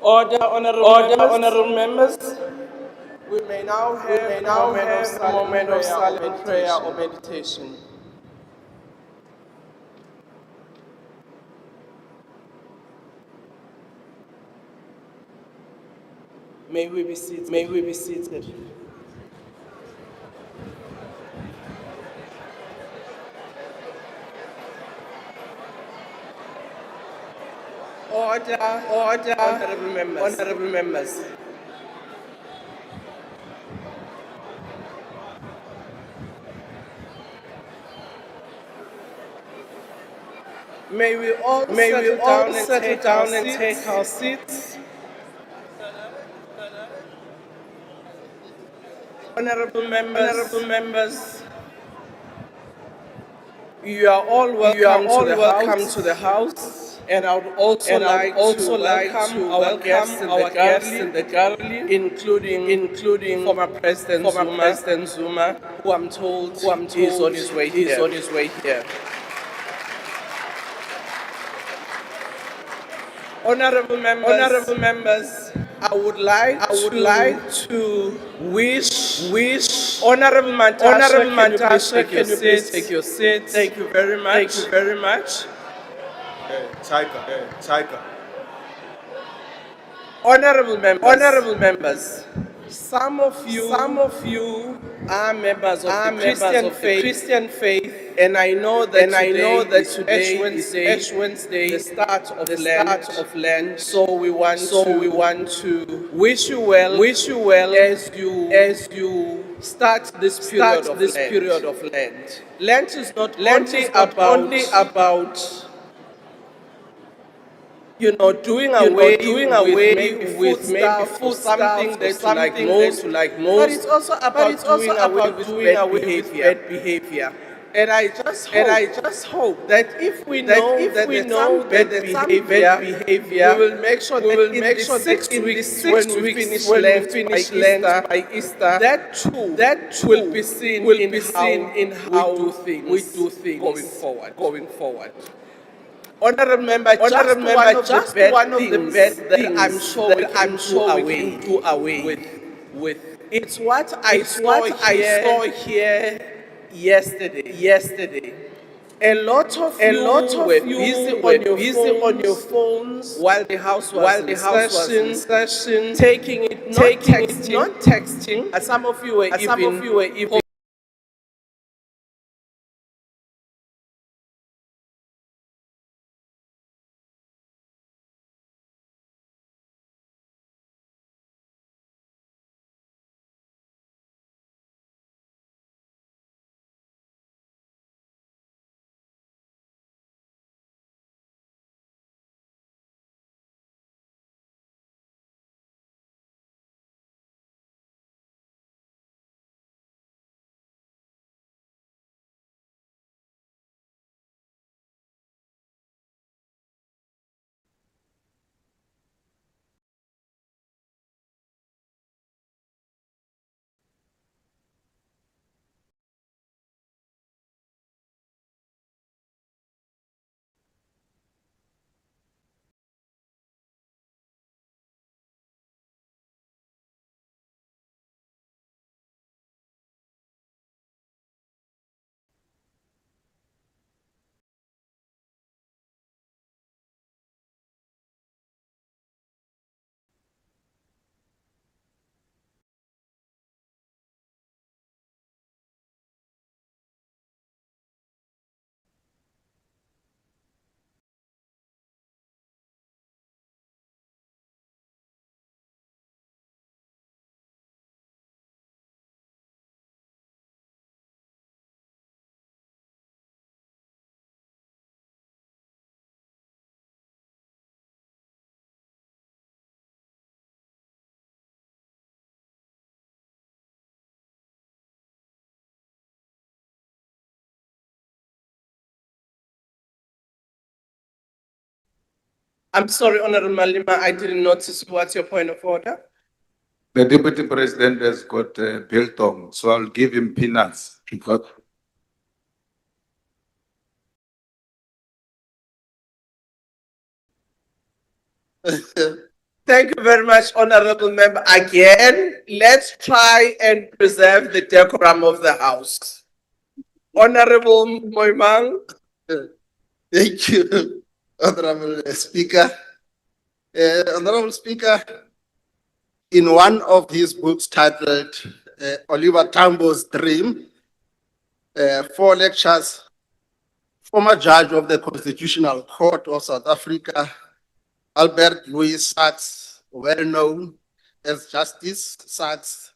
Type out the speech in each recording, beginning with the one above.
Honourable members. We may now have A moment of silent prayer or meditation. May we be seated. Order, honourable members. May we all settle down and take our seats. Honourable members, you are all welcome to the House. And I would also like to welcome our guests in the gallery, including former President Zuma, who I'm told is on his way here. Honourable members, I would like to wish Honourable Mantashe, can you please take your seat? Thank you very much. Honourable members, some of you are members of the Christian faith, and I know that today is Ash Wednesday, the start of Lent. So we want to wish you well as you start this period of Lent. Lent is not only about doing away with maybe food something that you like most, but it's also about doing away with bad behavior. And I just hope that if we know that there's some bad behavior, we will make sure that in the 6 weeks when we finish Lent by Easter, that too will be seen in how we do things going forward. Honourable member, just one of the bad things I'm sure we can do away with. It's what I saw here yesterday. A lot of you were busy on your phones while the house was in session, taking it, not texting. And some of you were even I'm sorry, Honourable Malema, I didn't notice. What's your point of order? The Deputy President has got biltong, so I'll give him peanuts. Thank you very much, Honorable Member. Again, let's try and preserve the decorum of the House. Honorable Moimang. Thank you, Honorable Speaker. Honorable Speaker, in one of his books titled Oliver Tambo's Dream, 4 lectures, former judge of the Constitutional Court of South Africa, Albert Louis Sachs, well known as Justice Sachs,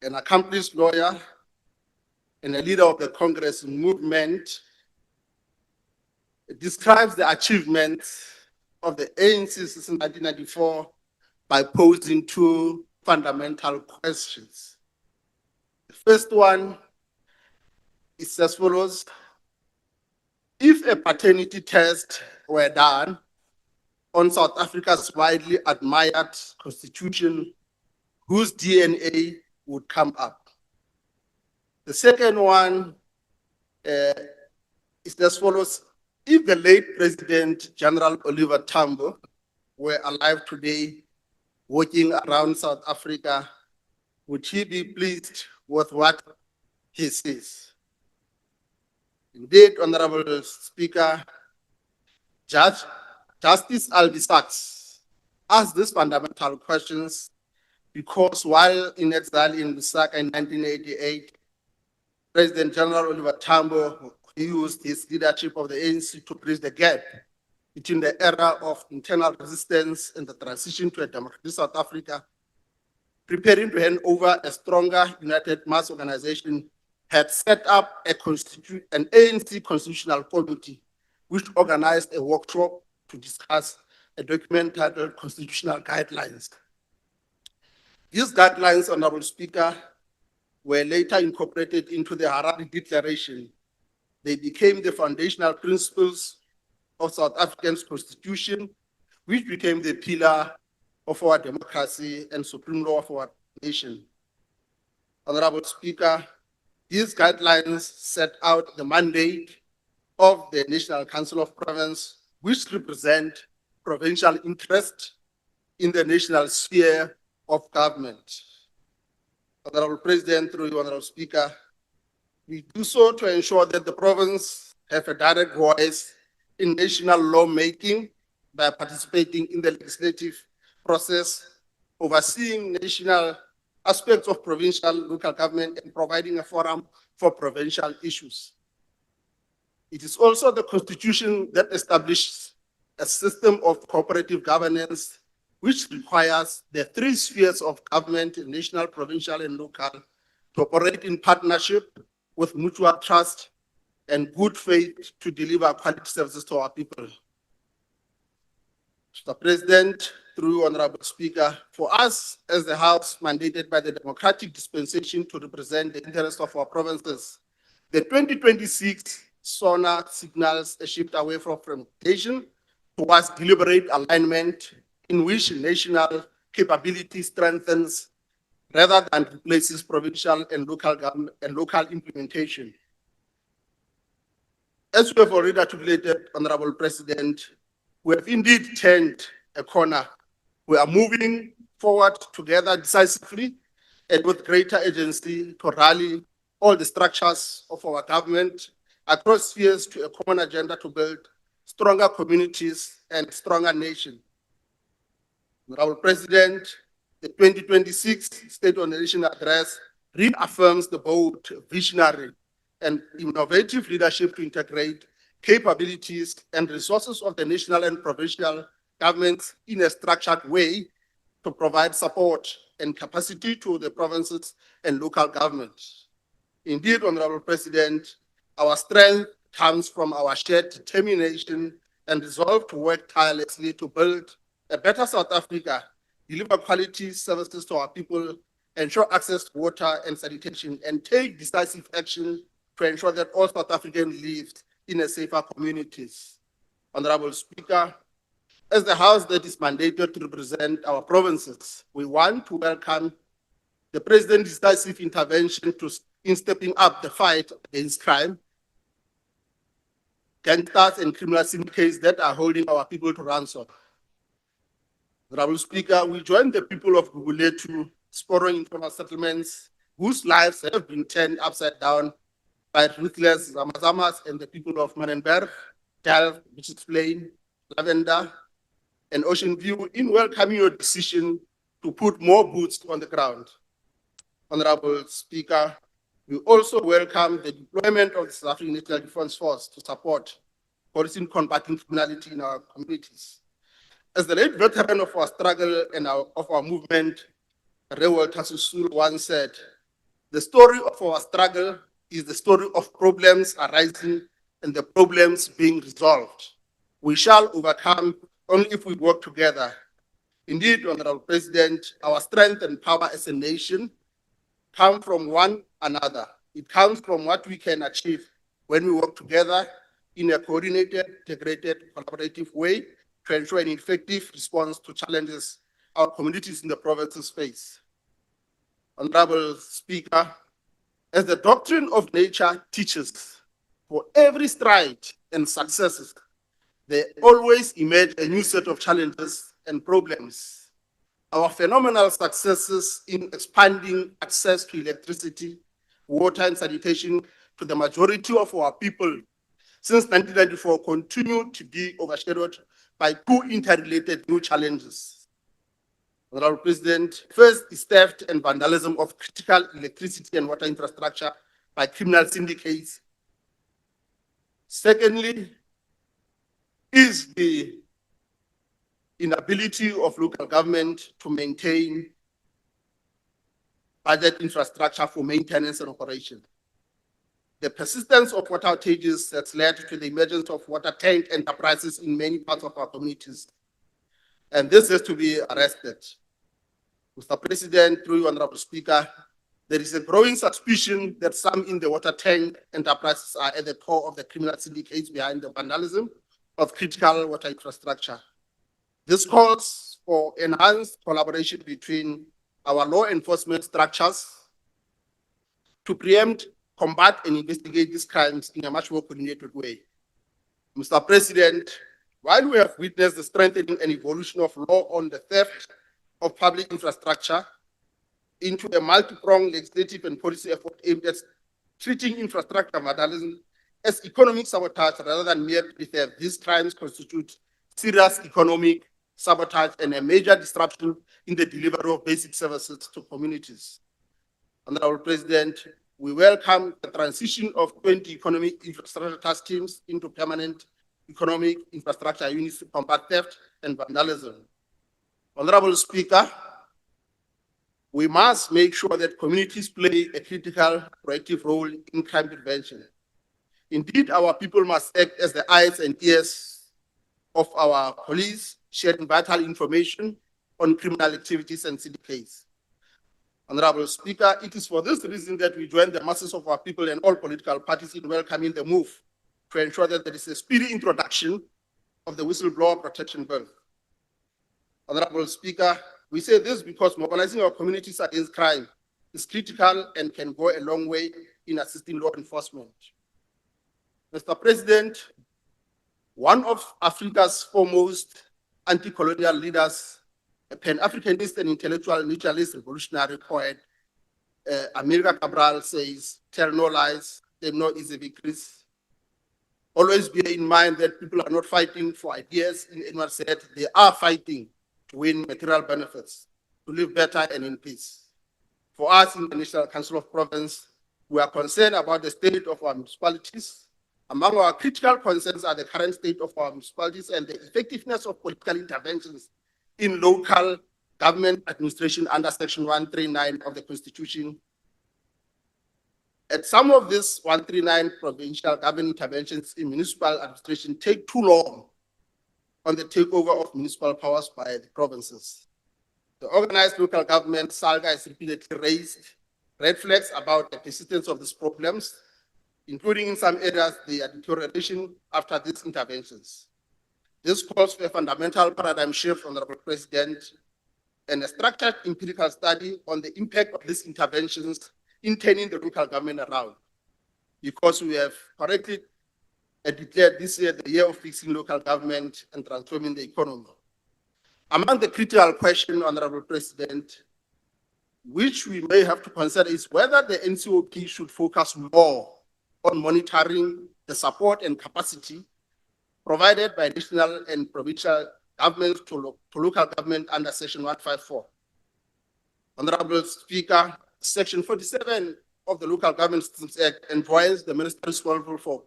an accomplished lawyer and a leader of the Congress movement, describes the achievements of the ANC since 1994 by posing 2 fundamental questions. The first one is as follows: if a paternity test were done on South Africa's widely admired constitution, whose DNA would come up? The second one is as follows: if the late President General Oliver Tambo were alive today, walking around South Africa, would he be pleased with what he sees? Indeed, Honorable Speaker, Justice Albie Sachs asked these fundamental questions because while in exile in Lusaka in 1988, President General Oliver Tambo used his leadership of the ANC to bridge the gap between the era of internal resistance and the transition to a democratic South Africa, preparing to hand over a stronger united mass organization, had set up an ANC constitutional committee, which organized a workshop to discuss a document titled Constitutional Guidelines. These guidelines, Honorable Speaker, were later incorporated into the Harare Declaration. They became the foundational principles of South Africa's constitution, which became the pillar of our democracy and supreme law of our nation. Honorable Speaker, these guidelines set out the mandate of the National Council of Province, which represent provincial interest in the national sphere of government. Honorable President, through you, Honorable Speaker, we do so to ensure that the province have a direct voice in national lawmaking by participating in the legislative process, overseeing national aspects of provincial local government and providing a forum for provincial issues. It is also the Constitution that establishes a system of cooperative governance which requires the 3 spheres of government, national, provincial, and local, to operate in partnership with mutual trust and good faith to deliver quality services to our people. Mr. President, through you, Honorable Speaker, for us as the House mandated by the democratic dispensation to represent the interests of our provinces, the 2026 SONA signals a shift away from fragmentation towards deliberate alignment in which national capability strengthens rather than replaces provincial and local government and local implementation. As we have already articulated, Honorable President, we have indeed turned a corner. We are moving forward together decisively and with greater agency to rally all the structures of our government across spheres to a common agenda to build stronger communities and stronger nation. Honorable President, the 2026 State of the Nation Address reaffirms the bold, visionary, and innovative leadership to integrate capabilities and resources of the national and provincial governments in a structured way to provide support and capacity to the provinces and local governments. Indeed, Honorable President, our strength comes from our shared determination and resolve to work tirelessly to build a better South Africa, deliver quality services to our people, ensure access to water and sanitation, and take decisive action to ensure that all South Africans live in a safer communities. Honorable Speaker, as the House that is mandated to represent our provinces, we want to welcome the President's decisive intervention in stepping up the fight against crime, gangsters and criminal syndicates that are holding our people to ransom. Honorable Speaker, we join the people of Guguletu exploring informal settlements whose lives have been turned upside down by ruthless Zamazamas and the people of Manenberg, Delft, Richards Plain, Lavender, and Ocean View in welcoming your decision to put more boots on the ground. Honorable Speaker, we also welcome the deployment of the South African National Defence Force to support policy in combating criminality in our communities. As the late veteran of our struggle and of our movement, Rewel Tasusul once said, the story of our struggle is the story of problems arising and the problems being resolved. We shall overcome only if we work together. Indeed, Honorable President, our strength and power as a nation come from one another. It comes from what we can achieve when we work together in a coordinated, integrated, collaborative way to ensure an effective response to challenges our communities in the provinces face. Honorable Speaker, as the doctrine of nature teaches, for every stride and successes, there always emerge a new set of challenges and problems. Our phenomenal successes in expanding access to electricity, water, and sanitation to the majority of our people since 1994 continue to be overshadowed by two interrelated new challenges. Honorable President, first is theft and vandalism of critical electricity and water infrastructure by criminal syndicates. Secondly, is the inability of local government to maintain budget infrastructure for maintenance and operation. The persistence of water outages has led to the emergence of water tank enterprises in many parts of our communities. And this has to be arrested. Mr. President, through you, Honorable Speaker, there is a growing suspicion that some in the water tank enterprises are at the core of the criminal syndicates behind the vandalism of critical water infrastructure. This calls for enhanced collaboration between our law enforcement structures to preempt, combat, and investigate these crimes in a much more coordinated way. Mr. President, while we have witnessed the strengthening and evolution of law on the theft of public infrastructure into a multi-pronged legislative and policy effort aimed at treating infrastructure vandalism as economic sabotage rather than mere theft, these crimes constitute serious economic sabotage and a major disruption in the delivery of basic services to communities. Honorable President, we welcome the transition of 20 economic infrastructure task teams into permanent economic infrastructure units to combat theft and vandalism. Honorable Speaker, we must make sure that communities play a critical proactive role in crime prevention. Indeed, our people must act as the eyes and ears of our police, sharing vital information on criminal activities and syndicates. Honorable Speaker, it is for this reason that we join the masses of our people and all political parties in welcoming the move to ensure that there is a speedy introduction of the Whistleblower Protection Bill. Honorable Speaker, we say this because mobilizing our communities against crime is critical and can go a long way in assisting law enforcement. Mr. President, one of Africa's foremost anti-colonial leaders, a Pan-Africanist and intellectual neutralist revolutionary poet, Amilcar Cabral says, tell no lies, claim no easy victories. Always bear in mind that people are not fighting for ideas, in anyone said, they are fighting to win material benefits, to live better and in peace. For us in the National Council of Province, we are concerned about the state of our municipalities. Among our critical concerns are the current state of our municipalities and the effectiveness of political interventions in local government administration under Section 139 of the Constitution. And some of these 139 provincial government interventions in municipal administration take too long on the takeover of municipal powers by the provinces. The organized local government saga has repeatedly raised red flags about the persistence of these problems, including in some areas the deterioration after these interventions. This calls for a fundamental paradigm shift, Honorable President, and a structured empirical study on the impact of these interventions in turning the local government around. Because we have correctly declared this year the year of fixing local government and transforming the economy. Among the critical questions, Honorable President, which we may have to consider is whether the NCOP should focus more on monitoring the support and capacity provided by national and provincial governments to local government under Section 154. Honorable Speaker, Section 47 of the Local Government Systems Act enjoins the minister responsible for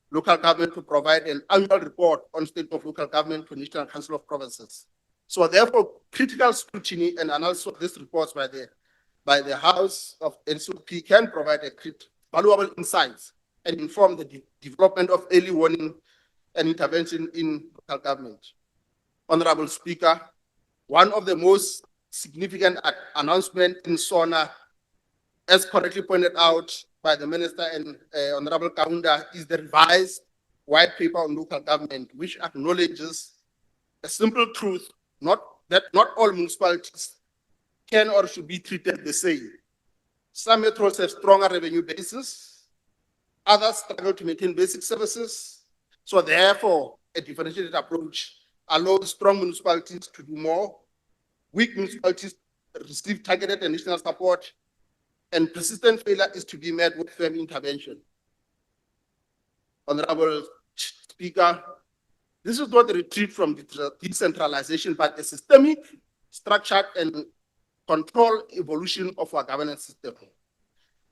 local government to provide an annual report on state of local government to the National Council of Provinces. So therefore, critical scrutiny and analysis of these reports by the House of NCOP can provide valuable insights and inform the development of early warning and intervention in local government. Honorable Speaker, one of the most significant announcements in SONA, as correctly pointed out by the Minister and Honorable Kaunda, is the revised white paper on local government, which acknowledges a simple truth, that not all municipalities can or should be treated the same. Some metros have stronger revenue bases, others struggle to maintain basic services. So therefore, a differentiated approach allows strong municipalities to do more, weak municipalities receive targeted and national support, and persistent failure is to be met with firm intervention. Honorable Speaker, this is not a retreat from decentralization, but a systemic, structured, and controlled evolution of our governance system.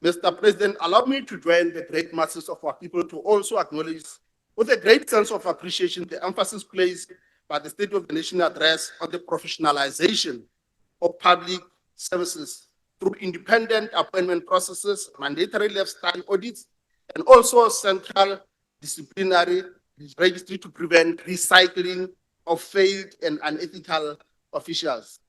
Mr. President, allow me to join the great masses of our people to also acknowledge with a great sense of appreciation the emphasis placed by the State of the Nation address on the professionalization of public services through independent appointment processes, mandatory lifestyle audits, and also central disciplinary registry to prevent recycling of failed and unethical officials.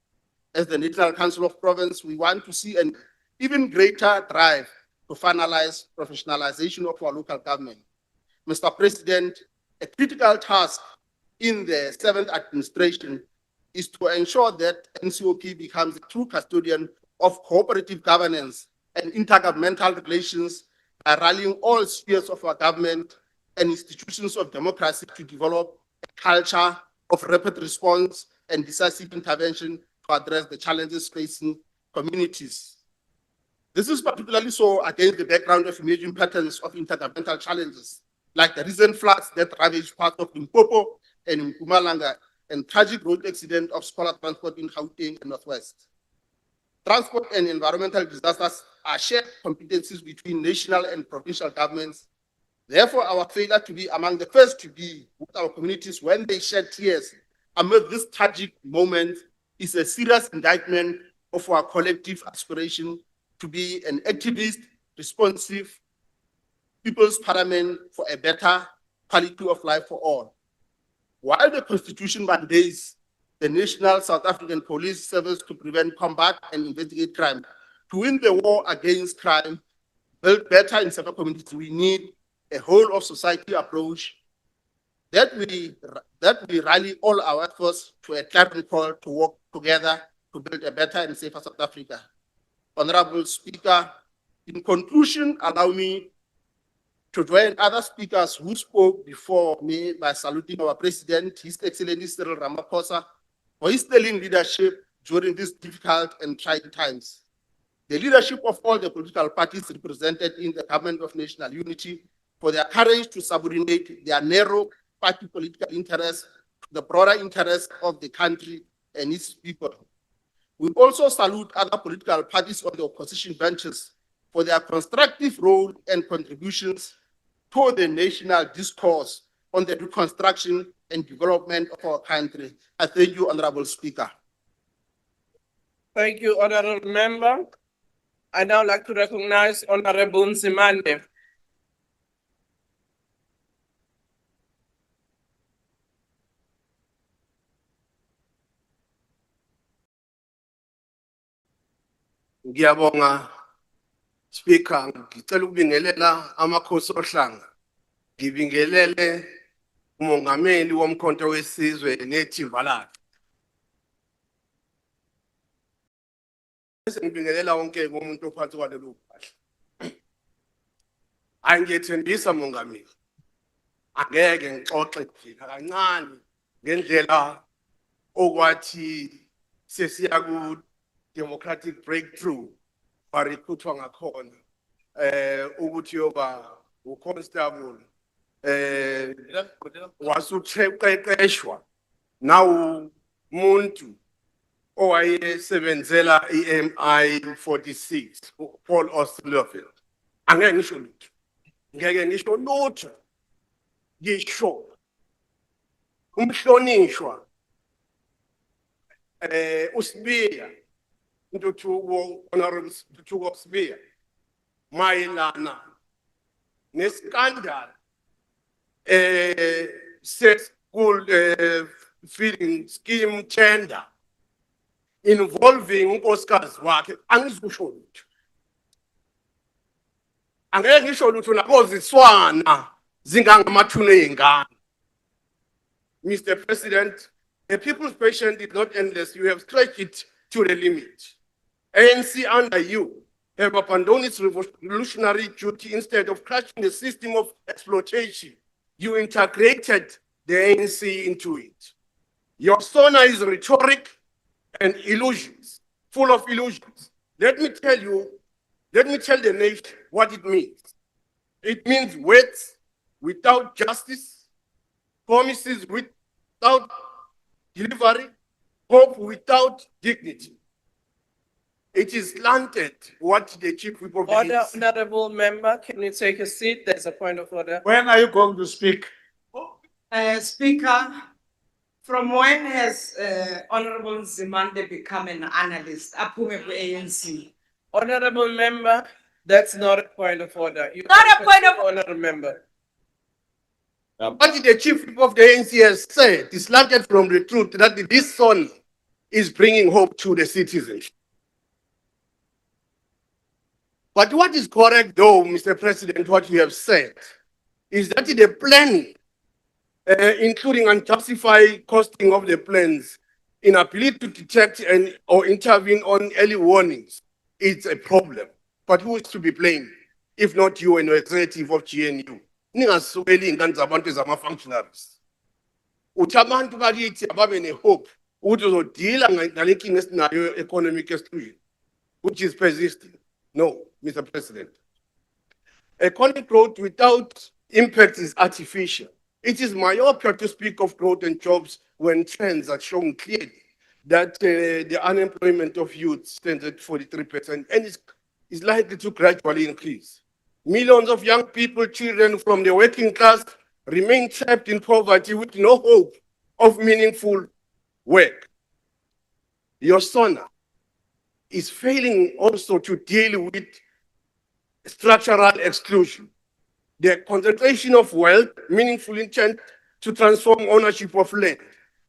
As the National Council of Province, we want to see an even greater drive to finalize professionalization of our local government. Mr. President, a critical task in the 7th administration is to ensure that NCOP becomes a true custodian of cooperative governance and intergovernmental relations by rallying all spheres of our government and institutions of democracy to develop a culture of rapid response and decisive intervention to address the challenges facing communities. This is particularly so against the background of emerging patterns of intergovernmental challenges, like the recent floods that ravaged parts of Limpopo and Mpumalanga, and tragic road accident of scholar transport in Gauteng and Northwest. Transport and environmental disasters are shared competencies between national and provincial governments. Therefore, our failure to be among the first to be with our communities when they shed tears amid this tragic moment is a serious indictment of our collective aspiration to be an activist, responsive people's parliament for a better quality of life for all. While the Constitution mandates the National South African Police Service to prevent, combat, and investigate crime, to win the war against crime, build better in several communities, we need a whole of society approach that we rally all our efforts to a clarion call to work together to build a better and safer South Africa. Honorable Speaker, in conclusion, allow me to join other speakers who spoke before me by saluting our President, His Excellency Cyril Ramaphosa, for his sterling leadership during these difficult and trying times. The leadership of all the political parties represented in the Government of National Unity for their courage to subordinate their narrow party political interests to the broader interests of the country and its people. We also salute other political parties on the opposition benches for their constructive role and contributions to the national discourse on the reconstruction and development of our country. I thank you, Honorable Speaker. Thank you, Honorable Member. I'd now like to recognize Honorable Nzimande. Ngiyabonga Speaker, ngicela ukubingelela amakhosi ohlanga. Ngibingelele umongameli womkhonto wesizwe nethimba lakhe. Bese ngibingelela wonke umuntu ophansi kwalelo phahla. Angiyethembisa mongameli. Angeke ngixoxe nje kancane ngendlela okwathi sesiya ku democratic breakthrough barikhuthwa ngakhona ukuthi yoba uconstable wasuqeqeshwa nawu umuntu owayesebenzela i-MI 46 Paul Oslovel. Angeke ngisho lutho. Ngeke ngisho lutho. Ngisho umhlonishwa uSibiya Ntuthuko Honorable Ntuthuko Sibiya mayelana neskandal school feeding scheme tender involving unkosikazi wakhe angizikusho lutho. Angeke ngisho lutho nakoziswana zingangamathuna ezingane. Mr. President, the people's patience is not endless. You have stretched it to the limit. ANC under you have abandoned its revolutionary duty. Instead of crushing the system of exploitation, you integrated the ANC into it. Your SONA is rhetoric and illusions, full of illusions. Let me tell the nation what it means. It means words without justice, promises without delivery, hope without dignity. It is slanted what the chief whip of the Order, honorable member, can you take a seat? There's a point of order. When are you going to speak? Speaker, from when has Honorable Zimande become an analyst? Aphume ku-ANC. Honorable member, that's not a point of order. Not a point of- Honorable member. What the chief whip of the ANC has said is slanted from the truth that this son is bringing hope to the citizens. But what is correct though, Mr. President, what you have said, is that the planning, including unjustified costing of the plans, inability to detect or intervene on early warnings, it's a problem. But who is to be blamed, if not you and your executive of GNU? Ningasukeli ingane zabantu ezama-functionaries. Uthi abantu bakithi ababe ne-hope ukuthi uzodila ngale nkinga esinayo economic exclusion, which is persisting. No, Mr. President. Economic growth without impact is artificial. It is myopia to speak of growth and jobs when trends are showing clearly that the unemployment of youth stands at 43% and is likely to gradually increase. Millions of young people, children from the working class, remain trapped in poverty with no hope of meaningful work. Your SONA is failing also to deal with structural exclusion. The concentration of wealth, meaningful intent to transform ownership of land,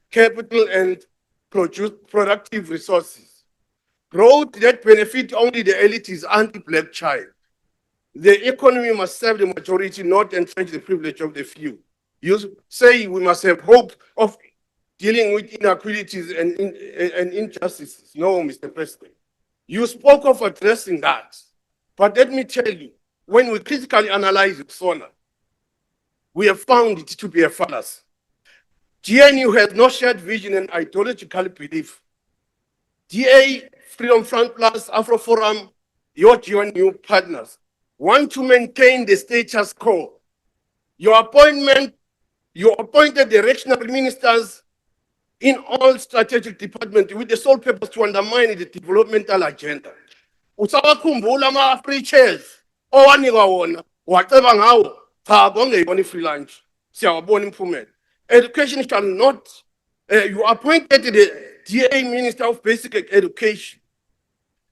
capital, and produce productive resources. Growth that benefits only the elite is anti-black child. The economy must serve the majority, not entrench the privilege of the few. You say we must have hope of dealing with inequalities and injustices. No, Mr. President. You spoke of addressing that. But let me tell you, when we critically analyze SONA, we have found it to be a fallacy. GNU has no shared vision and ideological belief. DA, Freedom Front Plus, Afro Forum, your GNU partners want to maintain the status quo. You appointed the regional ministers in all strategic departments with the sole purpose to undermine the developmental agenda. Usawakhumbula ama-free chairs owanikwa wona waceba ngawo cha bongeyona i-free lunch siyawabona impumela. Education shall not you appointed the DA Minister of Basic Education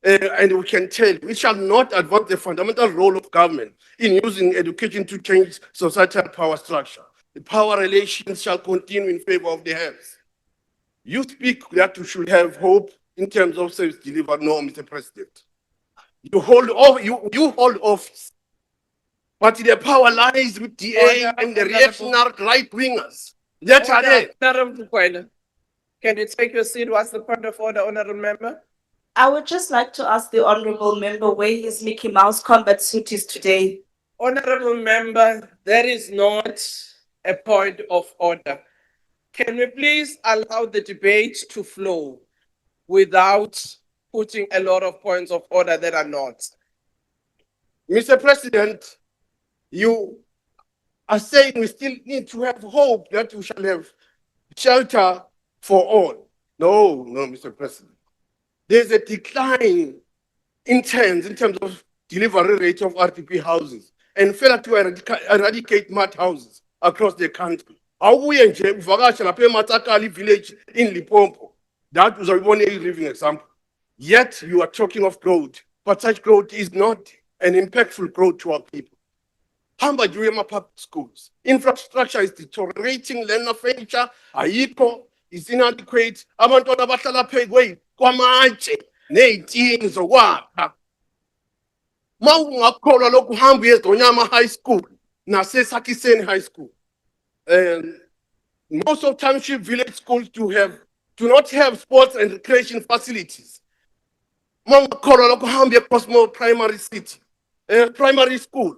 and we can tell you it shall not advance the fundamental role of government in using education to change societal power structure. The power relations shall continue in favor of the haves. You speak that you should have hope in terms of service delivery. No, Mr. President. You hold office, but the power lies with DA and the reactionary right wingers. That's it. Honorable Kwena, can you take your seat? What's the point of order, honorable member? I would just like to ask the honorable member where his Mickey Mouse combat suit is today. Honorable member, that is not a point of order. Can we please allow the debate to flow without putting a lot of points of order that are not? Mr. President, you are saying we still need to have hope that we shall have shelter for all. No, Mr. President. There's a decline in terms of delivery rate of RTP houses and failure to eradicate mud houses across the country. Awuye nje uvakasha lapha eMatsakali village in Limpopo. That was a one living example. Yet you are talking of growth, but such growth is not an impactful growth to our people. Hamba during my public schools. Infrastructure is deteriorating, learner furniture, ayikho, is inadequate. Abantwana abahlala phezu kwamatshe nezitini zokwakha. Mawungakholwa lokhu hamba uye eZonyama High School naseSakiseni High School. Most of township village schools do not have sports and recreation facilities. Mawungakholwa lokhu hamba eCosmo Primary School.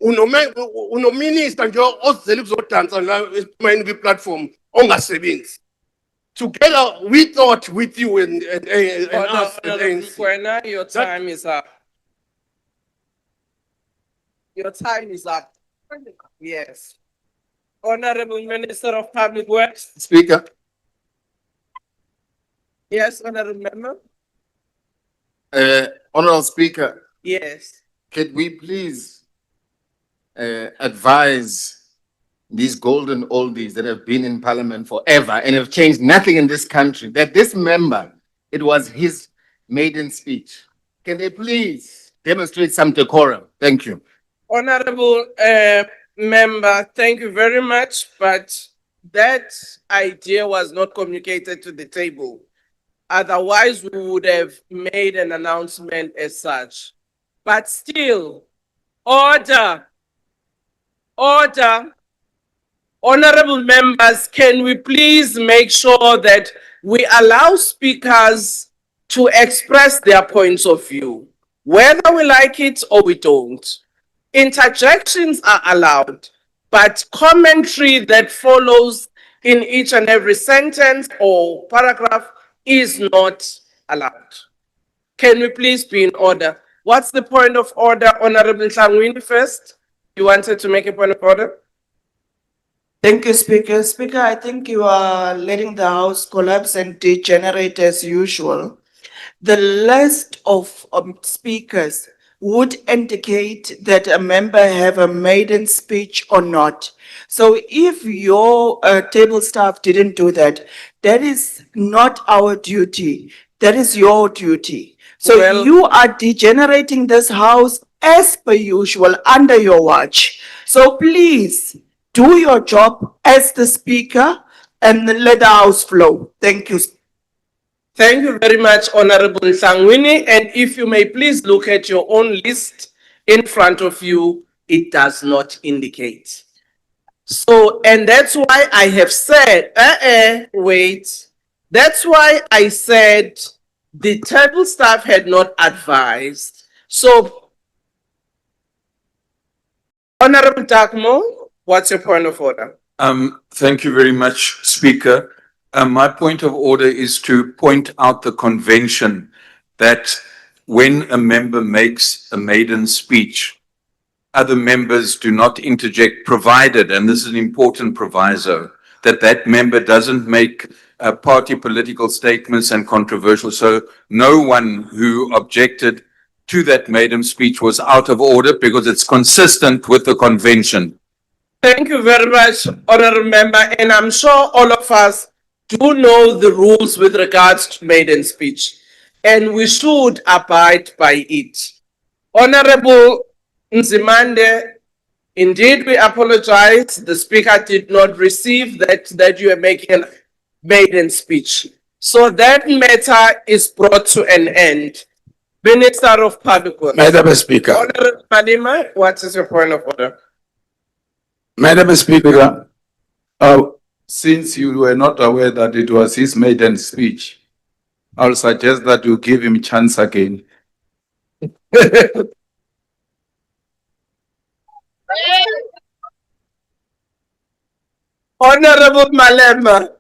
Unominister nje ozele ukuzodansa la emayini platform ongasebenzi. Together we thought with you and us and ANC. Kwena, your time is up. Your time is up. Yes. Honorable Minister of Public Works. Speaker. Yes, Honorable Member. Honorable Speaker, Yes. could we please advise these golden oldies that have been in Parliament forever and have changed nothing in this country, that this member, it was his maiden speech. Can they please demonstrate some decorum? Thank you. Honorable Member, thank you very much, but that idea was not communicated to the table. Otherwise, we would have made an announcement as such. But still, order. Honorable members, can we please make sure that we allow speakers to express their points of view, whether we like it or we don't? Interjections are allowed, but commentary that follows in each and every sentence or paragraph is not allowed. Can we please be in order? What's the point of order, Honorable Tlangwini first? You wanted to make a point of order? Thank you, Speaker. Speaker, I think you are letting the House collapse and degenerate as usual. The list of speakers would indicate that a member have a maiden speech or not. So if your table staff didn't do that, that is not our duty. That is your duty. So Well- you are degenerating this House as per usual under your watch. So please do your job as the Speaker and let the House flow. Thank you. Thank you very much, Honorable Tlangwini. And if you may please look at your own list in front of you, it does not indicate. So, and that's why I have said, wait. That's why I said the table staff had not advised. So, Honorable Takmo, what's your point of order? Thank you very much, Speaker. My point of order is to point out the convention that when a member makes a maiden speech, other members do not interject, provided, and this is an important proviso, that that member doesn't make party political statements and controversial. So no one who objected to that maiden speech was out of order because it's consistent with the convention. Thank you very much, Honorable Member, and I'm sure all of us do know the rules with regards to maiden speech, and we should abide by it. Honorable Nzimande, indeed we apologize. The Speaker did not receive that you are making a maiden speech. So that matter is brought to an end. Minister of Public Works. Madam Speaker. Honorable Malema, what is your point of order? Madam Speaker, since you were not aware that it was his maiden speech, I'll suggest that you give him chance again. Honorable Malema,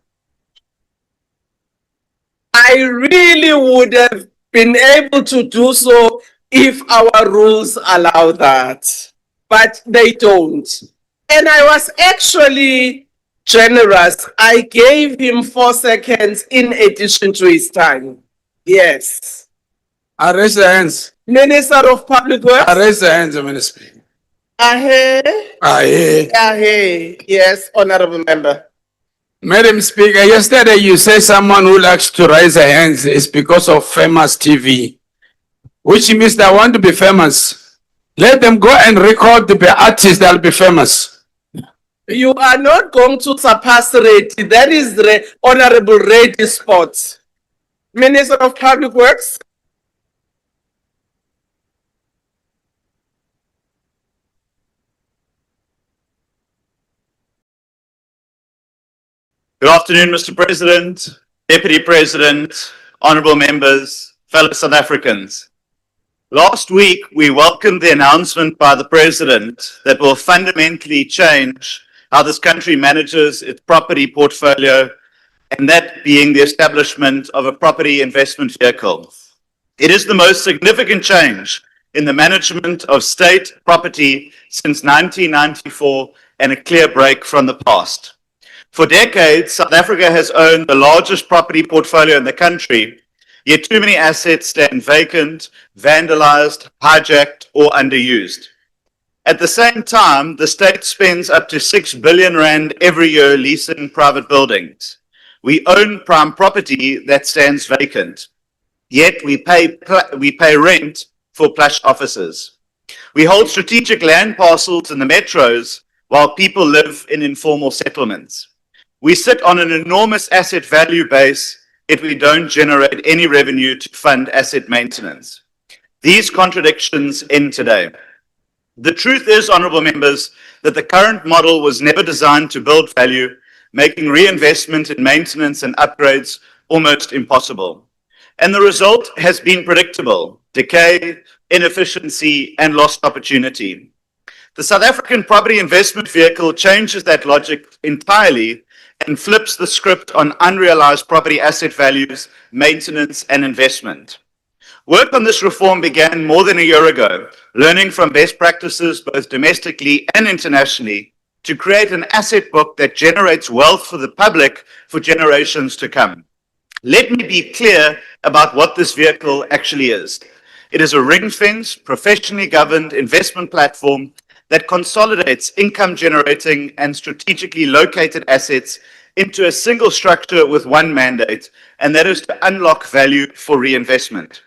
I really would have been able to do so if our rules allow that, but they don't. And I was actually generous. I gave him 4 seconds in addition to his time. Yes. I raise the hands. Minister of Public Works. I raise the hands, Minister. Ahe. Aye. Ahe. Yes, Honorable Member. Madam Speaker, yesterday you said someone who likes to raise their hands is because of famous TV, which means they want to be famous. Let them go and record to be artists, they'll be famous. You are not going to surpass Reddy. That is the Honorable Reddy spot. Minister of Public Works. Good afternoon, Mr. President, Deputy President, honorable members, fellow South Africans. Last week, we welcomed the announcement by the President that will fundamentally change how this country manages its property portfolio, and that being the establishment of a property investment vehicle. It is the most significant change in the management of state property since 1994 and a clear break from the past. For decades, South Africa has owned the largest property portfolio in the country, yet too many assets stand vacant, vandalized, hijacked, or underused. At the same time, the state spends up to 6 billion rand every year leasing private buildings. We own prime property that stands vacant, yet we pay rent for plush offices. We hold strategic land parcels in the metros while people live in informal settlements. We sit on an enormous asset value base, yet we don't generate any revenue to fund asset maintenance. These contradictions end today. The truth is, honorable members, that the current model was never designed to build value, making reinvestment in maintenance and upgrades almost impossible. And the result has been predictable: decay, inefficiency, and lost opportunity. The South African property investment vehicle changes that logic entirely and flips the script on unrealized property asset values, maintenance, and investment. Work on this reform began more than a year ago, learning from best practices both domestically and internationally to create an asset book that generates wealth for the public for generations to come. Let me be clear about what this vehicle actually is. It is a ring-fenced, professionally governed investment platform that consolidates income-generating and strategically located assets into a single structure with one mandate, and that is to unlock value for reinvestment.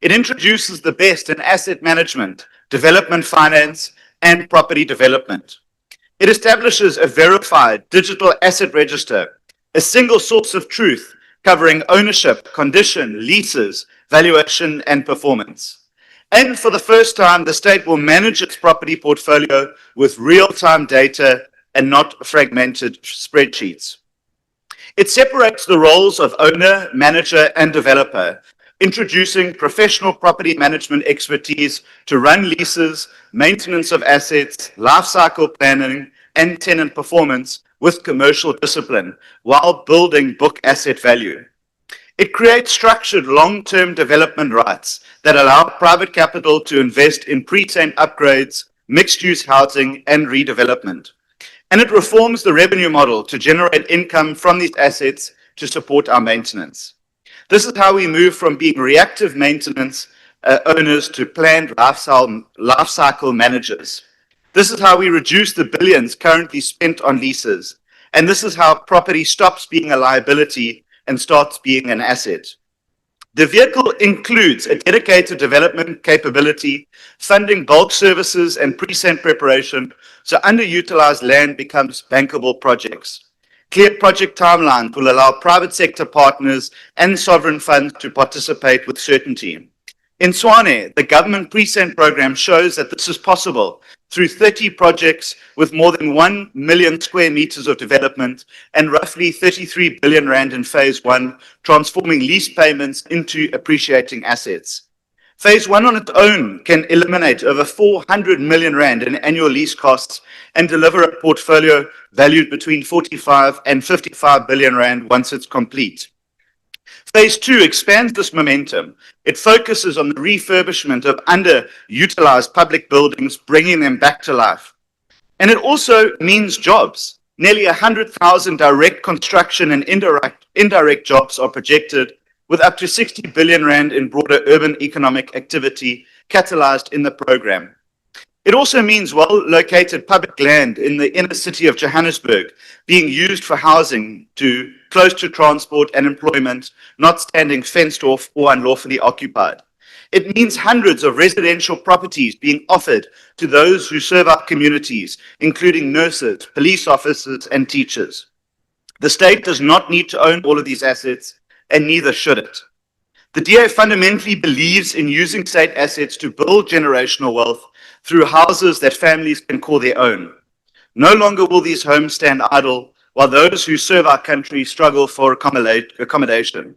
It introduces the best in asset management, development finance, and property development. It establishes a verified digital asset register, a single source of truth covering ownership, condition, leases, valuation, and performance. And for the first time, the state will manage its property portfolio with real-time data and not fragmented spreadsheets. It separates the roles of owner, manager, and developer, introducing professional property management expertise to run leases, maintenance of assets, life cycle planning, and tenant performance with commercial discipline while building book asset value. It creates structured long-term development rights that allow private capital to invest in precinct upgrades, mixed-use housing, and redevelopment. And it reforms the revenue model to generate income from these assets to support our maintenance. This is how we move from being reactive maintenance owners to planned life cycle managers. This is how we reduce the billions currently spent on leases. And this is how property stops being a liability and starts being an asset. The vehicle includes a dedicated development capability, funding bulk services and precinct preparation, so underutilized land becomes bankable projects. Clear project timelines will allow private sector partners and sovereign funds to participate with certainty. In Swane, the government precinct program shows that this is possible through 30 projects with more than 1 million square meters of development and roughly 33 billion rand in phase one, transforming lease payments into appreciating assets. Phase 1 on its own can eliminate over 400 million rand in annual lease costs and deliver a portfolio valued between 45 and 55 billion rand once it's complete. Phase 2 expands this momentum. It focuses on the refurbishment of underutilized public buildings, bringing them back to life. And it also means jobs. Nearly 100,000 direct construction and indirect jobs are projected, with up to 60 billion rand in broader urban economic activity catalyzed in the program. It also means well-located public land in the inner city of Johannesburg being used for housing close to transport and employment, not standing fenced off or unlawfully occupied. It means hundreds of residential properties being offered to those who serve our communities, including nurses, police officers, and teachers. The state does not need to own all of these assets, and neither should it. The DA fundamentally believes in using state assets to build generational wealth through houses that families can call their own. No longer will these homes stand idle while those who serve our country struggle for accommodation.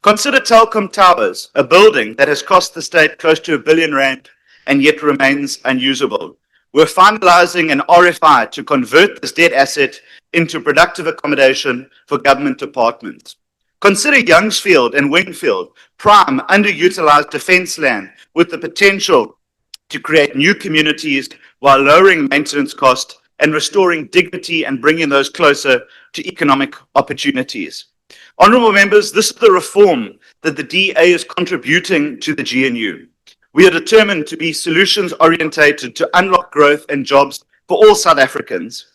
Consider Telkom Towers, a building that has cost the state close to R1 billion and yet remains unusable. We're finalizing an RFI to convert this dead asset into productive accommodation for government departments. Consider Youngsfield and Wingfield, prime underutilized defense land with the potential to create new communities while lowering maintenance costs and restoring dignity and bringing those closer to economic opportunities. Honourable members, this is the reform that the DA is contributing to the GNU. We are determined to be solutions orientated to unlock growth and jobs for all South Africans.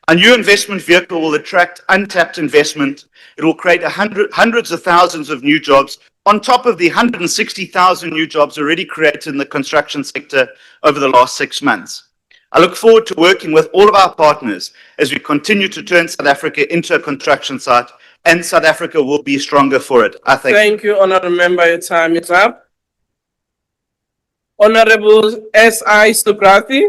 A new investment vehicle will attract untapped investment. It will create hundreds of thousands of new jobs on top of the 160,000 new jobs already created in the construction sector over the last 6 months. I look forward to working with all of our partners as we continue to turn South Africa into a construction site, and South Africa will be stronger for it. I thank you. Thank you, Honourable Member. Your time is up. Honourable S.I. Subrathi.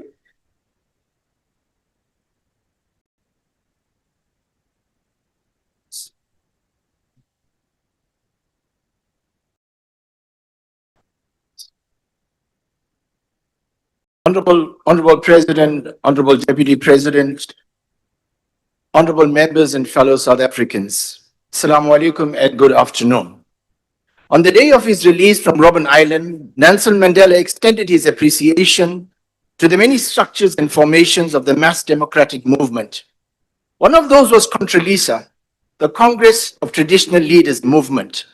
Honorable President, Honorable Deputy President, honorable members and fellow South Africans, Assalamu alaikum and good afternoon. On the day of his release from Robben Island, Nelson Mandela extended his appreciation to the many structures and formations of the mass democratic movement. One of those was Contralisa, the Congress of Traditional Leaders movement.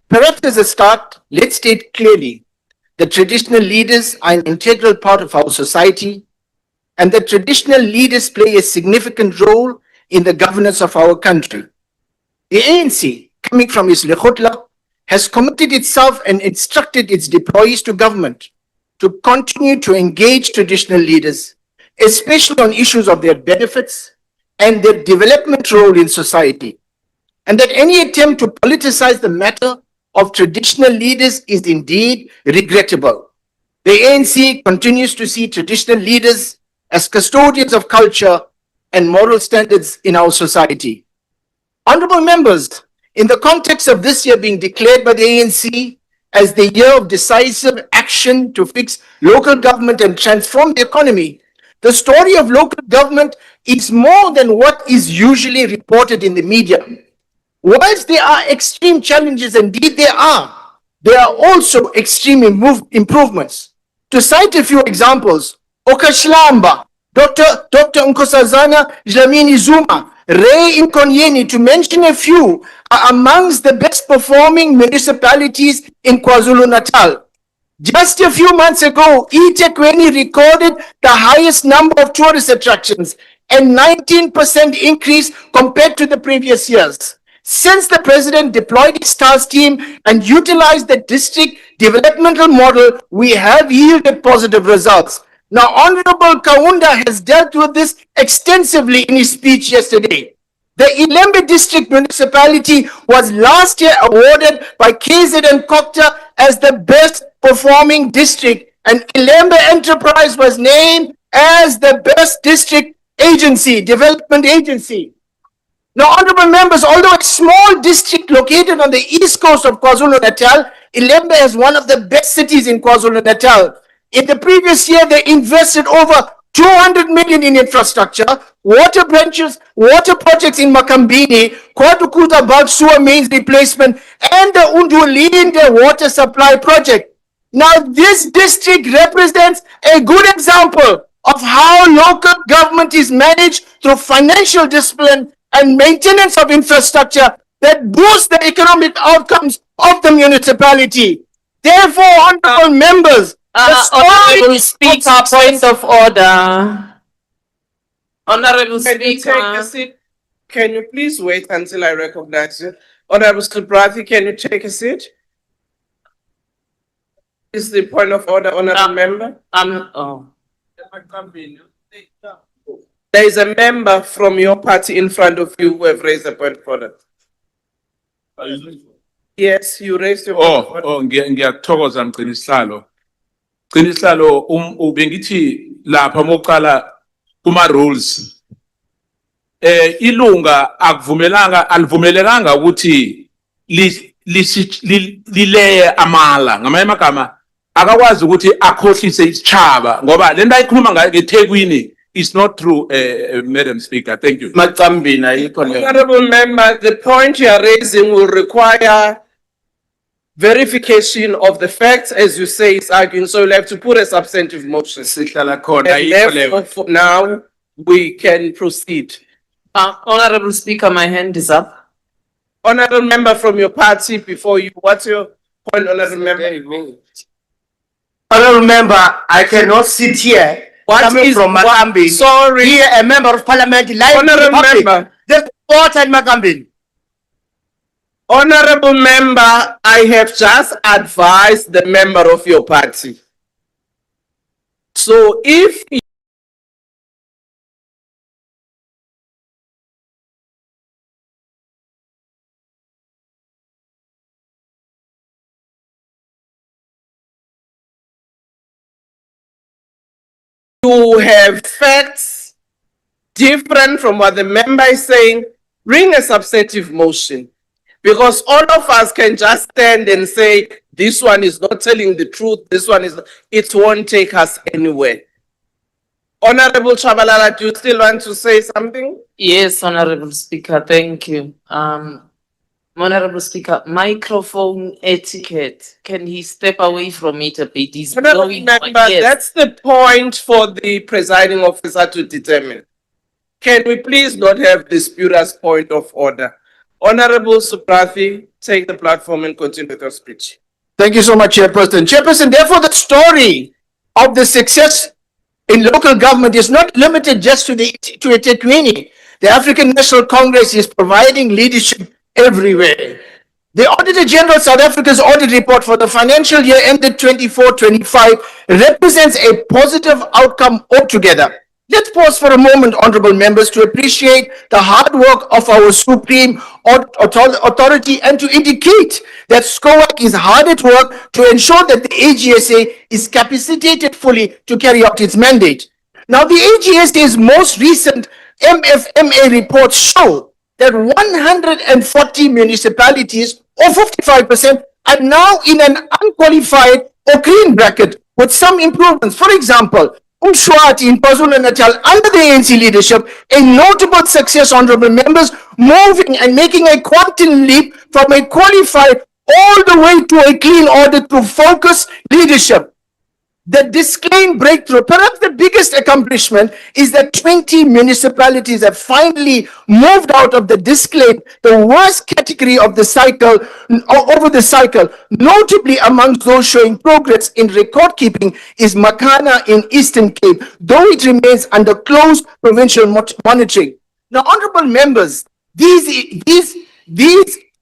Perhaps as a start, let's state clearly that traditional leaders are an integral part of our society, and that traditional leaders play a significant role in the governance of our country. The ANC, coming from its Lekgotla, has committed itself and instructed its deployees to government to continue to engage traditional leaders, especially on issues of their benefits and their development role in society, and that any attempt to politicize the matter of traditional leaders is indeed regrettable. The ANC continues to see traditional leaders as custodians of culture and moral standards in our society. Honorable members, in the context of this year being declared by the ANC as the year of decisive action to fix local government and transform the economy, the story of local government is more than what is usually reported in the media. Whilst there are extreme challenges, indeed there are also extreme improvements. To cite a few examples, Okashlamba, Dr. Nkosazana Dlamini Zuma, Ray Nkonyeni, to mention a few, are amongst the best performing municipalities in KwaZulu-Natal. Just a few months ago, eThekwini recorded the highest number of tourist attractions and 19% increase compared to the previous years. Since the president deployed his task team and utilized the district developmental model, we have yielded positive results. Now, Honorable Kaunda has dealt with this extensively in his speech yesterday. The Ilembe district municipality was last year awarded by KZN Kokta as the best performing district, and Ilembe Enterprise was named as the best district agency, development agency. Now, honorable members, although a small district located on the east coast of KwaZulu-Natal, Ilembe is one of the best cities in KwaZulu-Natal. In the previous year, they invested over 200 million in infrastructure, water branches, water projects in Makambini, Kwadukuta bulk sewer mains replacement, and the Undulinde water supply project. Now, this district represents a good example of how local government is managed through financial discipline and maintenance of infrastructure that boosts the economic outcomes of the municipality. Therefore, honorable members, the story Honorable of Speaker, point of order. Honorable Can you take a Speaker. seat? Can you please wait until I recognize you? Honorable Subrathi, can you take a seat? Is the point of order, honorable member? Oh. There is a member from your party in front of you who have raised a point of order. Yes, you raised your point of order. Ngiyathokoza mgcinisihlalo. Mgcinisihlalo ubengithi lapha moqala kuma rules ilunga alivumelekanga ukuthi lileye amala ngamanye amagama akakwazi ukuthi akhohlise isitshaba ngoba lento ayikhuluma ngayo ngeThekwini is not true, Madam Speaker. Thank you. Honorable member, the point you are raising will require verification of the facts, as you say, is arguing. So you'll have to put a substantive motion. And therefore, for now, we can proceed. Honorable Speaker, my hand is up. Honorable member from your party, before you, what's your point, honorable member? honorable member, I cannot sit here coming from Makambini. Sorry. Here, a member of parliament, live in the Honorable public. member. There's water in Makambini. Honorable member, I have just advised the member of your party. So if you have facts different from what the member is saying, bring a substantive motion. Because all of us can just stand and say, this one is not telling the truth, this one is, it won't take us anywhere. Honorable Chabalala, do you still want to say something? Yes, Honorable Speaker, thank you. Honorable Speaker, microphone etiquette. Can he step away from it a bit? He's Honorable blowing member, my ears. that's the point for the presiding officer to determine. Can we please not have the spurious point of order? Honorable Subrathi, take the platform and continue with your speech. Thank you so much, Chairperson. Chairperson, therefore, the story of the success in local government is not limited just to eThekwini. The African National Congress is providing leadership everywhere. The Auditor General of South Africa's audit report for the financial year ended 24-25 represents a positive outcome altogether. Let's pause for a moment, honorable members, to appreciate the hard work of our supreme authority and to indicate that SCOAC is hard at work to ensure that the AGSA is capacitated fully to carry out its mandate. Now, the AGSA's most recent MFMA reports show that 140 municipalities, or 55%, are now in an unqualified or green bracket with some improvements. For example, Umshwati in KwaZulu-Natal, under the ANC leadership, a notable success, honorable members, moving and making a quantum leap from a qualified all the way to a clean audit through focused leadership. The disclaim breakthrough, perhaps the biggest accomplishment, is that 20 municipalities have finally moved out of the disclaim, the worst category of the cycle, over the cycle. Notably amongst those showing progress in record keeping is Makana in Eastern Cape, though it remains under close provincial monitoring. Now, honorable members, these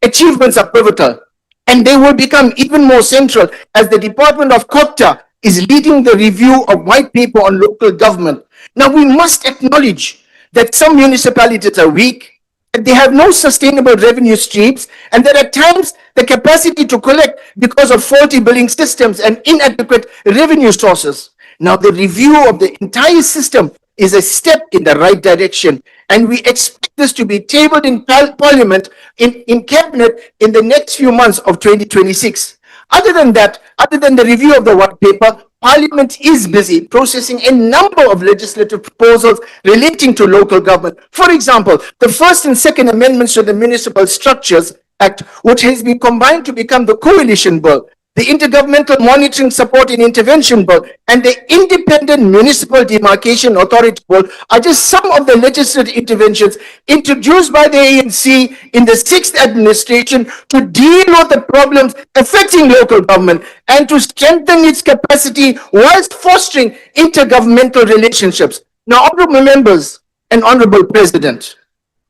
achievements are pivotal, and they will become even more central as the Department of Copta is leading the review of white paper on local government. Now, we must acknowledge that some municipalities are weak, that they have no sustainable revenue streams, and that at times the capacity to collect because of faulty billing systems and inadequate revenue sources. Now, the review of the entire system is a step in the right direction, and we expect this to be tabled in Parliament, in Cabinet in the next few months of 2026. Other than that, other than the review of the white paper, Parliament is busy processing a number of legislative proposals relating to local government. For example, the first and second amendments to the Municipal Structures Act, which has been combined to become the Coalition Bill, the Intergovernmental Monitoring, Support and Intervention Bill, and the Independent Municipal Demarcation Authority Bill are just some of the legislative interventions introduced by the ANC in the 6th administration to deal with the problems affecting local government and to strengthen its capacity whilst fostering intergovernmental relationships. Now, honorable members and honorable President,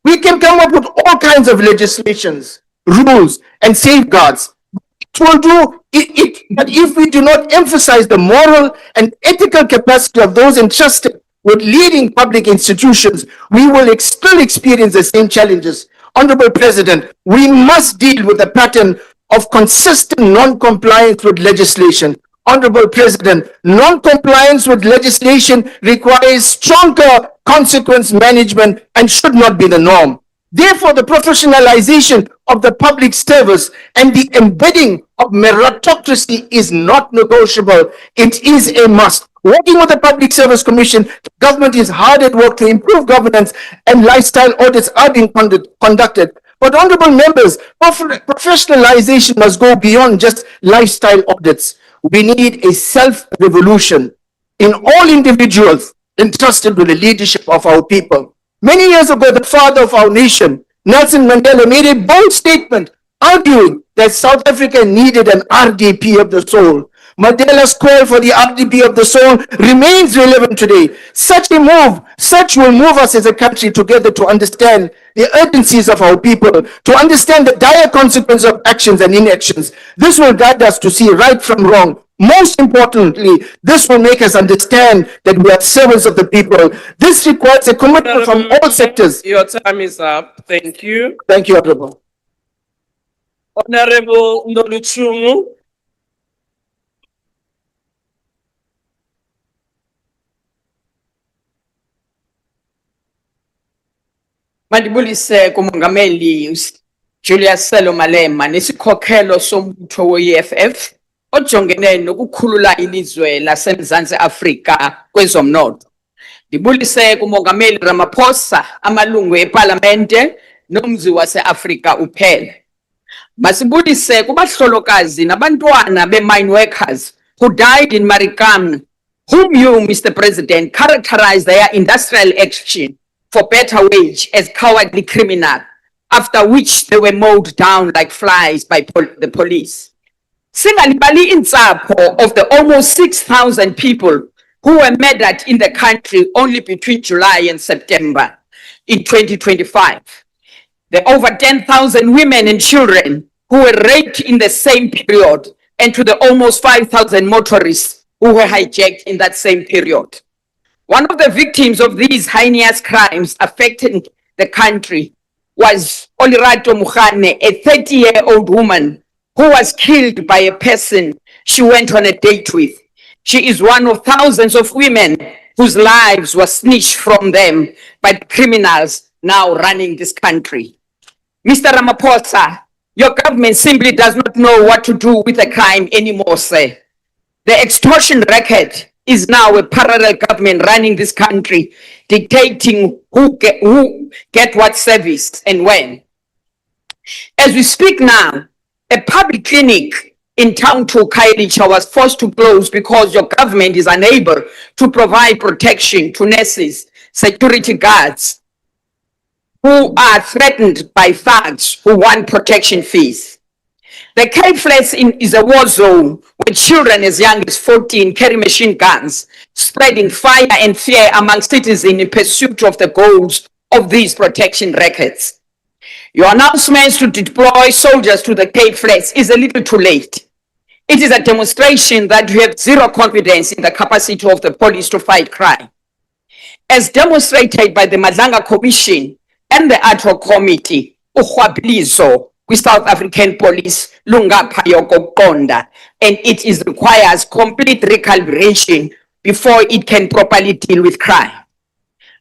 we can come up with all kinds of legislations, rules, and safeguards. It will do it, but if we do not emphasize the moral and ethical capacity of those entrusted with leading public institutions, we will still experience the same challenges. Honorable President, we must deal with the pattern of consistent non-compliance with legislation. Honorable President, non-compliance with legislation requires stronger consequence management and should not be the norm. Therefore, the professionalization of the public service and the embedding of meritocracy is not negotiable. It is a must. Working with the Public Service Commission, the government is hard at work to improve governance, and lifestyle audits are being conducted. But honorable members, professionalization must go beyond just lifestyle audits. We need a self-revolution in all individuals entrusted with the leadership of our people. Many years ago, the father of our nation, Nelson Mandela, made a bold statement arguing that South Africa needed an RDP of the soul. Mandela's call for the RDP of the soul remains relevant today. Such will move us as a country together to understand the urgencies of our people, to understand the dire consequences of actions and inactions. This will guide us to see right from wrong. Most importantly, this will make us understand that we are servants of the people. This requires a commitment from all sectors. Your time is up. Thank you. Thank you, Honorable. Honorable Ndoluchumu. Mandibulise kumongameli Julius Malema nesikhokhelo sombutho we-EFF ojongene nokukhulula ilizwe laseMzantsi Afrika kwezomnotho. Ndibulise kumongameli Ramaphosa, amalungu eParlamente nomzi wase-Afrika uphela. Masibulise kubahlolokazi nabantwana be-mine workers who died in Marikana, whom you, Mr. President, characterized their industrial action for better wage as cowardly criminal, after which they were mowed down like flies by the police. Singalibali intsapho of the almost 6,000 people who were murdered in the country only between July and September in 2025. The over 10,000 women and children who were raped in the same period, and to the almost 5,000 motorists who were hijacked in that same period. One of the victims of these heinous crimes affecting the country was Olirato Mukhane, a 30-year-old woman who was killed by a person she went on a date with. She is one of thousands of women whose lives were snatched from them by the criminals now running this country. Mr. Ramaphosa, your government simply does not know what to do with the crime anymore, sir. The extortion record is now a parallel government running this country, dictating who get what service and when. As we speak now, a public clinic in town to Kailicha was forced to close because your government is unable to provide protection to nurses, security guards, who are threatened by thugs who want protection fees. The Cape Flats is a war zone where children as young as 14 carry machine guns, spreading fire and fear among citizens in pursuit of the goals of these protection records. Your announcements to deploy soldiers to the Cape Flats is a little too late. It is a demonstration that you have zero confidence in the capacity of the police to fight crime. As demonstrated by the Madlanga Commission and the ad hoc committee, ukhwablizo South African police lungapha yokoqonda, and it requires complete recalibration before it can properly deal with crime.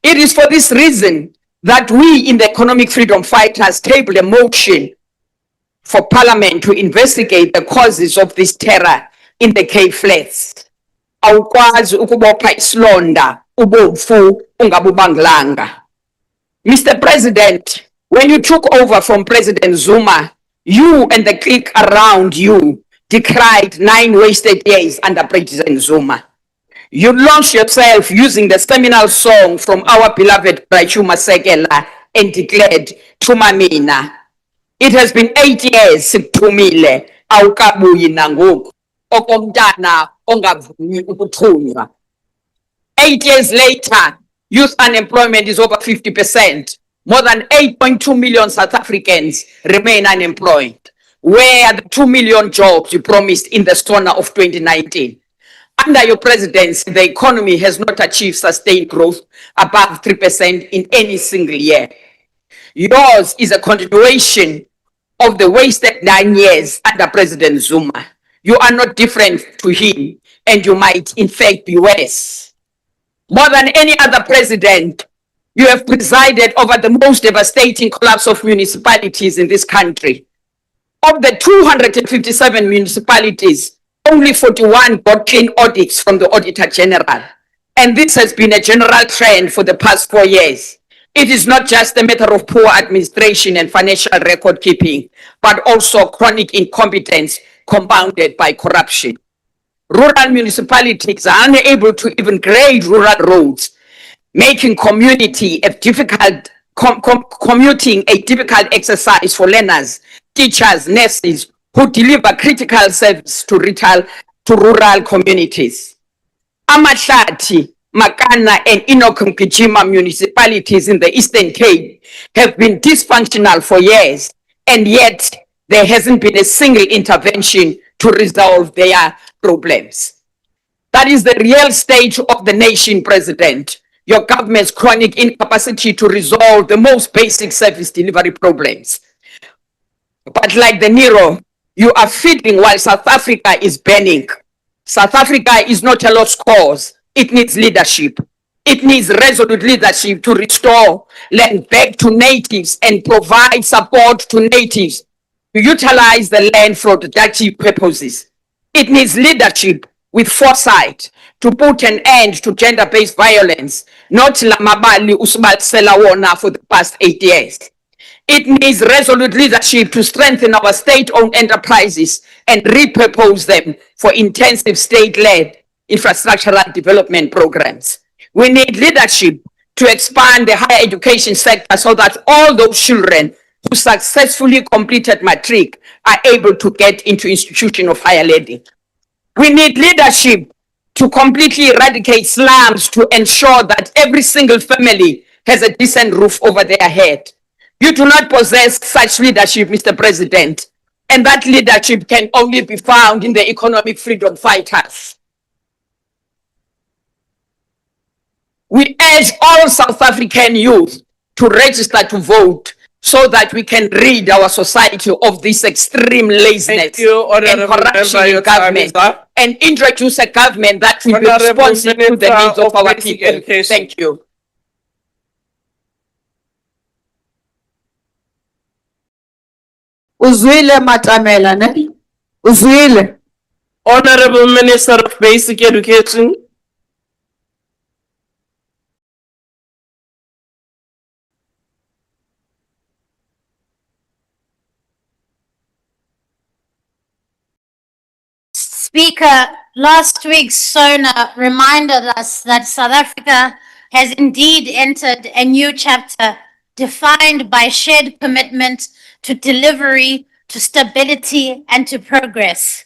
It is for this reason that we in the Economic Freedom Fighters tabled a motion for Parliament to investigate the causes of this terror in the Cape Flats. Awukwazi ukubopha isilonda ubomfu ungabubanglanga. Mr. President, when you took over from President Zuma, you and the clique around you decried 9 wasted years under President Zuma. You launched yourself using the seminal song from our beloved Brachuma Sekela and declared, Thuma mina. It has been 8 years sikuthumile awukabuyi nangoku okomntana ongavumi ukuthunywa. 8 years later, youth unemployment is over 50%. More than 8.2 million South Africans remain unemployed. Where are the 2 million jobs you promised in the SONA of 2019? Under your presidency, the economy has not achieved sustained growth above 3% in any single year. Yours is a continuation of the wasted 9 years under President Zuma. You are not different to him, and you might in fact be worse. More than any other president, you have presided over the most devastating collapse of municipalities in this country. Of the 257 municipalities, only 41 got clean audits from the Auditor General. And this has been a general trend for the past 4 years. It is not just a matter of poor administration and financial record keeping, but also chronic incompetence compounded by corruption. Rural municipalities are unable to even grade rural roads, making commuting a difficult exercise for learners, teachers, nurses who deliver critical service to rural communities. Amahlati, Makana, and Inokumkijima municipalities in the Eastern Cape have been dysfunctional for years, and yet there hasn't been a single intervention to resolve their problems. That is the real state of the nation, President. Your government's chronic incapacity to resolve the most basic service delivery problems. But like the Nero, you are feeding while South Africa is burning. South Africa is not a lost cause. It needs leadership. It needs resolute leadership to restore land back to natives and provide support to natives to utilize the land for productive purposes. It needs leadership with foresight to put an end to gender-based violence, not lamabali usibalisela wona for the past 8 years. It needs resolute leadership to strengthen our state-owned enterprises and repurpose them for intensive state-led infrastructural development programs. We need leadership to expand the higher education sector so that all those children who successfully completed matric are able to get into institution of higher learning. We need leadership to completely eradicate slums to ensure that every single family has a decent roof over their head. You do not possess such leadership, Mr. President, and that leadership can only be found in the economic freedom fighters. We urge all South African youth to register to vote so that we can rid our society of this extreme laziness and corruption in government and introduce a government that will be responsive to the needs of our people. Thank you. Uzwile Matamela, ne? Uzwile. Honorable Minister of Basic Education. Speaker, last week's SONA reminded us that South Africa has indeed entered a new chapter defined by shared commitment to delivery, to stability, and to progress.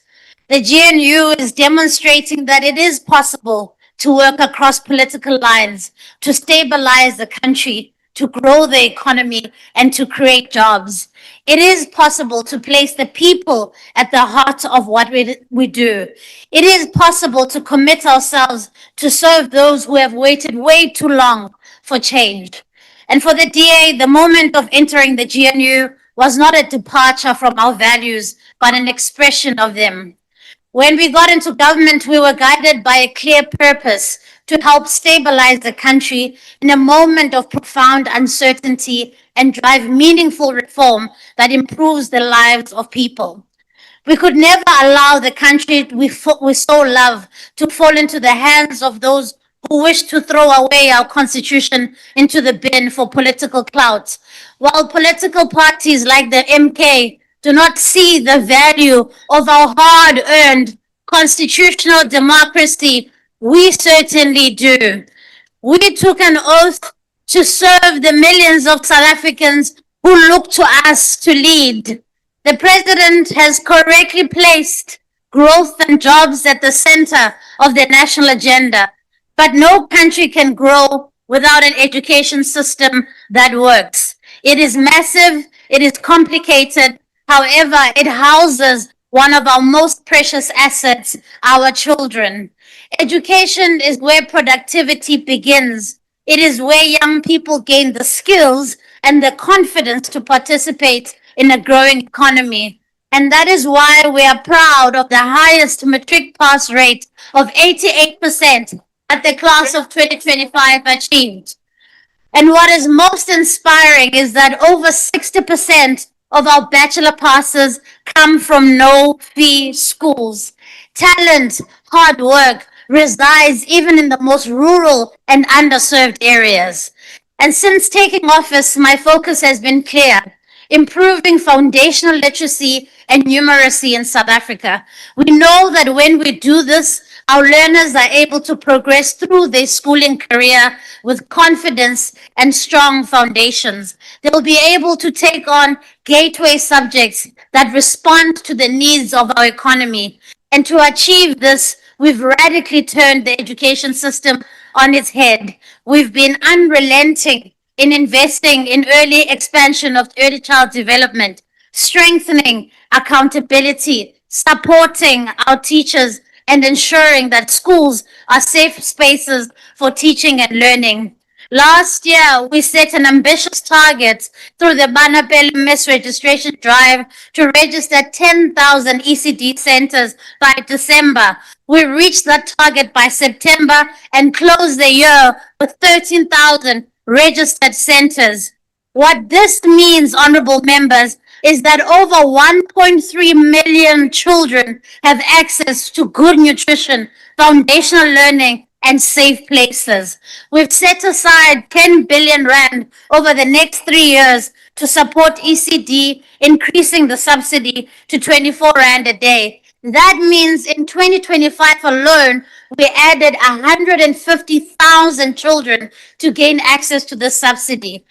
The GNU is demonstrating that it is possible to work across political lines, to stabilize the country, to grow the economy, and to create jobs. It is possible to place the people at the heart of what we do. It is possible to commit ourselves to serve those who have waited way too long for change. And for the DA, the moment of entering the GNU was not a departure from our values, but an expression of them. When we got into government, we were guided by a clear purpose to help stabilize the country in a moment of profound uncertainty and drive meaningful reform that improves the lives of people. We could never allow the country we so love to fall into the hands of those who wish to throw away our constitution into the bin for political clout. While political parties like the MK do not see the value of our hard-earned constitutional democracy, we certainly do. We took an oath to serve the millions of South Africans who look to us to lead. The president has correctly placed growth and jobs at the center of the national agenda. But no country can grow without an education system that works. It is massive, it is complicated. However, it houses one of our most precious assets, our children. Education is where productivity begins. It is where young people gain the skills and the confidence to participate in a growing economy. And that is why we are proud of the highest matric pass rate of 88% that the class of 2025 achieved. And what is most inspiring is that over 60% of our bachelor passes come from no-fee schools. Talent, hard work resides even in the most rural and underserved areas. And since taking office, my focus has been clear: improving foundational literacy and numeracy in South Africa. We know that when we do this, our learners are able to progress through their schooling career with confidence and strong foundations. They'll be able to take on gateway subjects that respond to the needs of our economy. And to achieve this, we've radically turned the education system on its head. We've been unrelenting in investing in early expansion of early child development, strengthening accountability, supporting our teachers, and ensuring that schools are safe spaces for teaching and learning. Last year, we set an ambitious target through the Banapele Miss Registration Drive to register 10,000 ECD centers by December. We reached that target by September and closed the year with 13,000 registered centers. What this means, honorable members, is that over 1.3 million children have access to good nutrition, foundational learning, and safe places. We've set aside 10 billion rand over the next 3 years to support ECD, increasing the subsidy to 24 rand a day. That means in 2025 alone, we added 150,000 children to gain access to the subsidy.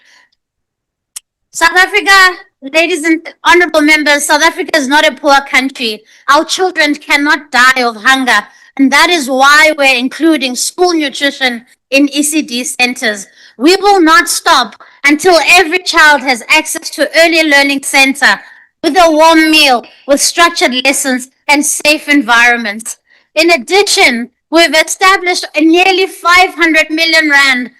South Africa, ladies and honorable members, South Africa is not a poor country. Our children cannot die of hunger. And that is why we're including school nutrition in ECD centers. We will not stop until every child has access to early learning center with a warm meal, with structured lessons and safe environments. In addition, we've established a nearly 500 million rand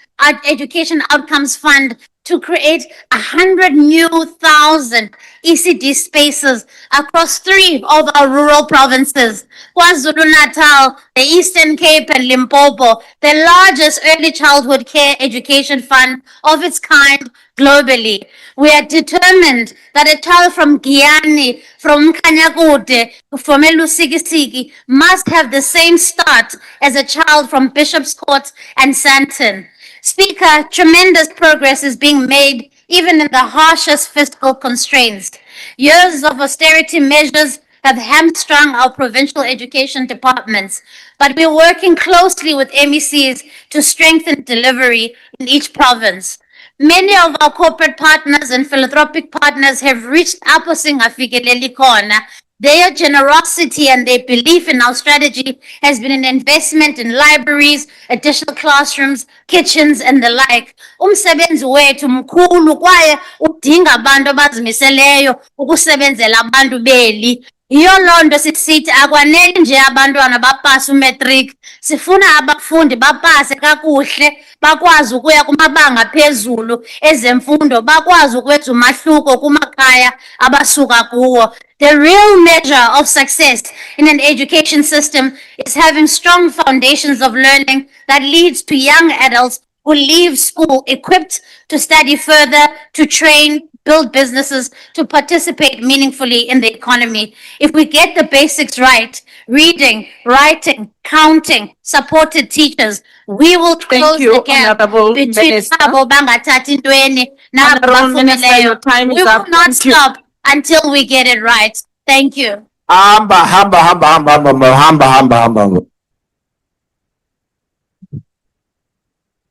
education outcomes fund to create 100,000 ECD spaces across 3 of our rural provinces: KwaZulu-Natal, the Eastern Cape, and Limpopo, the largest early childhood care education fund of its kind globally. We are determined that a child from Giyani, from Kanyakude, from Elusikisiki must have the same start as a child from Bishop's Court and Sandton. Speaker, tremendous progress is being made even in the harshest fiscal constraints. Years of austerity measures have hamstrung our provincial education departments, but we're working closely with MECs to strengthen delivery in each province. Many of our corporate partners and philanthropic partners have reached apho singafikeleli khona. Their generosity and their belief in our strategy has been an investment in libraries, additional classrooms, kitchens, and the like. Umsebenzi wethu mkhulu kwaye udinga abantu abazimiseleyo ukusebenzela abantu beli. Iyo lonto sisithi akwaneli nje abantwana bapase umatric, sifuna abafundi bapase kakuhle bakwazi ukuya kumabanga phezulu ezemfundo, bakwazi ukwenza umahluko kumakhaya abasuka kuwo. The real measure of success in an education system is having strong foundations of learning that leads to young adults who leave school equipped to study further, to train, build businesses, to participate meaningfully in the economy. If we get the basics right, reading, writing, counting, supported teachers, we will close you, the gap Honorable between Minister. abo bangathathi ntweni nabo Honorable Minister, bafumileyo. your time is We will up. not Thank you. stop until we get it right. Thank you. Hamba.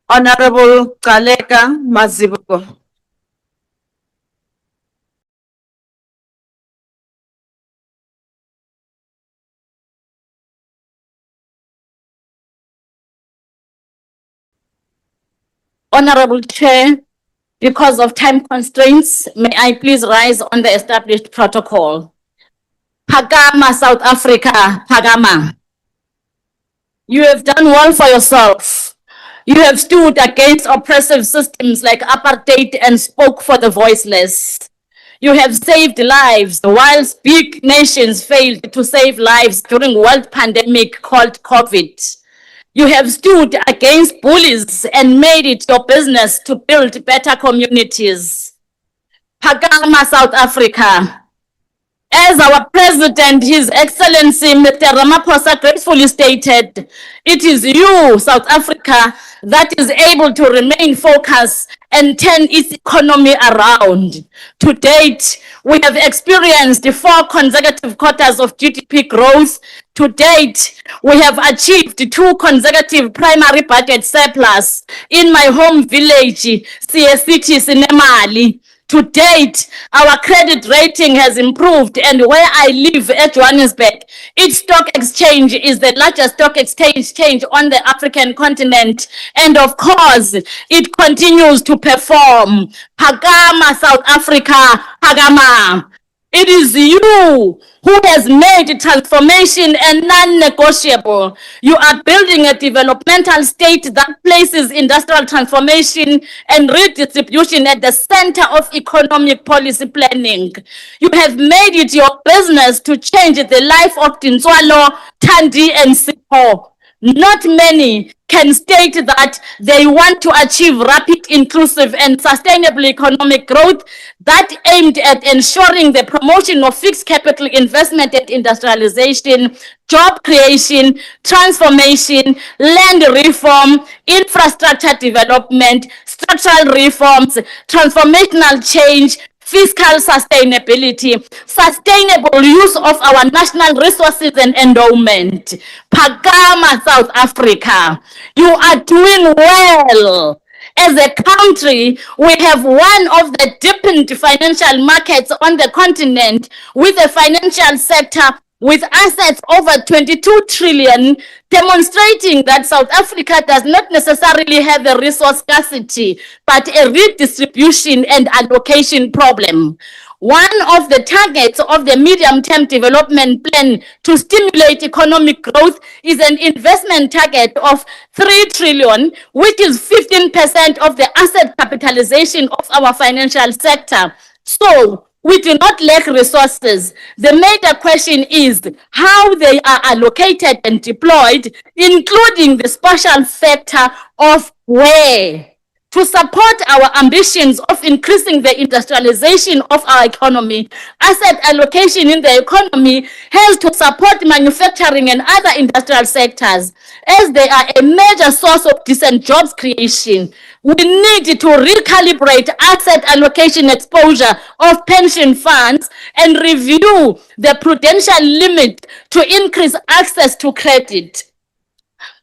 Honorable Kaleka Mazibuko. Honorable Chair, because of time constraints, may I please rise on the established protocol. Phakama, South Africa, Phakama. You have done well for yourself. You have stood against oppressive systems like apartheid and spoke for the voiceless. You have saved lives whilst big nations failed to save lives during world pandemic called COVID. You have stood against bullies and made it your business to build better communities. Phakama, South Africa. As our President, His Excellency Mr. Ramaphosa gracefully stated, it is you, South Africa, that is able to remain focused and turn its economy around. To date, we have experienced 4 consecutive quarters of GDP growth. To date, we have achieved 2 consecutive primary budget surplus. In my home village, City Sinemali. To date, our credit rating has improved, and where I live at Johannesburg, its stock exchange is the largest stock exchange on the African continent. And of course, it continues to perform. Phakama, South Africa, Phakama. It is you who has made transformation and non-negotiable. You are building a developmental state that places industrial transformation and redistribution at the center of economic policy planning. You have made it your business to change the life of Tinswalo, Tandi, and Sipho. Not many can state that they want to achieve rapid, inclusive, and sustainable economic growth that aimed at ensuring the promotion of fixed capital investment and industrialization, job creation, transformation, land reform, infrastructure development, structural reforms, transformational change, fiscal sustainability, sustainable use of our national resources and endowment. Phakama, South Africa, you are doing well. As a country, we have one of the deepened financial markets on the continent, with a financial sector with assets over 22 trillion, demonstrating that South Africa does not necessarily have a resource scarcity, but a redistribution and allocation problem. One of the targets of the medium-term development plan to stimulate economic growth is an investment target of 3 trillion, which is 15% of the asset capitalization of our financial sector. So, we do not lack resources. The major question is how they are allocated and deployed, including the special factor of where. To support our ambitions of increasing the industrialization of our economy, asset allocation in the economy has to support manufacturing and other industrial sectors, as they are a major source of decent jobs creation. We need to recalibrate asset allocation exposure of pension funds and review the prudential limit to increase access to credit.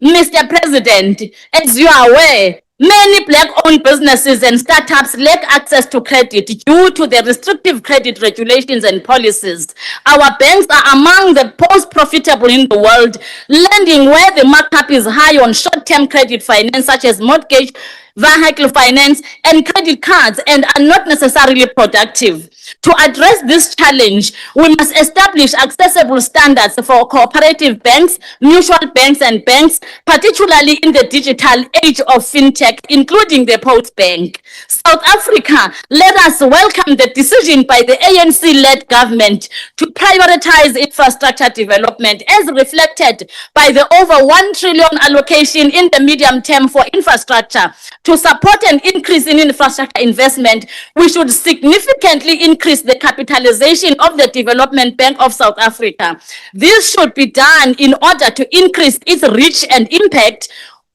Mr. President, as you are aware, many black-owned businesses and startups lack access to credit due to the restrictive credit regulations and policies. Our banks are among the most profitable in the world, lending where the markup is high on short-term credit finance, such as mortgage, vehicle finance, and credit cards, and are not necessarily productive. To address this challenge, we must establish accessible standards for cooperative banks, mutual banks and banks, particularly in the digital age of fintech, including the Post Bank. South Africa, let us welcome the decision by the ANC-led government to prioritize infrastructure development as reflected by the over 1 trillion allocation in the medium term for infrastructure. To support an increase in infrastructure investment, we should significantly increase the capitalization of the Development Bank of South Africa. This should be done in order to increase its reach and impact,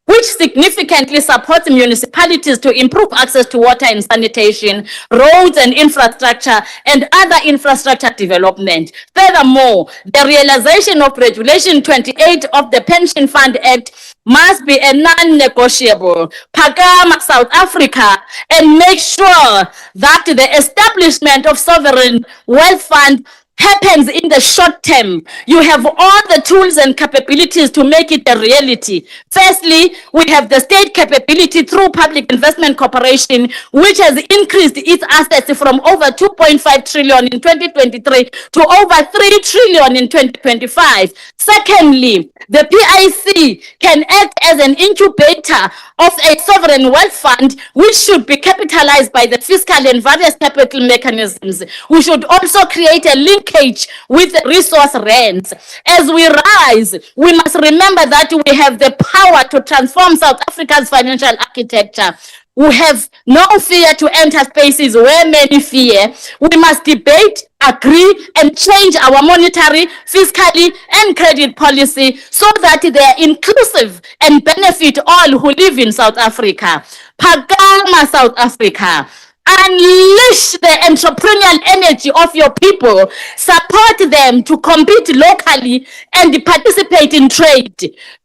which significantly supports municipalities to improve access to water and sanitation, roads and infrastructure, and other infrastructure development. Furthermore, the realization of Regulation 28 of the Pension Fund Act must be a non-negotiable. Phakama South Africa and make sure that the establishment of sovereign wealth fund happens in the short term. You have all the tools and capabilities to make it a reality. Firstly, we have the state capability through Public Investment Corporation, which has increased its assets from over 2.5 trillion in 2023 to over 3 trillion in 2025. Secondly, the PIC can act as an incubator of a sovereign wealth fund, which should be capitalized by the fiscal and various capital mechanisms. We should also create a linkage with resource rents. As we rise, we must remember that we have the power to transform South Africa's financial architecture. We have no fear to enter spaces where many fear. We must debate, agree, and change our monetary, fiscally, and credit policy so that they are inclusive and benefit all who live in South Africa. Phakama South Africa. Unleash the entrepreneurial energy of your people. Support them to compete locally and participate in trade.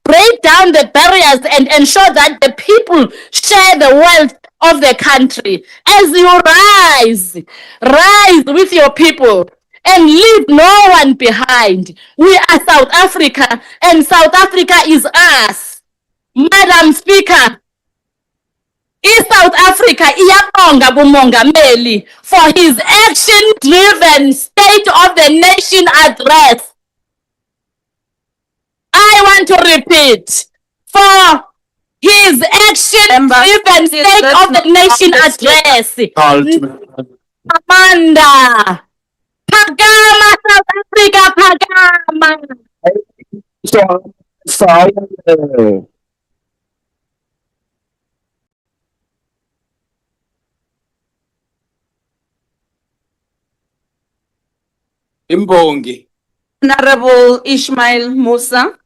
Break down the barriers and ensure that the people share the wealth of the country. As you rise with your people and leave no one behind. We are South Africa and South Africa is us. Madam Speaker, South Africa iyabonga kumongameli for his action-driven State of the Nation address. I want to repeat, for his action-driven State of the Nation address. Amanda, Phakama South Africa, Phakama. Imbongi. Honorable Ishmael Musa.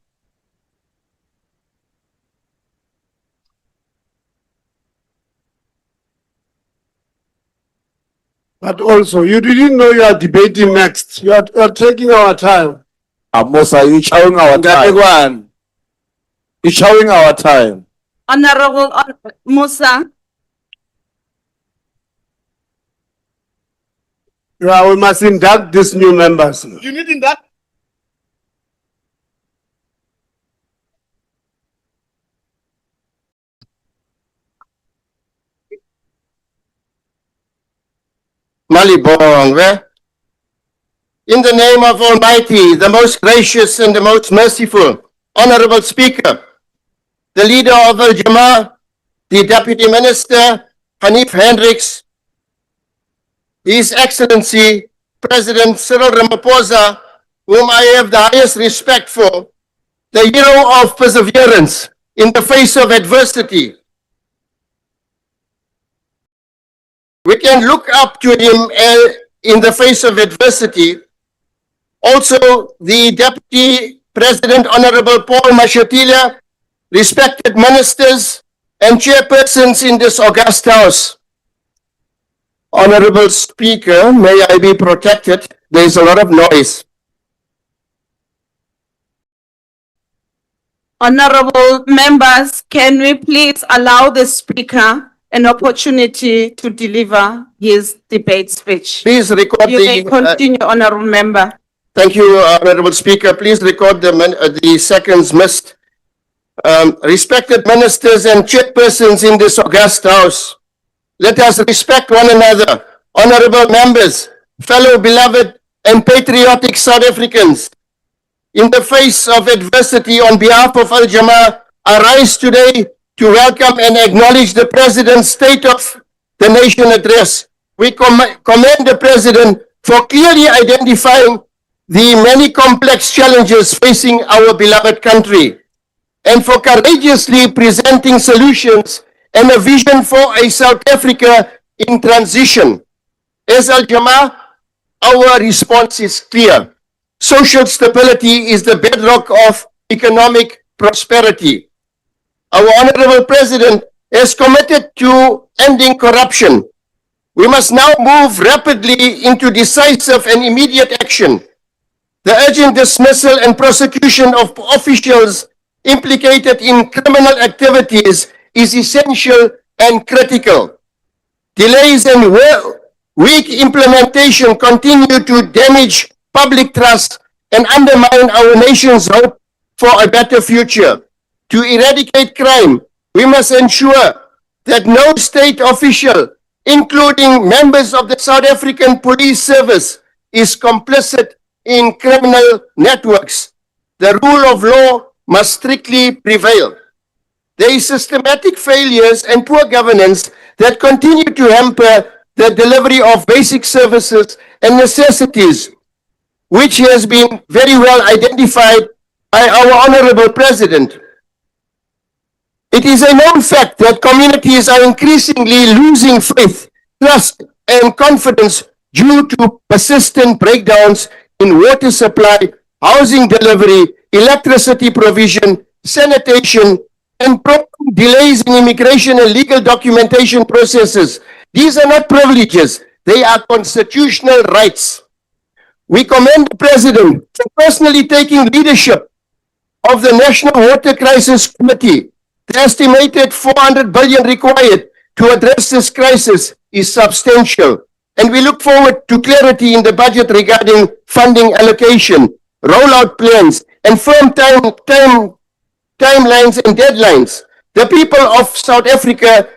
But also, you didn't know you are debating next. You are taking our time. Musa, you're showing our time. You're showing our time. Honorable Musa. Yeah, we must induct these new members. You need induct. Malibongwe. In the name of Almighty, the most gracious and the most merciful, Honorable Speaker, the leader of Al Jama, the Deputy Minister, Hanif Hendricks, His Excellency, President Cyril Ramaphosa, whom I have the highest respect for, the hero of perseverance in the face of adversity. We can look up to him in the face of adversity. Also, the Deputy President, Honorable Paul Mashatile, respected ministers and chairpersons in this august house. Honorable Speaker, may I be protected? There is a lot of noise. Honorable members, can we please allow the Speaker an opportunity to deliver his debate speech? Please record you may continue, Honorable Member. Thank you, Honorable Speaker. Please record the seconds missed. Respected ministers and chairpersons in this august house, let us respect one another. Honorable members, fellow beloved and patriotic South Africans, in the face of adversity, on behalf of Al Jamaa, I rise today to welcome and acknowledge the President's State of the Nation address. We commend the President for clearly identifying the many complex challenges facing our beloved country, and for courageously presenting solutions and a vision for a South Africa in transition. As Al Jamaa, our response is clear. Social stability is the bedrock of economic prosperity. Our Honorable President is committed to ending corruption. We must now move rapidly into decisive and immediate action. The urgent dismissal and prosecution of officials implicated in criminal activities is essential and critical. Delays and weak implementation continue to damage public trust and undermine our nation's hope for a better future. To eradicate crime, we must ensure that no state official, including members of the South African Police Service, is complicit in criminal networks. The rule of law must strictly prevail. There is systematic failures and poor governance that continue to hamper the delivery of basic services and necessities, which has been very well identified by our Honorable President. It is a known fact that communities are increasingly losing faith, trust, and confidence due to persistent breakdowns in water supply, housing delivery, electricity provision, sanitation, and prolonged delays in immigration and legal documentation processes. These are not privileges, they are constitutional rights. We commend the President for personally taking leadership of the National Water Crisis Committee. The estimated 400 billion required to address this crisis is substantial, and we look forward to clarity in the budget regarding funding allocation, rollout plans, and firm timelines and deadlines. The people of South Africa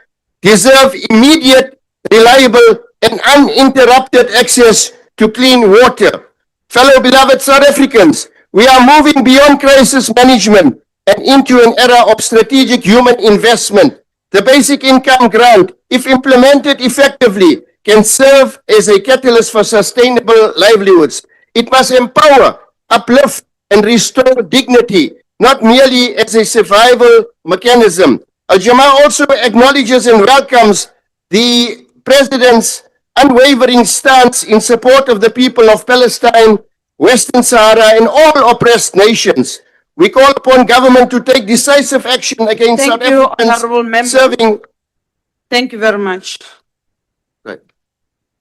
deserve immediate, reliable, and uninterrupted access to clean water. Fellow beloved South Africans, we are moving beyond crisis management and into an era of strategic human investment. The basic income grant, if implemented effectively, can serve as a catalyst for sustainable livelihoods. It must empower, uplift, and restore dignity, not merely as a survival mechanism. Al Jamaa also acknowledges and welcomes the President's unwavering stance in support of the people of Palestine, Western Sahara, and all oppressed nations. We call upon government to take decisive action against South Africans Honorable Member. serving. Thank you very much. Right.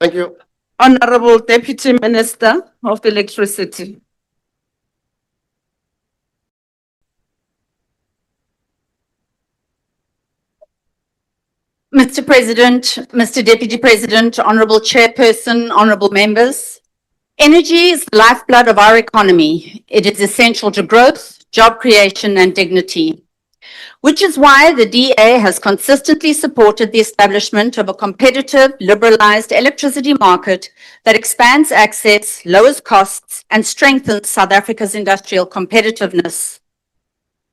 Thank you. Honorable Deputy Minister of Electricity. Mr. President, Mr. Deputy President, Honorable Chairperson, Honorable Members, energy is the lifeblood of our economy. It is essential to growth, job creation, and dignity, which is why the DA has consistently supported the establishment of a competitive, liberalized electricity market that expands access, lowers costs, and strengthens South Africa's industrial competitiveness.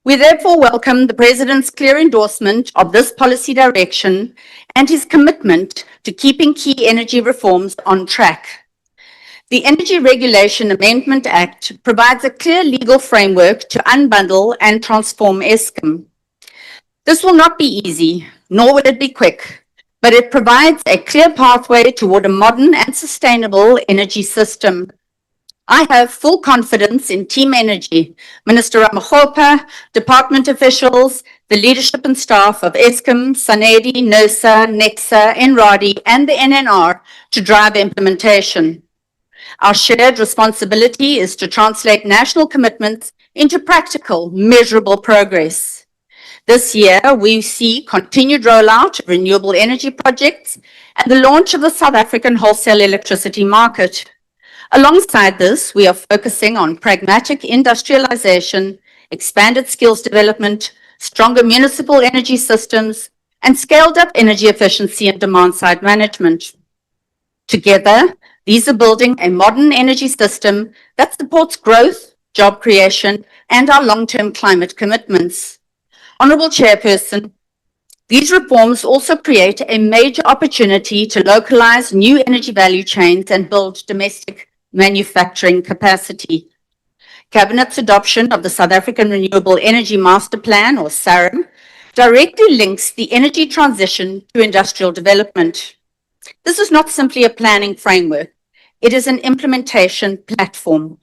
We therefore welcome the President's clear endorsement of this policy direction and his commitment to keeping key energy reforms on track. The Energy Regulation Amendment Act provides a clear legal framework to unbundle and transform Eskom. This will not be easy, nor will it be quick, but it provides a clear pathway toward a modern and sustainable energy system. I have full confidence in Team Energy, Minister Ramaphosa, department officials, the leadership and staff of Eskom, SANEDI, NERSA, NEXA, NRADI, and the NNR to drive implementation. Our shared responsibility is to translate national commitments into practical, measurable progress. This year, we see continued rollout of renewable energy projects and the launch of the South African wholesale electricity market. Alongside this, we are focusing on pragmatic industrialization, expanded skills development, stronger municipal energy systems, and scaled up energy efficiency and demand-side management. Together, These are building a modern energy system that supports growth, job creation, and our long-term climate commitments. Honourable Chairperson, these reforms also create a major opportunity to localise new energy value chains and build domestic manufacturing capacity. Cabinet's adoption of the South African Renewable Energy Master Plan, or SARM, directly links the energy transition to industrial development. This is not simply a planning framework. It is an implementation platform.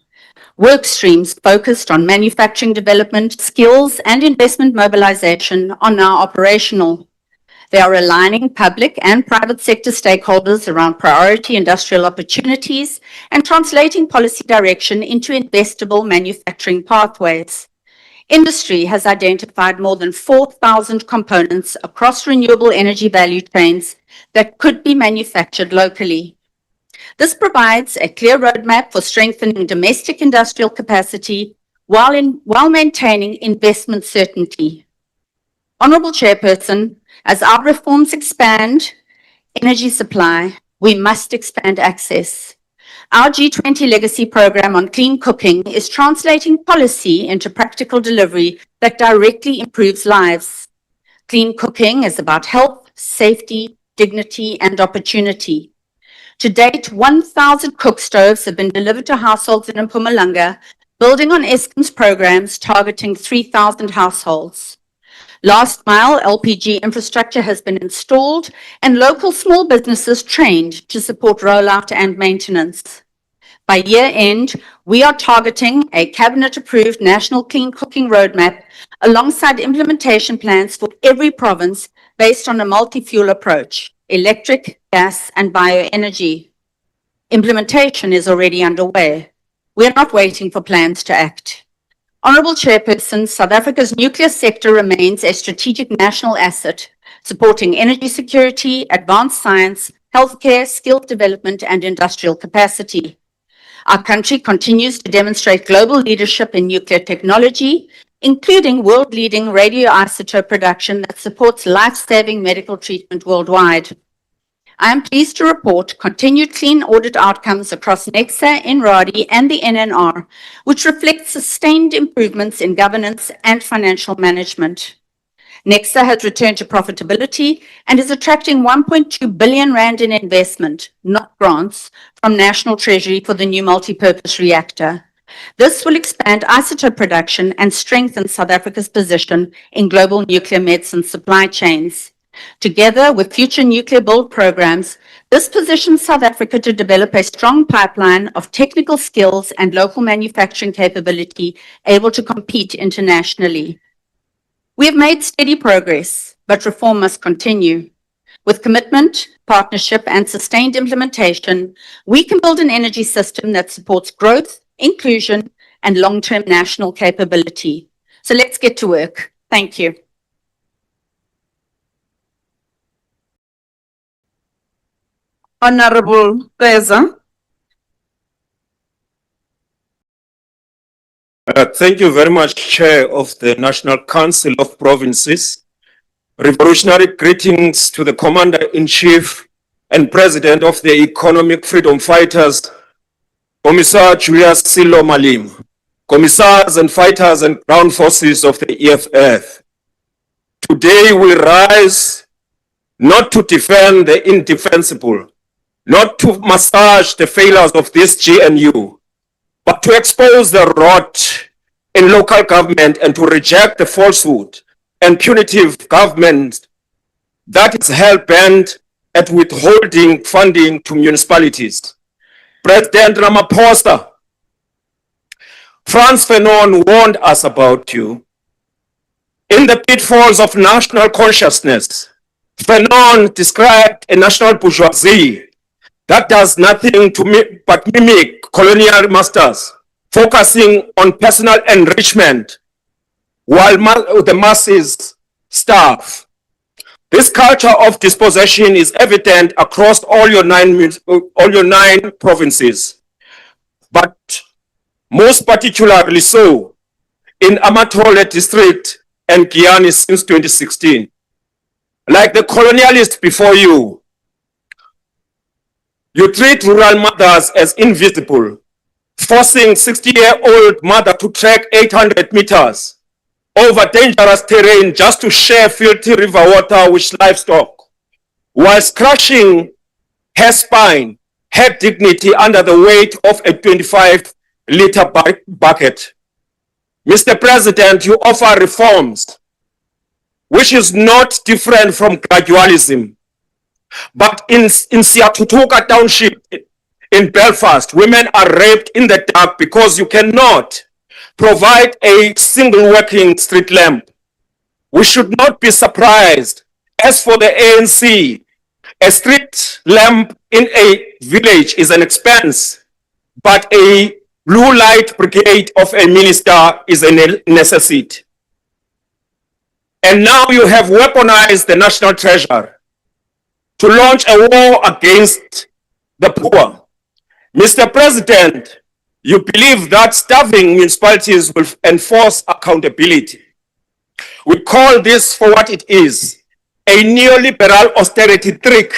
Work streams focused on manufacturing development, skills, and investment mobilization are now operational. They are aligning public and private sector stakeholders around priority industrial opportunities and translating policy direction into investable manufacturing pathways. Industry has identified more than 4,000 components across renewable energy value chains that could be manufactured locally. This provides a clear roadmap for strengthening domestic industrial capacity while maintaining investment certainty. Honourable Chairperson, as our reforms expand energy supply, we must expand access. Our G20 Legacy Programme on Clean Cooking is translating policy into practical delivery that directly improves lives. Clean cooking is about health, safety, dignity, and opportunity. To date, 1,000 cook stoves have been delivered to households in Mpumalanga, building on Eskom's programs targeting 3,000 households. Last mile LPG infrastructure has been installed and local small businesses trained to support rollout and maintenance. By year end, we are targeting a cabinet-approved national clean cooking roadmap alongside implementation plans for every province based on a multi-fuel approach, electric, gas, and bioenergy. Implementation is already underway. We are not waiting for plans to act. Honourable Chairperson, South Africa's nuclear sector remains a strategic national asset, supporting energy security, advanced science, healthcare, skills development, and industrial capacity. Our country continues to demonstrate global leadership in nuclear technology, including world-leading radioisotope production that supports life-saving medical treatment worldwide. I am pleased to report continued clean audit outcomes across NECSA, INRADI, and the NNR, which reflect sustained improvements in governance and financial management. NECSA has returned to profitability and is attracting 1.2 billion rand in investment, not grants, from National Treasury for the new multi-purpose reactor. This will expand isotope production and strengthen South Africa's position in global nuclear medicine supply chains. Together with future nuclear build programs, this positions South Africa to develop a strong pipeline of technical skills and local manufacturing capability able to compete internationally. We have made steady progress, but reform must continue. With commitment, partnership, and sustained implementation, we can build an energy system that supports growth, inclusion, and long-term national capability. So let's get to work. Thank you. Honourable Peza. Thank you very much, Chair of the National Council of Provinces. Revolutionary greetings to the Commander-in-Chief and President of the Economic Freedom Fighters, Commissar Julius Cyril Ramaphosa, Commissars and Fighters and Ground Forces of the EFF. Today we rise not to defend the indefensible, not to massage the failures of this GNU, but to expose the rot in local government and to reject the falsehood and punitive government that is hell-bent at withholding funding to municipalities. President Ramaphosa, Frantz Fanon warned us about you. In the pitfalls of national consciousness, Fanon described a national bourgeoisie that does nothing but mimic colonial masters, focusing on personal enrichment while the masses starve. This culture of dispossession is evident across all your nine provinces, but most particularly so in Amatole district and Giyani since 2016. Like the colonialists before you, You treat rural mothers as invisible, forcing 60-year-old mother to trek 800 meters over dangerous terrain just to share filthy river water with livestock, whilst crushing her spine, her dignity under the weight of a 25-liter bucket. Mr. President, you offer reforms, which is not different from gradualism. But in Siatutuka Township in Belfast, women are raped in the dark because you cannot provide a single working street lamp. We should not be surprised. As for the ANC, a street lamp in a village is an expense, but a blue light brigade of a minister is a necessity. And now you have weaponized the national treasure to launch a war against the poor. Mr. President, you believe that starving municipalities will enforce accountability. We call this for what it is, a neoliberal austerity trick.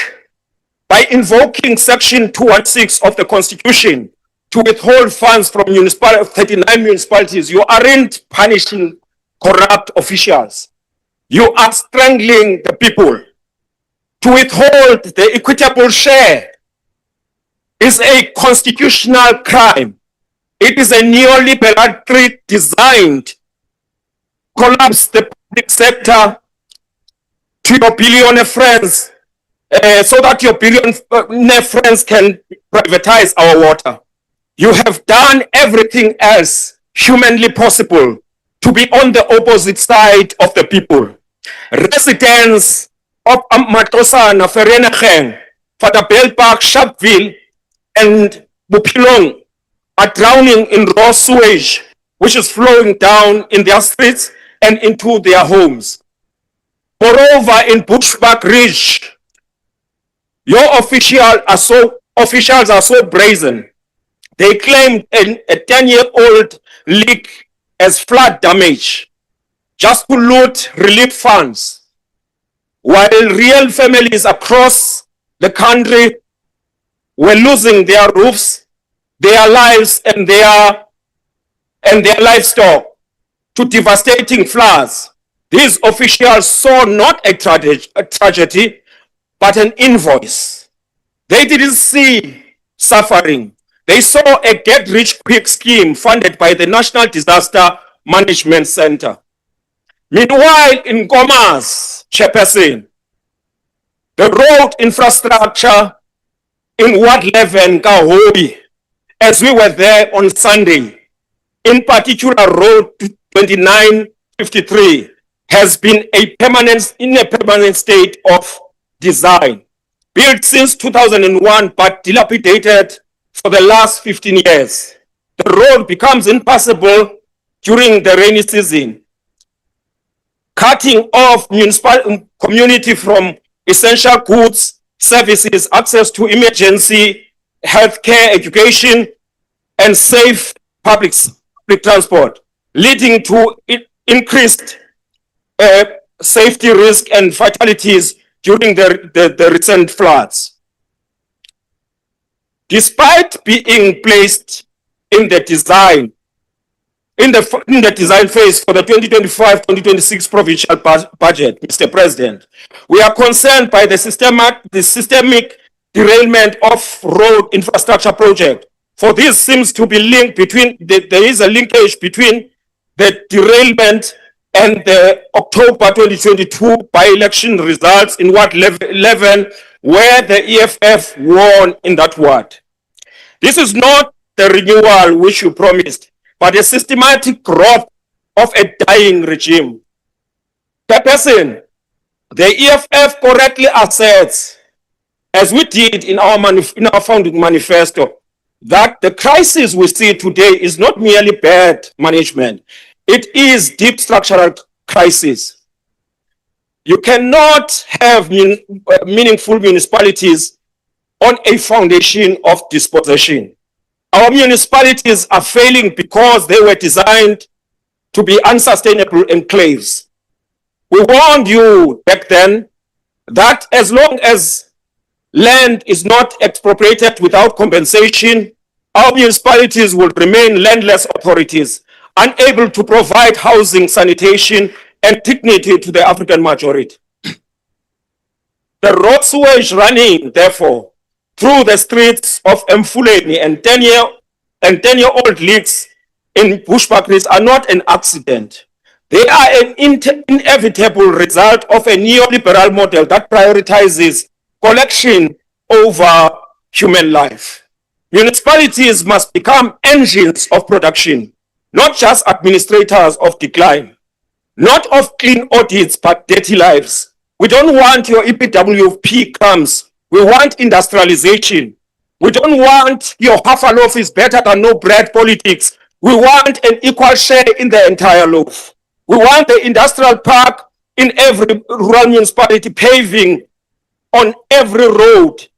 By invoking Section 216 of the Constitution to withhold funds from 39 municipalities, you aren't punishing corrupt officials. You are strangling the people. To withhold the equitable share is a constitutional crime. It is a neoliberal trick designed to collapse the public sector to your billionaire friends, so that your billionaire friends can privatize our water. You have done everything else humanly possible to be on the opposite side of the people. Residents of Matosana, Vereeniging, Vaderbergpark, Sharpeville, and Bupilong are drowning in raw sewage, which is flowing down in their streets and into their homes. Moreover, in Bushbuck Ridge, your officials are so brazen. They claim a 10-year-old leak as flood damage just to loot relief funds, while real families across the country were losing their roofs, their lives, and their livestock to devastating floods. These officials saw not a tragedy, but an invoice. They didn't see suffering. They saw a get-rich-quick scheme funded by the National Disaster Management Center. Meanwhile, in Gomas, Chairperson, the road infrastructure in Ward 11, Kahobi, as we were there on Sunday, in particular Road 2953, has been in a permanent state of design. Built since 2001, but dilapidated for the last 15 years. The road becomes impassable during the rainy season, cutting off municipal community from essential goods, services, access to emergency healthcare, education, and safe public transport, leading to increased safety risk and fatalities during the recent floods. Despite being placed in the design phase for the 2025-2026 provincial budget, Mr. President, we are concerned by the systemic derailment of road infrastructure project. For this seems to be linked there is a linkage between the derailment and the October 2022 by-election results in Ward 11, where the EFF won in that ward. This is not the renewal which you promised, but a systematic growth of a dying regime. Chairperson, the EFF correctly asserts, as we did in our founding manifesto, that the crisis we see today is not merely bad management. It is deep structural crisis. You cannot have meaningful municipalities on a foundation of dispossession. Our municipalities are failing because they were designed to be unsustainable enclaves. We warned you back then that as long as land is not expropriated without compensation, our municipalities will remain landless authorities, unable to provide housing, sanitation, and dignity to the African majority. The road sewage running, therefore, through the streets of Mfuleni and 10-year-old leaks in bushbuckets are not an accident. They are an inevitable result of a neoliberal model that prioritizes collection over human life. Municipalities must become engines of production, not just administrators of decline, not of clean audits, but dirty lives. We don't want your EPWP crumbs. We want industrialization. We don't want your half a loaf is better than no bread politics. We want an equal share in the entire loaf. We want the industrial park in every rural municipality, paving on every road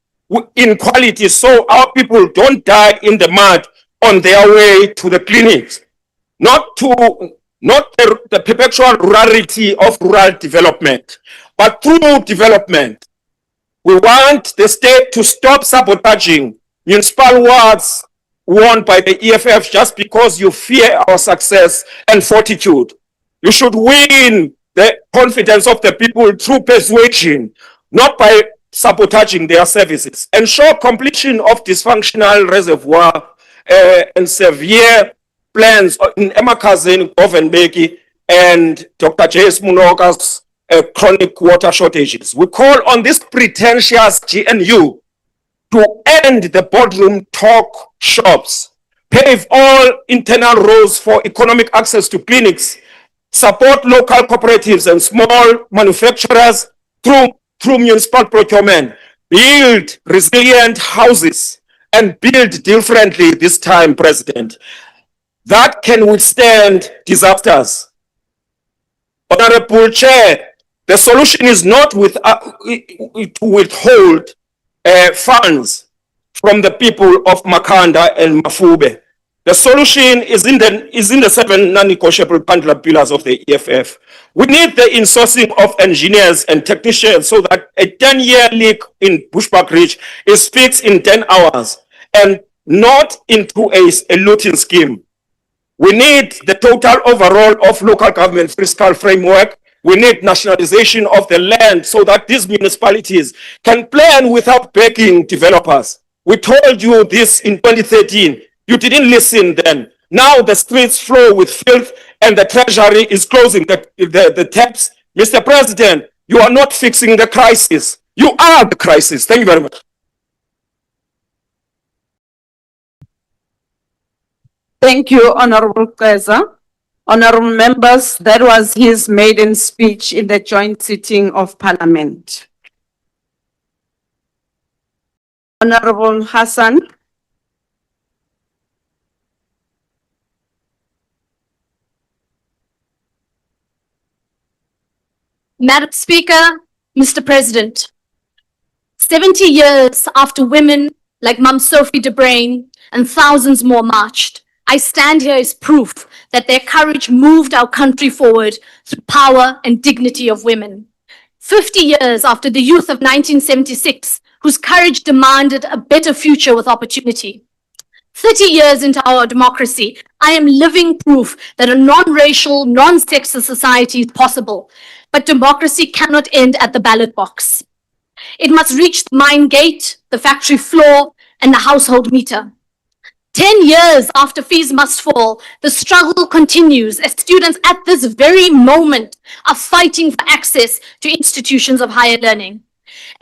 in quality so our people don't die in the mud on their way to the clinics. Not the perpetual rurality of rural development, but through development. We want the state to stop sabotaging municipal wards won by the EFF just because you fear our success and fortitude. You should win the confidence of the people through persuasion, not by sabotaging their services. Ensure completion of dysfunctional reservoir and severe plans in Emakazin, Govenbeki, and Dr. J.S. Munoga's chronic water shortages. We call on this pretentious GNU to end the boardroom talk shops, pave all internal roads for economic access to clinics, support local cooperatives and small manufacturers through municipal procurement, build resilient houses, and build deal-friendly this time, President, that can withstand disasters. Honorable Chair, the solution is not to withhold funds from the people of Makanda and Mafube. The solution is in the 7 non-negotiable bundle pillars of the EFF. We need the insourcing of engineers and technicians so that a 10-year leak in Bushbuck Ridge is fixed in 10 hours and not into a looting scheme. We need the total overhaul of local government fiscal framework. We need nationalization of the land so that these municipalities can plan without begging developers. We told you this in 2013. You didn't listen then. Now the streets flow with filth and the treasury is closing the taps. Mr. President, you are not fixing the crisis. You are the crisis. Thank you very much. Thank you, Honorable Keza. Honorable members, that was his maiden speech in the joint sitting of Parliament. Honorable Hassan. Madam Speaker, Mr. President, 70 years after women like Mum Sophie de Bruyn and thousands more marched, I stand here as proof that their courage moved our country forward through power and dignity of women. 50 years after the youth of 1976, whose courage demanded a better future with opportunity. 30 years into our democracy, I am living proof that a non-racial, non-sexist society is possible, but democracy cannot end at the ballot box. It must reach the mine gate, the factory floor, and the household meter. 10 years after fees must fall, the struggle continues as students at this very moment are fighting for access to institutions of higher learning.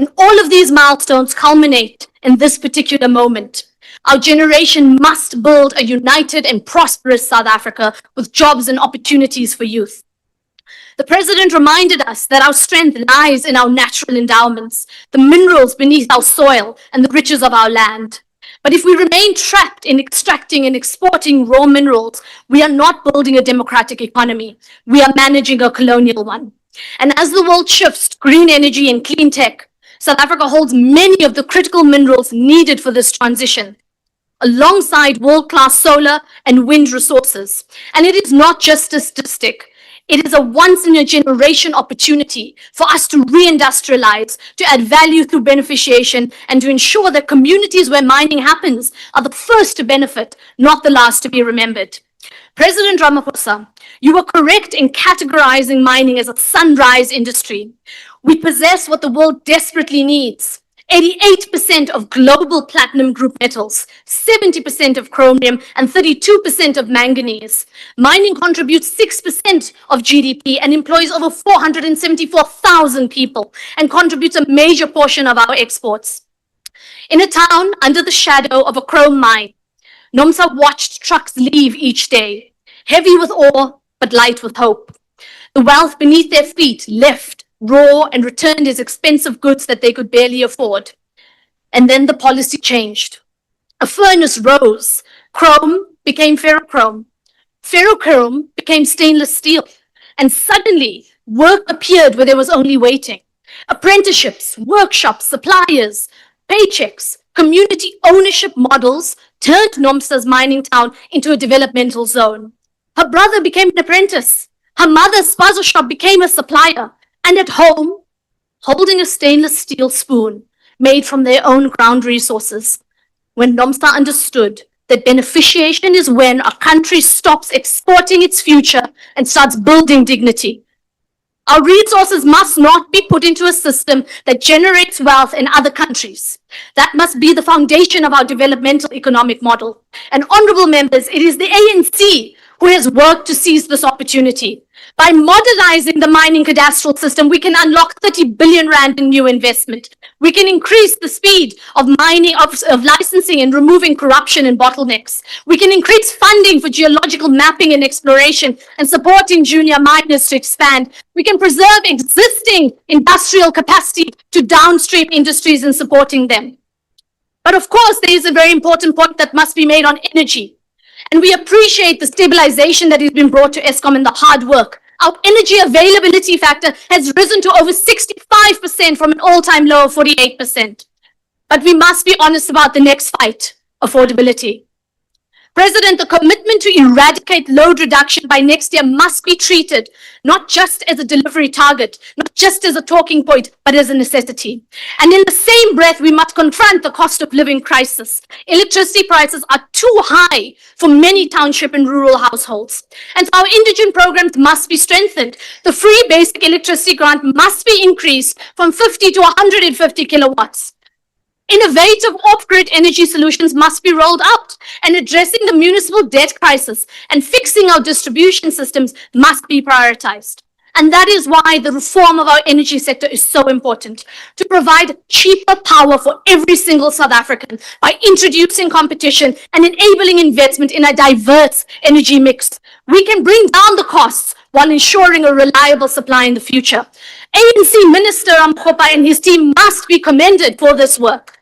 And all of these milestones culminate in this particular moment. Our generation must build a united and prosperous South Africa with jobs and opportunities for youth. The President reminded us that our strength lies in our natural endowments, the minerals beneath our soil, and the riches of our land. But if we remain trapped in extracting and exporting raw minerals, we are not building a democratic economy. We are managing a colonial one. And as the world shifts to green energy and clean tech, South Africa holds many of the critical minerals needed for this transition, alongside world-class solar and wind resources. And it is not just a statistic. It is a once-in-a-generation opportunity for us to reindustrialize, to add value through beneficiation, and to ensure that communities where mining happens are the first to benefit, not the last to be remembered. President Ramaphosa, you were correct in categorizing mining as a sunrise industry. We possess what the world desperately needs. 88% of global platinum group metals, 70% of chromium, and 32% of manganese. Mining contributes 6% of GDP and employs over 474,000 people and contributes a major portion of our exports. In a town under the shadow of a chrome mine, Nomsa watched trucks leave each day, heavy with ore, but light with hope. The wealth beneath their feet left, raw, and returned as expensive goods that they could barely afford. And then the policy changed. A furnace rose. Chrome became ferrochrome. Ferrochrome became stainless steel. And suddenly, work appeared where there was only waiting. Apprenticeships, workshops, suppliers, paychecks, community ownership models turned Nomsa's mining town into a developmental zone. Her brother became an apprentice. Her mother's spaza shop became a supplier. And at home, holding a stainless steel spoon made from their own ground resources. When Nomsa understood that beneficiation is when a country stops exporting its future and starts building dignity. Our resources must not be put into a system that generates wealth in other countries. That must be the foundation of our developmental economic model. And honorable members, it is the ANC who has worked to seize this opportunity. By modernizing the mining cadastral system, we can unlock 30 billion rand in new investment. We can increase the speed of mining, of licensing and removing corruption and bottlenecks. We can increase funding for geological mapping and exploration and supporting junior miners to expand. We can preserve existing industrial capacity to downstream industries and supporting them. But of course, there is a very important point that must be made on energy. And we appreciate the stabilization that has been brought to Eskom and the hard work. Our energy availability factor has risen to over 65% from an all-time low of 48%. But we must be honest about the next fight, affordability. President, the commitment to eradicate load reduction by next year must be treated not just as a delivery target, not just as a talking point, but as a necessity. And in the same breath, we must confront the cost of living crisis. Electricity prices are too high for many township and rural households. And so our indigent programs must be strengthened. The free basic electricity grant must be increased from 50 to 150 kilowatts. Innovative off-grid energy solutions must be rolled out, and addressing the municipal debt crisis and fixing our distribution systems must be prioritized. And that is why the reform of our energy sector is so important, to provide cheaper power for every single South African by introducing competition and enabling investment in a diverse energy mix. We can bring down the costs while ensuring a reliable supply in the future. ANC Minister Ramaphosa and his team must be commended for this work.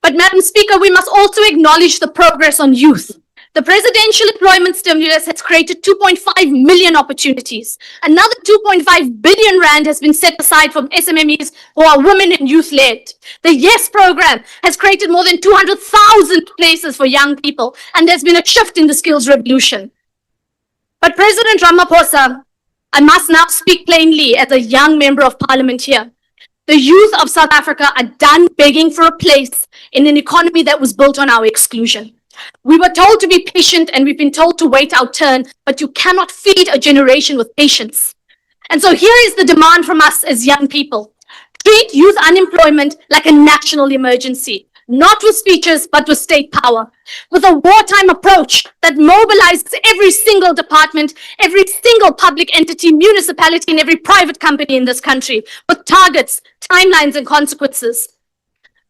But Madam Speaker, we must also acknowledge the progress on youth. The presidential employment stimulus has created 2.5 million opportunities. Another 2.5 billion rand has been set aside from SMMEs who are women and youth-led. The YES program has created more than 200,000 places for young people, and there's been a shift in the skills revolution. But President Ramaphosa, I must now speak plainly as a young member of parliament here. The youth of South Africa are done begging for a place in an economy that was built on our exclusion. We were told to be patient and we've been told to wait our turn, but you cannot feed a generation with patience. And so here is the demand from us as young people. Treat youth unemployment like a national emergency, not with speeches, but with state power, with a wartime approach that mobilizes every single department, every single public entity, municipality, and every private company in this country, with targets, timelines, and consequences.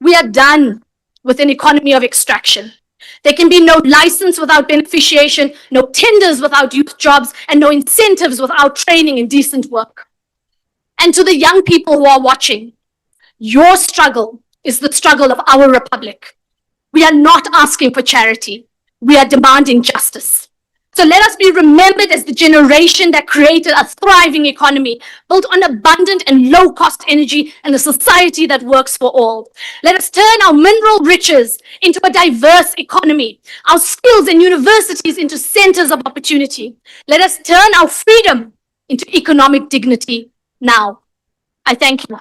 We are done with an economy of extraction. There can be no license without beneficiation, no tenders without youth jobs, and no incentives without training and decent work. And to the young people who are watching, your struggle is the struggle of our republic. We are not asking for charity. We are demanding justice. So let us be remembered as the generation that created a thriving economy built on abundant and low-cost energy and a society that works for all. Let us turn our mineral riches into a diverse economy, our skills and universities into centers of opportunity. Let us turn our freedom into economic dignity now. I thank you.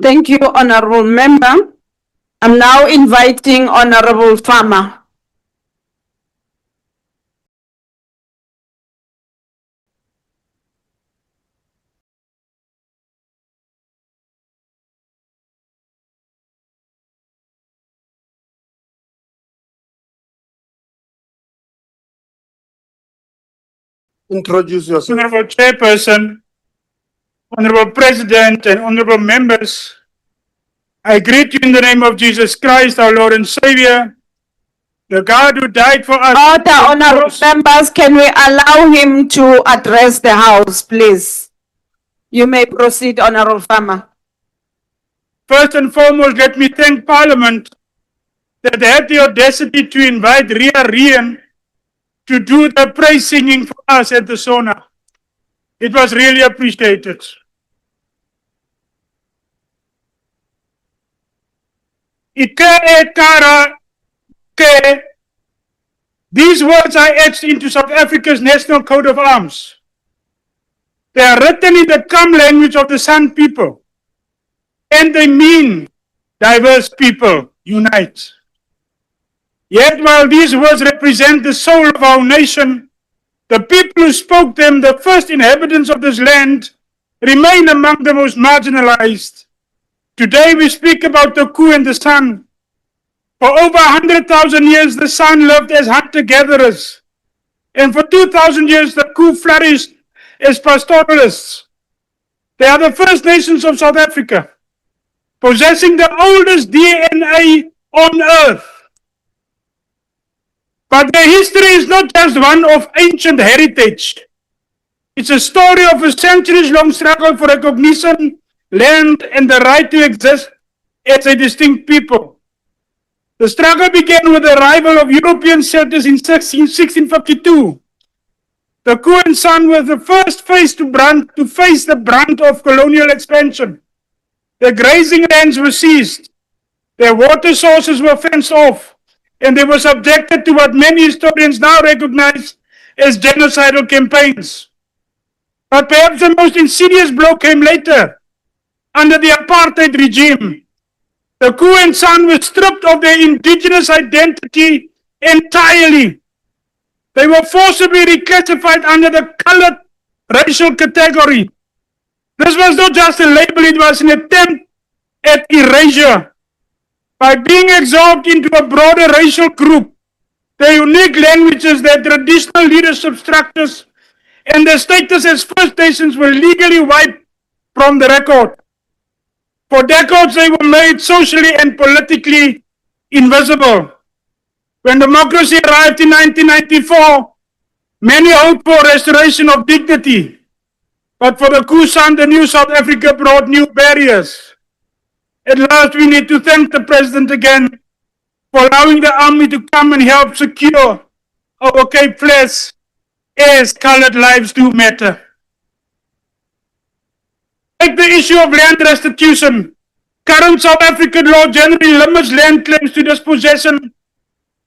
Thank you, Honorable Member. I'm now inviting Honorable Farmer. Introduce yourself. Honorable Chairperson, Honorable President, and Honorable Members, I greet you in the name of Jesus Christ, our Lord and Savior, the God who died for us. Order, honorable members, can we allow him to address the House, please? You may proceed, Honorable Farmer. First and foremost, let me thank Parliament that had the audacity to invite Ria Rian to do the praise singing for us at the SONA. It was really appreciated. These words are etched into South Africa's national coat of arms. They are written in the calm language of the San people, and they mean diverse people unite. Yet while these words represent the soul of our nation, the people who spoke them, the first inhabitants of this land, remain among the most marginalized. Today we speak about the Ku and the San. For over 100,000 years, the San lived as hunter-gatherers. And for 2,000 years, the Ku flourished as pastoralists. They are the First Nations of South Africa, possessing the oldest DNA on earth. But their history is not just one of ancient heritage. It's a story of a centuries-long struggle for recognition, land, and the right to exist as a distinct people. The struggle began with the arrival of European settlers in 1652. The Ku and San were the first face to face the brunt of colonial expansion. Their grazing lands were seized, their water sources were fenced off, and they were subjected to what many historians now recognize as genocidal campaigns. But perhaps the most insidious blow came later, under the apartheid regime. The Ku and San were stripped of their indigenous identity entirely. They were forcibly reclassified under the colored racial category. This was not just a label, it was an attempt at erasure. By being absorbed into a broader racial group, the unique languages, their traditional leadership structures, and their status as First Nations were legally wiped from the record. For decades, they were made socially and politically invisible. When democracy arrived in 1994, many hoped for restoration of dignity. But for the Ku San, the new South Africa brought new barriers. At last, we need to thank the President again for allowing the army to come and help secure our Cape Flats, as colored lives do matter. Take the issue of land restitution. Current South African law generally limits land claims to dispossession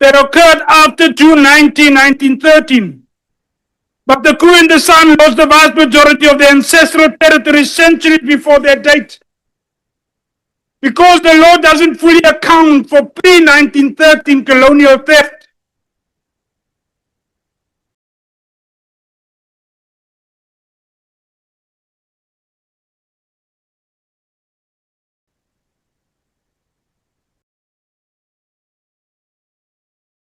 that occurred after June 19, 1913. But the Ku and the San lost the vast majority of their ancestral territories centuries before their date. Because the law doesn't fully account for pre-1913 colonial theft,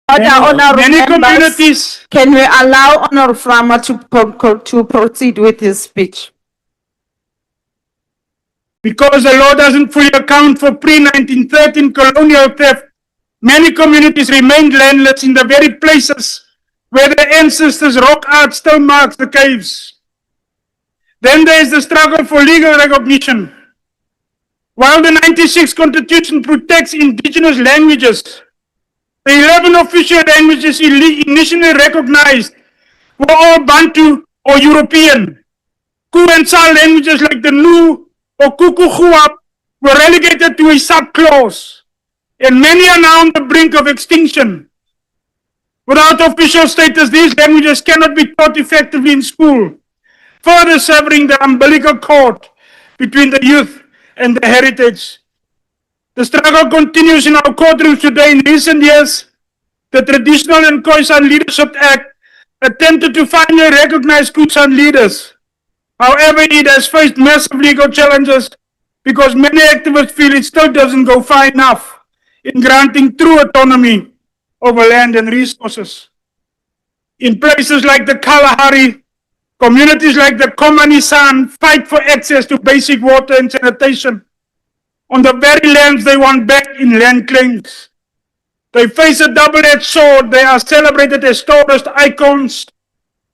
Many communities. Can we allow Honorable Farmer to proceed with his speech? Because the law doesn't fully account for pre-1913 colonial theft, Many communities remained landless in the very places where their ancestors' rock art still marks the caves. Then there is the struggle for legal recognition. While the 96 Constitution protects indigenous languages, the 11 official languages initially recognized were all Bantu or European. Ku and Sa languages like the Nu or Kukuhuap were relegated to a sub-clause, and many are now on the brink of extinction. Without official status, these languages cannot be taught effectively in school, further severing the umbilical cord between the youth and the heritage. The struggle continues in our courtrooms today. In recent years, the Traditional and Khoisan Leadership Act attempted to finally recognize Khoisan leaders. However, it has faced massive legal challenges because many activists feel it still doesn't go far enough in granting true autonomy over land and resources. In places like the Kalahari, communities like the Komanisan fight for access to basic water and sanitation on the very lands they want back in land claims. They face a double-edged sword. They are celebrated as tourist icons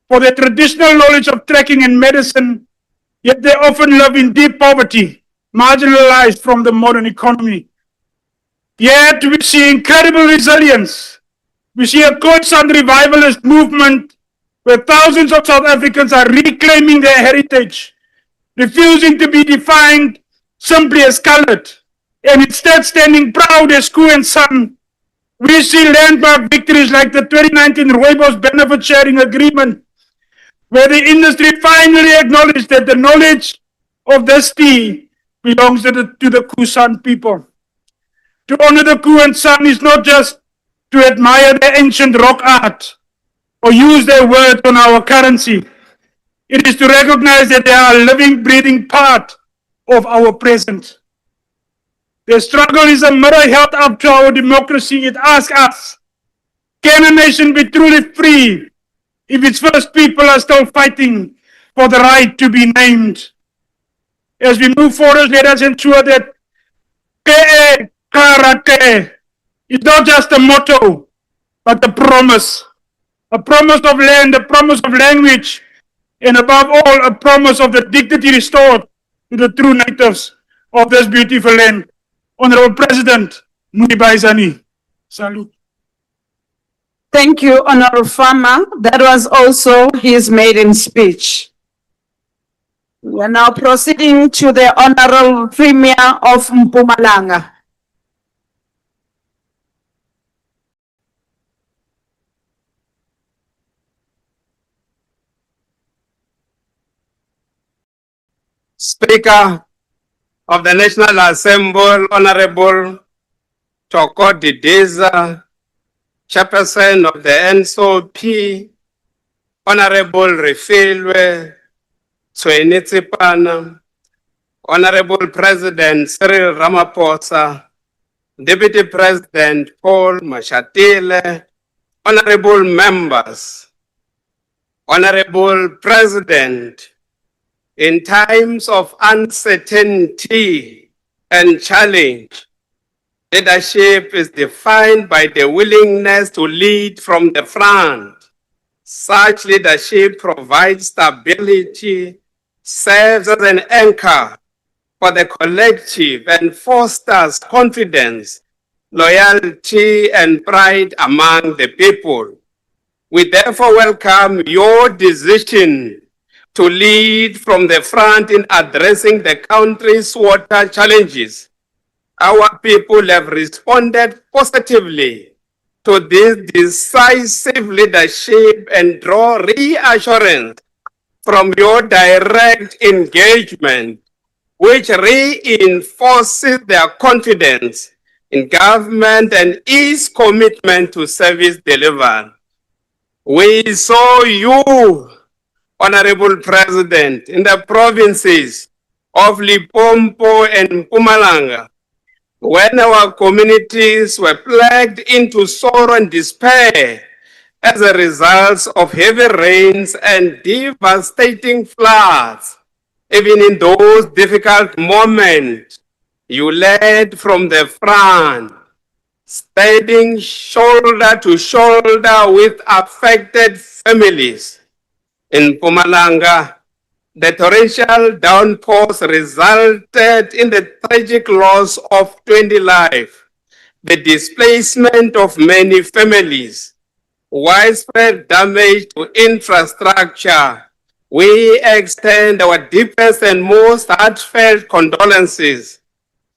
for their traditional knowledge of trekking and medicine, yet they often live in deep poverty, marginalized from the modern economy. Yet we see incredible resilience. We see a Khoisan revivalist movement where thousands of South Africans are reclaiming their heritage, refusing to be defined simply as colored, and instead standing proud as Ku and San. We see landmark victories like the 2019 Rooibos Benefit Sharing Agreement, where the industry finally acknowledged that the knowledge of this tea belongs to the Khoisan people. To honor the Ku and San is not just to admire their ancient rock art or use their words on our currency. It is to recognize that they are a living, breathing part of our present. Their struggle is a mirror held up to our democracy. It asks us, can a nation be truly free if its first people are still fighting for the right to be named? As we move forward, let us ensure that Ke Karate is not just a motto, but a promise of land, a promise of language, and above all, a promise of the dignity restored to the true natives of this beautiful land. Honorable President Munibaizani. Salute. Thank you, Honorable Farmer. That was also his maiden speech. We are now proceeding to the Honorable Premier of Mpumalanga. Speaker of the National Assembly, Honorable Toko Dideza, Chairperson of the NSOP, Honorable Refilwe Tswenitsipana, Honorable President Cyril Ramaphosa, Deputy President Paul Mashatile, Honorable Members, Honorable President, in times of uncertainty and challenge, leadership is defined by the willingness to lead from the front. Such leadership provides stability, serves as an anchor for the collective, and fosters confidence, loyalty, and pride among the people. We therefore welcome your decision to lead from the front in addressing the country's water challenges. Our people have responded positively to this decisive leadership and draw reassurance from your direct engagement, which reinforces their confidence in government and its commitment to service delivery. We saw you, Honorable President, in the provinces of Limpopo and Mpumalanga, when our communities were plagued into sorrow and despair as a result of heavy rains and devastating floods. Even in those difficult moments, you led from the front, standing shoulder to shoulder with affected families. In Mpumalanga, the torrential downpours resulted in the tragic loss of 20 lives, the displacement of many families, widespread damage to infrastructure. We extend our deepest and most heartfelt condolences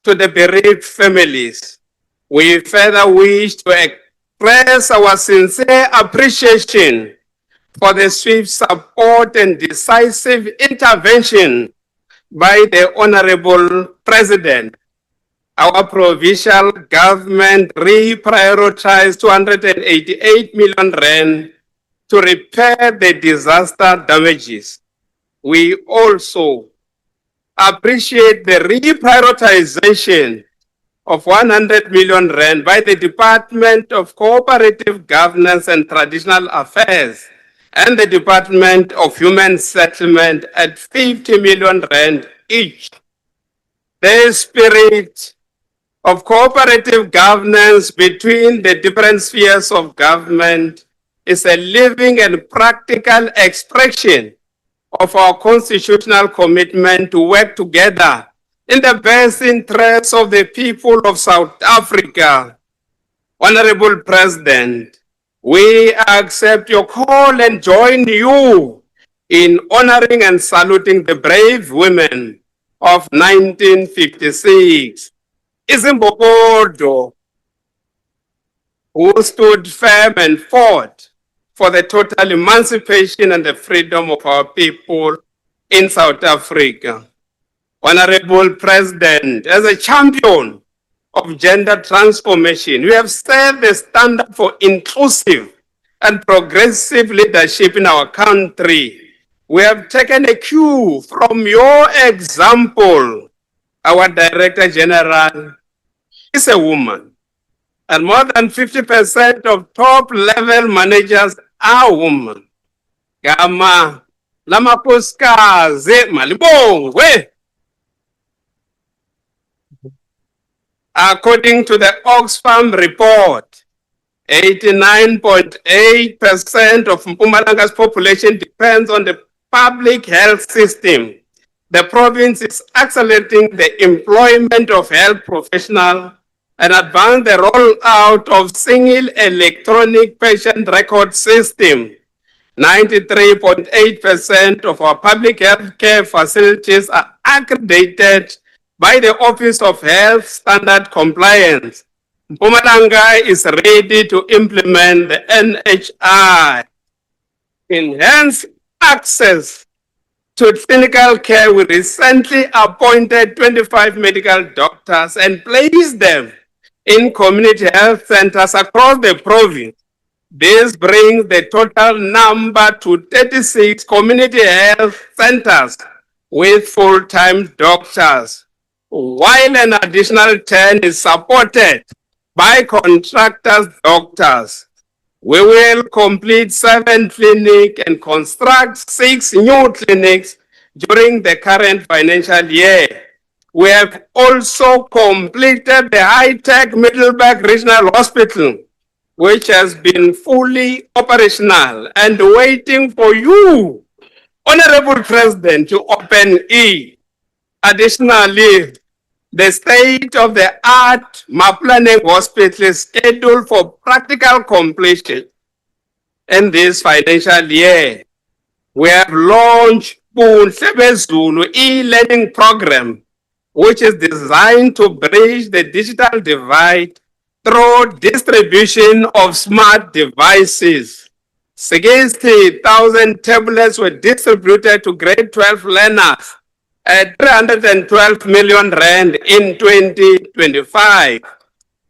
to the bereaved families. We further wish to express our sincere appreciation for the swift support and decisive intervention by the Honorable President. Our provincial government reprioritized 288 million rand to repair the disaster damages. We also appreciate the reprioritization of 100 million rand by the Department of Cooperative Governance and Traditional Affairs and the Department of Human Settlement at 50 million rand each. The spirit of cooperative governance between the different spheres of government is a living and practical expression of our constitutional commitment to work together in the best interests of the people of South Africa. Honorable President, we accept your call and join you in honoring and saluting the brave women of 1956. Izimbokodo, who stood firm and fought for the total emancipation and the freedom of our people in South Africa. Honorable President, as a champion of gender transformation, you have set the standard for inclusive and progressive leadership in our country. We have taken a cue from your example. Our Director General is a woman, and more than 50% of top-level managers are women. Gama lamakhosikazi malibongwe. According to the Oxfam report, 89.8% of Mpumalanga's population depends on the public health system. The province is accelerating the employment of health professionals and advance the rollout of single electronic patient record system. 93.8% of our public health care facilities are accredited by the Office of Health Standard Compliance. Mpumalanga is ready to implement the NHI. Enhance access to clinical care. We recently appointed 25 medical doctors and placed them in community health centers across the province. This brings the total number to 36 community health centers with full-time doctors, while an additional 10 is supported by contractors' doctors. We will complete 7 clinics and construct 6 new clinics during the current financial year. We have also completed the high-tech Middleburg Regional Hospital, which has been fully operational and waiting for you, Honorable President, to open it. Additionally, the state-of-the-art Maplane Hospital is scheduled for practical completion in this financial year. We have launched Zulu e-learning program, which is designed to bridge the digital divide through distribution of smart devices. 60,000 tablets were distributed to grade 12 learners at 312 million rand in 2025.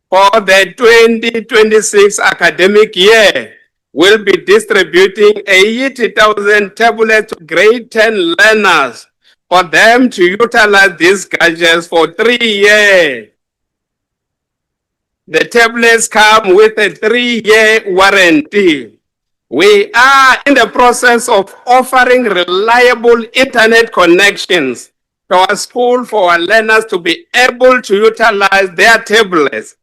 For the 2026 academic year, we'll be distributing 80,000 tablets to grade 10 learners for them to utilize these gadgets for 3 years. The tablets come with a 3-year warranty. We are in the process of offering reliable internet connections to our school for our learners to be able to utilize their tablets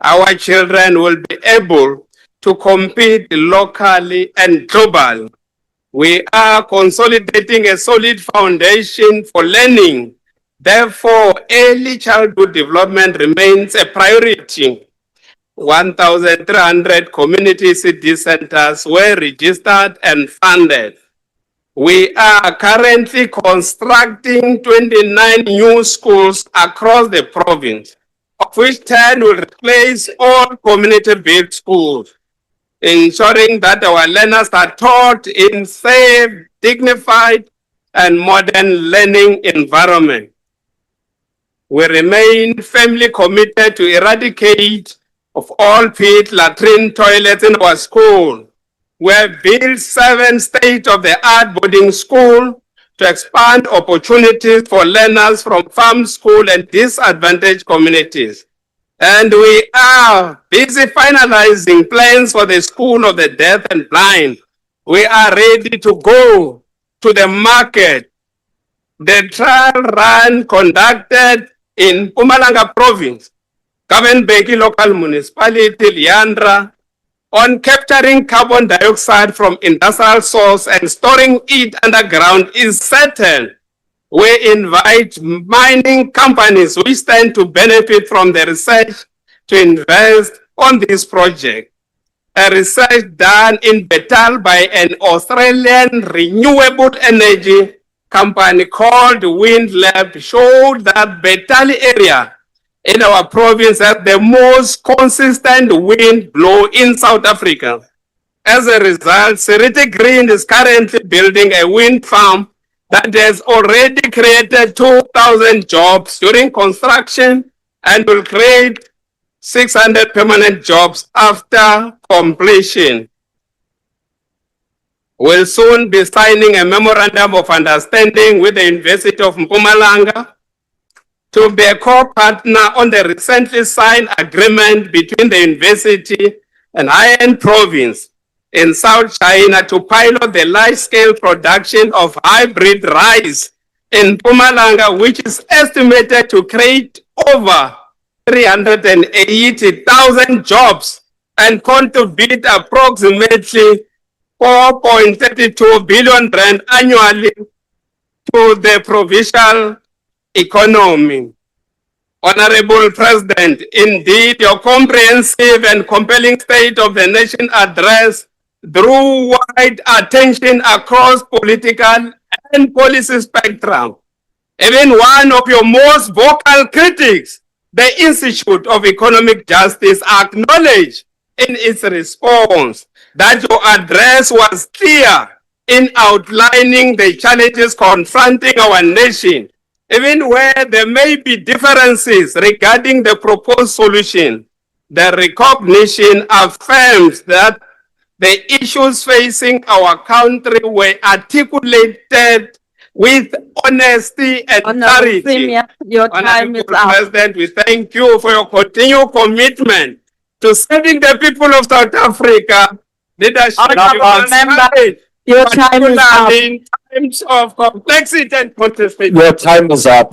our children will be able to compete locally and globally. We are consolidating a solid foundation for learning. Therefore, early childhood development remains a priority. 1,300 community city centers were registered and funded. We are currently constructing 29 new schools across the province, of which 10 will replace all community-built schools, ensuring that our learners are taught in safe, dignified, and modern learning environment. We remain firmly committed to eradicate of all pit latrine toilets in our school. We have built 7 state-of-the-art boarding schools to expand opportunities for learners from farm school and disadvantaged communities. And we are busy finalizing plans for the School of the Deaf and Blind. We are ready to go to the market. The trial run conducted in Mpumalanga Province, Kavenbeki Local Municipality, Liandra, on capturing carbon dioxide from industrial source and storing it underground is certain. We invite mining companies which stand to benefit from the research to invest on this project. A research done in Betal by an Australian renewable energy company called Wind Lab showed that Betal area in our province has the most consistent wind blow in South Africa. As a result, Seriti Green is currently building a wind farm that has already created 2,000 jobs during construction and will create 600 permanent jobs after completion. We'll soon be signing a memorandum of understanding with the University of Mpumalanga to be a co-partner on the recently signed agreement between the university and Haiyan province in South China to pilot the large-scale production of hybrid rice in Mpumalanga, which is estimated to create over 380,000 jobs and contribute approximately 4.32 billion rand annually to the provincial economy. Honorable President, indeed your comprehensive and compelling State of the Nation address drew wide attention across political and policy spectrum. Even one of your most vocal critics, the Institute of Economic Justice, acknowledged in its response that your address was clear in outlining the challenges confronting our nation, even where there may be differences regarding the proposed solution. The recognition affirms that the issues facing our country were articulated with honesty and Honorable clarity. Premier, your time is Honorable up. President, we thank you for your continued commitment to serving the people of South Africa. Leadership Honorable Member, your time is up. particularly in times of complexity and contestation. Your time is up.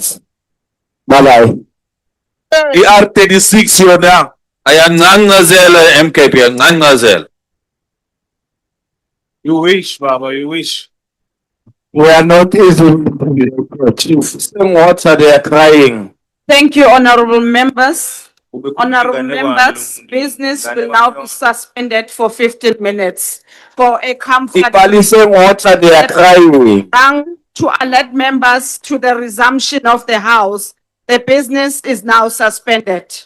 Bye-bye. ER36 yona ayangangazela MKP ayangangazela. You wish, Baba, you wish. We are not easy. Same water, they are crying. Thank you, honorable members. Honorable members, business will now be suspended for 15 minutes for a comfort. Same water, they are crying. To alert members to the resumption of the House, the business is now suspended.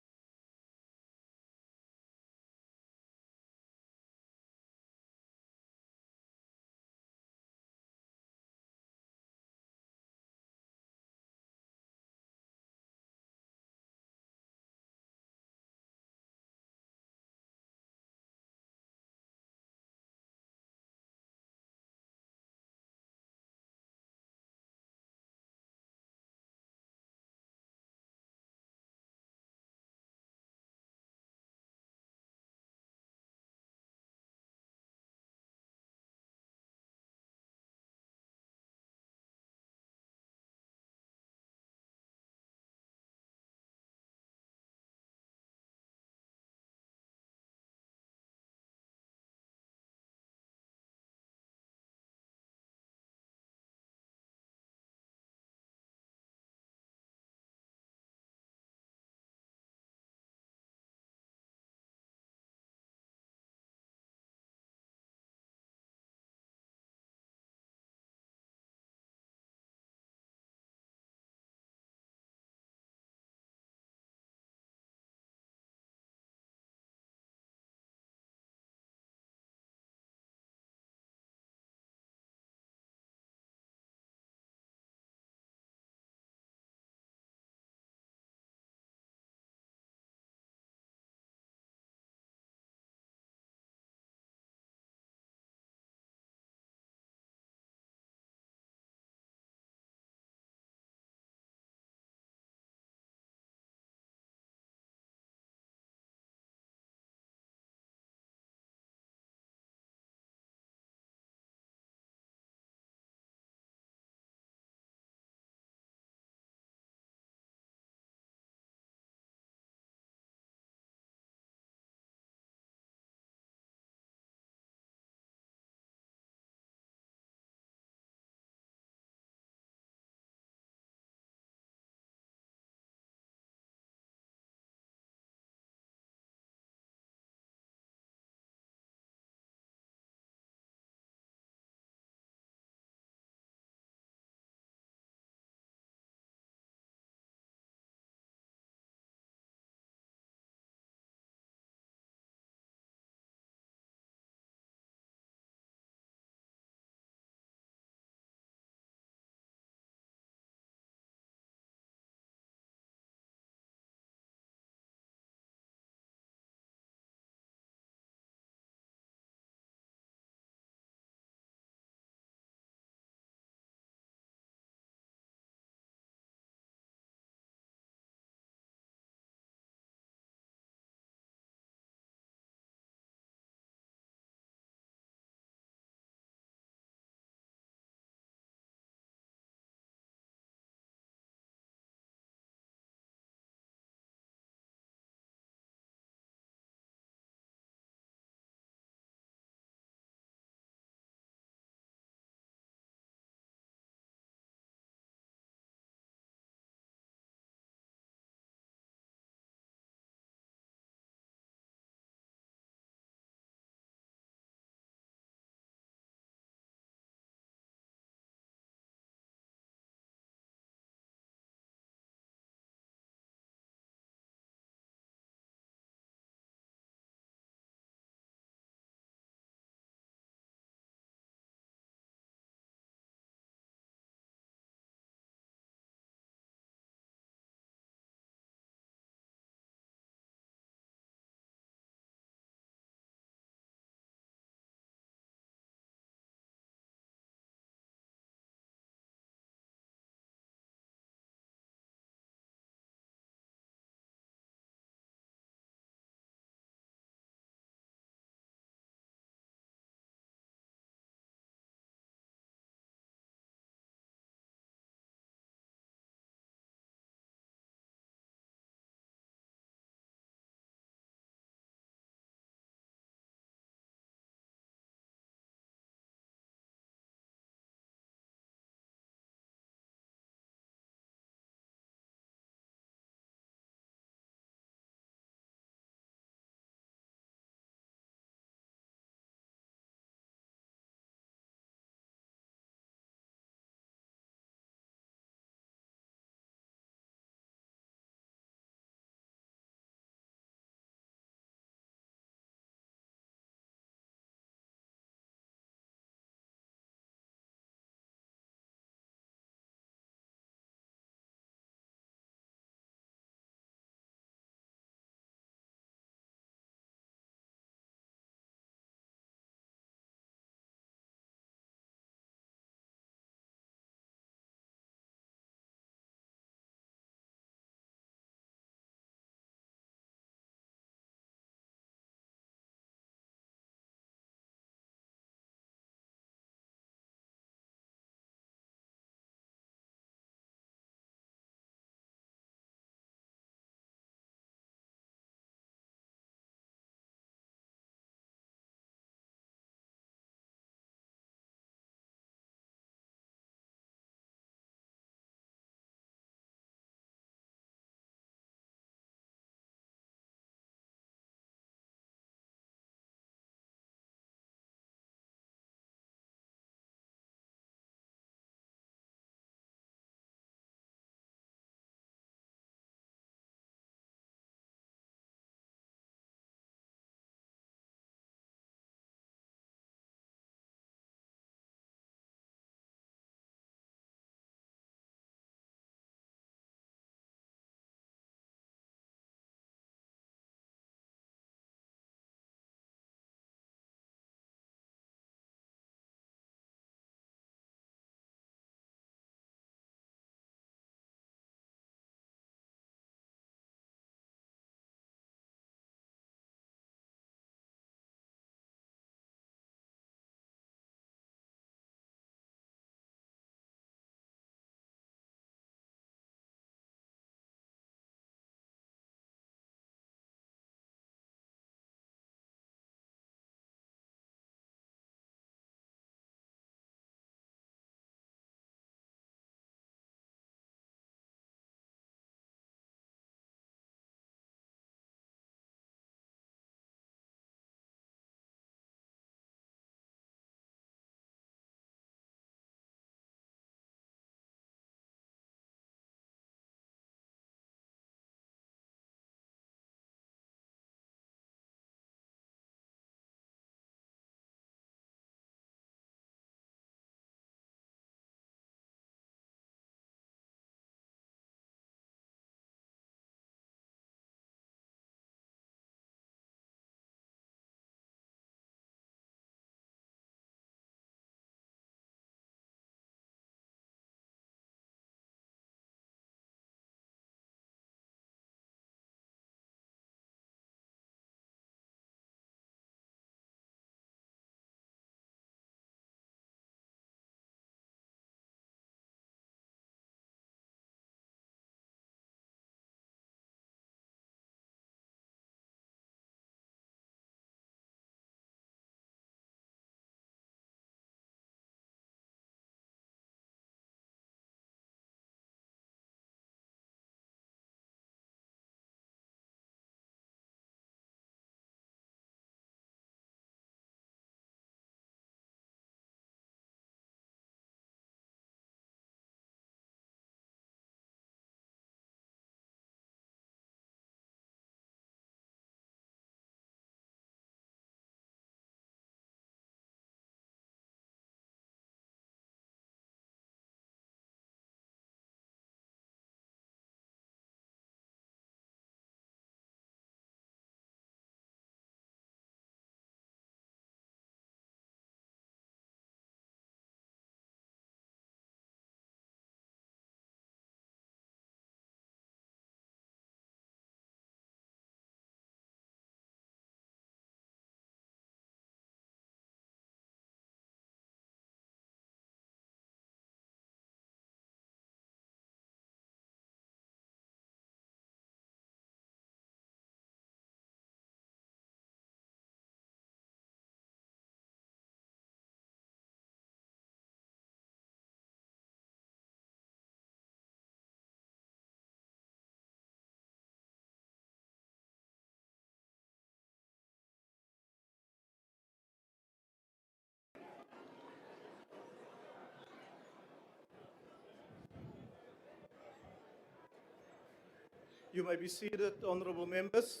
You may be seated, honorable members.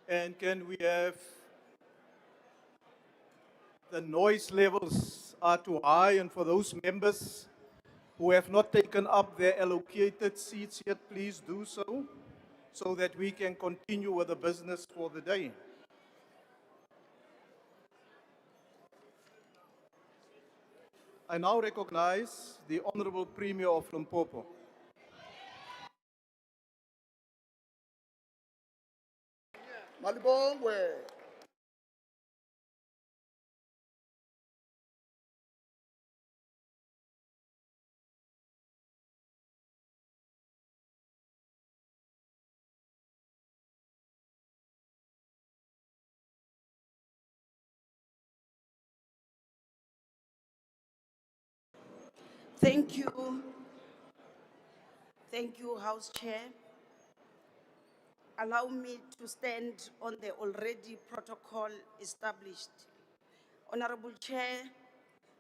And can we have the noise levels are too high, and for those members who have not taken up their allocated seats yet, please do so that we can continue with the business for the day. I now recognize the Honorable Premier of Limpopo. Malibongwe. Thank you. Thank you, House Chair. Allow me to stand on the already protocol established. Honorable Chair,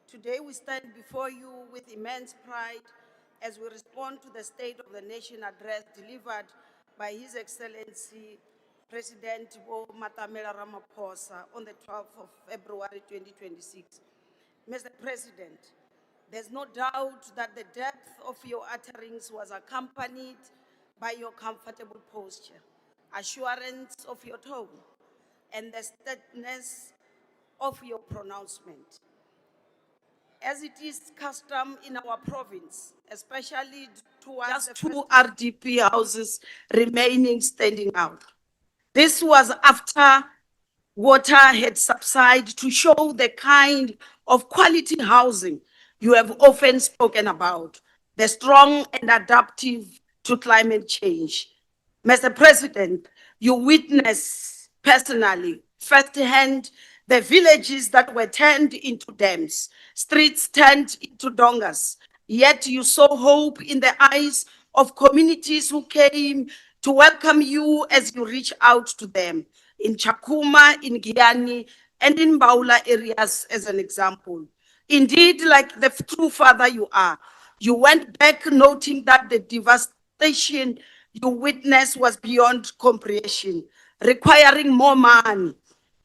today we stand before you with immense pride as we respond to the State of the Nation address delivered by His Excellency President Matamela Ramaphosa on the 12th of February 2026. Mr. President, there's no doubt that the depth of your utterings was accompanied by your comfortable posture, assurance of your tone, and the steadiness of your pronouncement. As it is custom in our province, especially towards just two RDP houses remaining standing out. This was after water had subsided to show the kind of quality housing you have often spoken about, the strong and adaptive to climate change. Mr. President, you witnessed personally, firsthand, the villages that were turned into dams, streets turned into dongas, yet you saw hope in the eyes of communities who came to welcome you as you reach out to them in Chakuma, in Giyani, and in Baula areas as an example. Indeed, like the true father you are, you went back noting that the devastation you witnessed was beyond comprehension, requiring more money,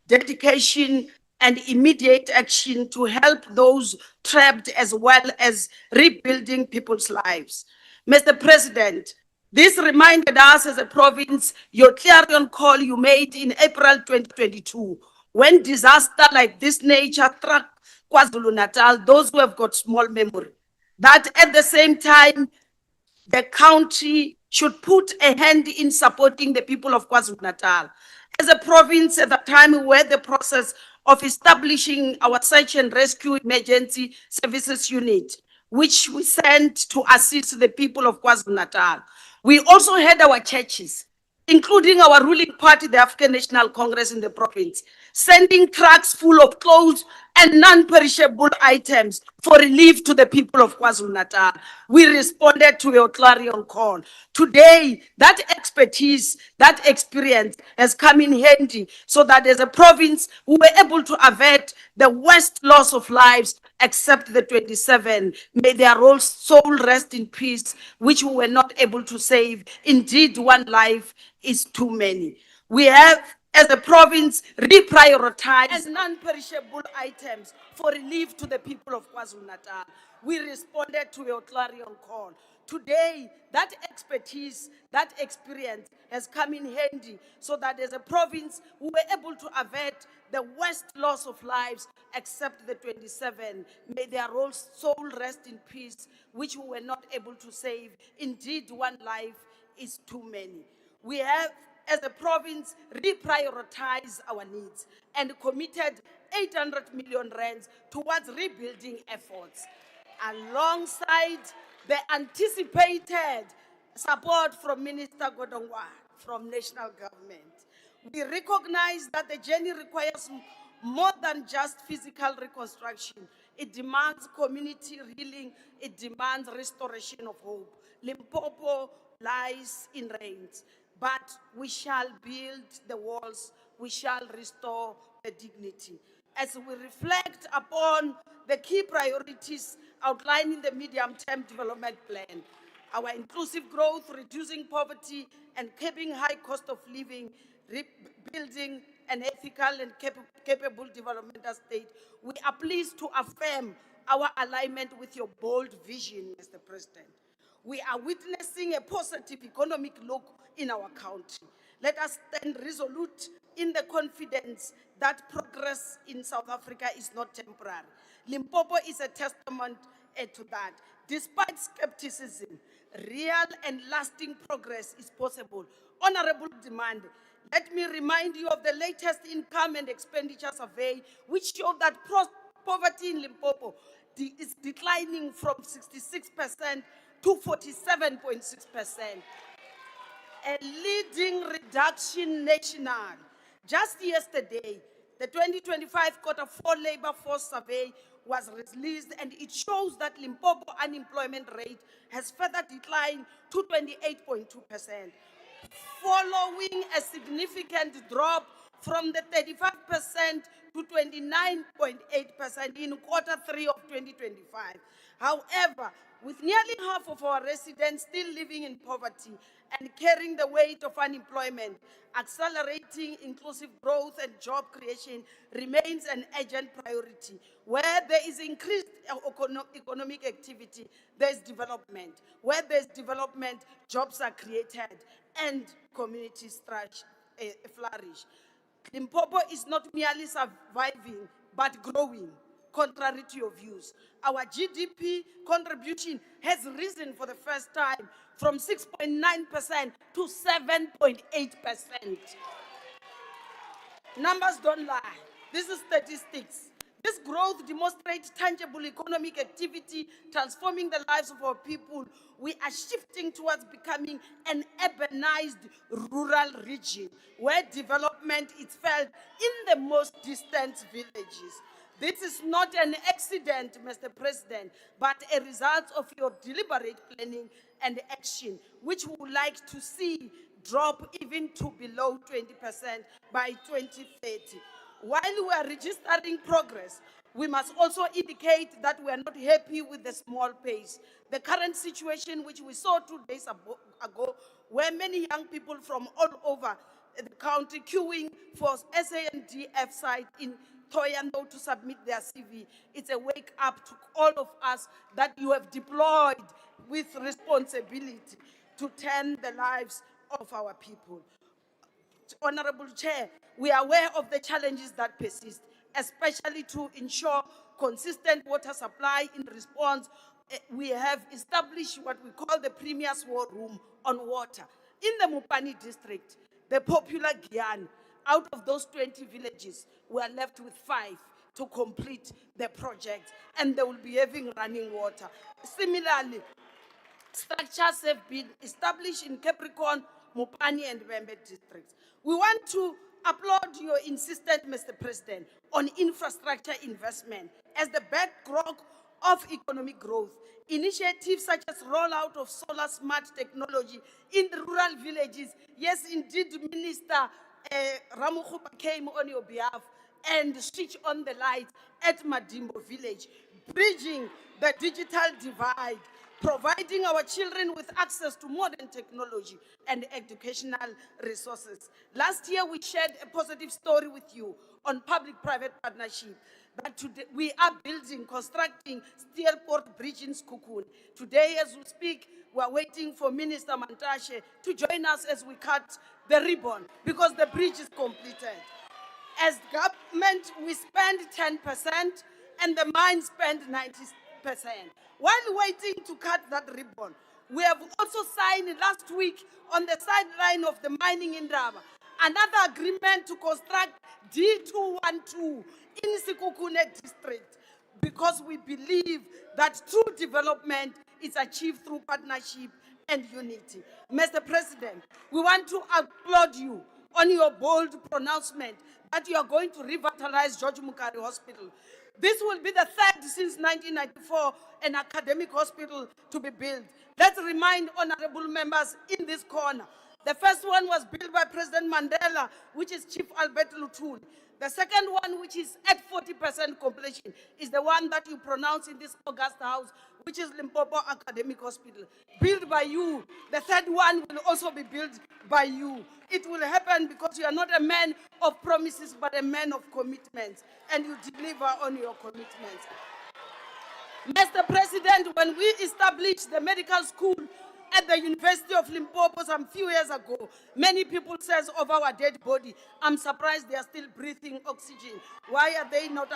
dedication, and immediate action to help those trapped as well as rebuilding people's lives. Mr. President, this reminded us as a province your clarion call you made in April 2022, when disaster like this nature struck KwaZulu-Natal, those who have got small memory, that at the same time, the country should put a hand in supporting the people of KwaZulu-Natal. As a province at the time we were in the process of establishing our search and rescue emergency services unit, which we sent to assist the people of KwaZulu-Natal. We also had our churches, including our ruling party, the African National Congress in the province, sending trucks full of clothes and non-perishable items for relief to the people of KwaZulu-Natal. We responded to your clarion call. Today, that expertise, that experience has come in handy so that as a province, we were able to avert the worst loss of lives except the 27. May their soul rest in peace, which we were not able to save. Indeed, one life is too many. We have, as a province, reprioritized non-perishable items for relief to the people of KwaZulu-Natal. We responded to your clarion call. Today, that expertise, that experience has come in handy so that as a province, we were able to avert the worst loss of lives except the 27. May their soul rest in peace, which we were not able to save. Indeed, one life is too many. We have, as a province, reprioritized our needs and committed 800 million rands towards rebuilding efforts, alongside the anticipated support from Minister Godongwa from national government. We recognize that the journey requires more than just physical reconstruction. It demands community healing. It demands restoration of hope. Limpopo lies in ruins, but we shall build the walls. We shall restore the dignity. As we reflect upon the key priorities outlined in the medium-term development plan, our inclusive growth, reducing poverty, and curbing high cost of living, building an ethical and capable developmental state. We are pleased to affirm our alignment with your bold vision, Mr. President. We are witnessing a positive economic look in our country. Let us stand resolute in the confidence that progress in South Africa is not temporary. Limpopo is a testament to that. Despite skepticism, real and lasting progress is possible. Honorable demand, let me remind you of the latest income and expenditure survey, which showed that poverty in Limpopo is declining from 66% to 47.6%. A leading reduction national. Just yesterday, the 2025 Q4 labor force survey was released, and it shows that Limpopo unemployment rate has further declined to 28.2%, following a significant drop from the 35% to 29.8% in Q3 of 2025. However, with nearly half of our residents still living in poverty and carrying the weight of unemployment, accelerating inclusive growth and job creation remains an urgent priority. Where there is increased economic activity, there is development. Where there is development, jobs are created and communities flourish. Limpopo is not merely surviving, but growing, contrary to your views. Our GDP contribution has risen for the first time from 6.9% to 7.8%. Numbers don't lie. This is statistics. This growth demonstrates tangible economic activity, transforming the lives of our people. We are shifting towards becoming an urbanized rural region where development is felt in the most distant villages. This is not an accident, Mr. President, but a result of your deliberate planning and action, which we would like to see drop even to below 20% by 2030. While we are registering progress, we must also indicate that we are not happy with the small pace. The current situation, which we saw 2 days ago, where many young people from all over the country queuing for SANDF site in Thohoyandou to submit their CV, it's a wake up to all of us that you have deployed with responsibility to turn the lives of our people. Honorable Chair, we are aware of the challenges that persist, especially to ensure consistent water supply. In response, we have established what we call the Premier's War Room on water. In the Mopani district, the popular Gyan, out of those 20 villages, we are left with 5 to complete the project, and they will be having running water. Similarly, structures have been established in Capricorn, Mopani, and Vembe districts. We want to applaud your insistence, Mr. President, on infrastructure investment as the bedrock of economic growth. Initiatives such as rollout of solar smart technology in the rural villages. Yes, indeed, Minister Ramaphosa came on your behalf and switched on the lights at Madimbo village, bridging the digital divide, providing our children with access to modern technology and educational resources. Last year, we shared a positive story with you on public-private partnership that today we are constructing Steelport Bridge in Sekhukhune. Today, as we speak, we are waiting for Minister Mantashe to join us as we cut the ribbon because the bridge is completed. As government, we spend 10% and the mine spend 90%. While waiting to cut that ribbon, we have also signed last week on the sideline of the mining in Indaba another agreement to construct D212 in Sekhukhune district, because we believe that true development is achieved through partnership and unity. Mr. President, we want to applaud you on your bold pronouncement that you are going to revitalize George Mukari Hospital. This will be the third since 1994 an academic hospital to be built. Let's remind honorable members in this corner The first one was built by President Mandela, which is Chief Albert Luthuli. The second one, which is at 40% completion, is the one that you pronounce in this August House, which is Limpopo Academic Hospital, built by you. The third one will also be built by you. It will happen because you are not a man of promises, but a man of commitments, and you deliver on your commitments. Mr. President, when we established the medical school at the University of Limpopo some few years ago, many people says of our dead body, I'm surprised they are still breathing oxygen. Why are they not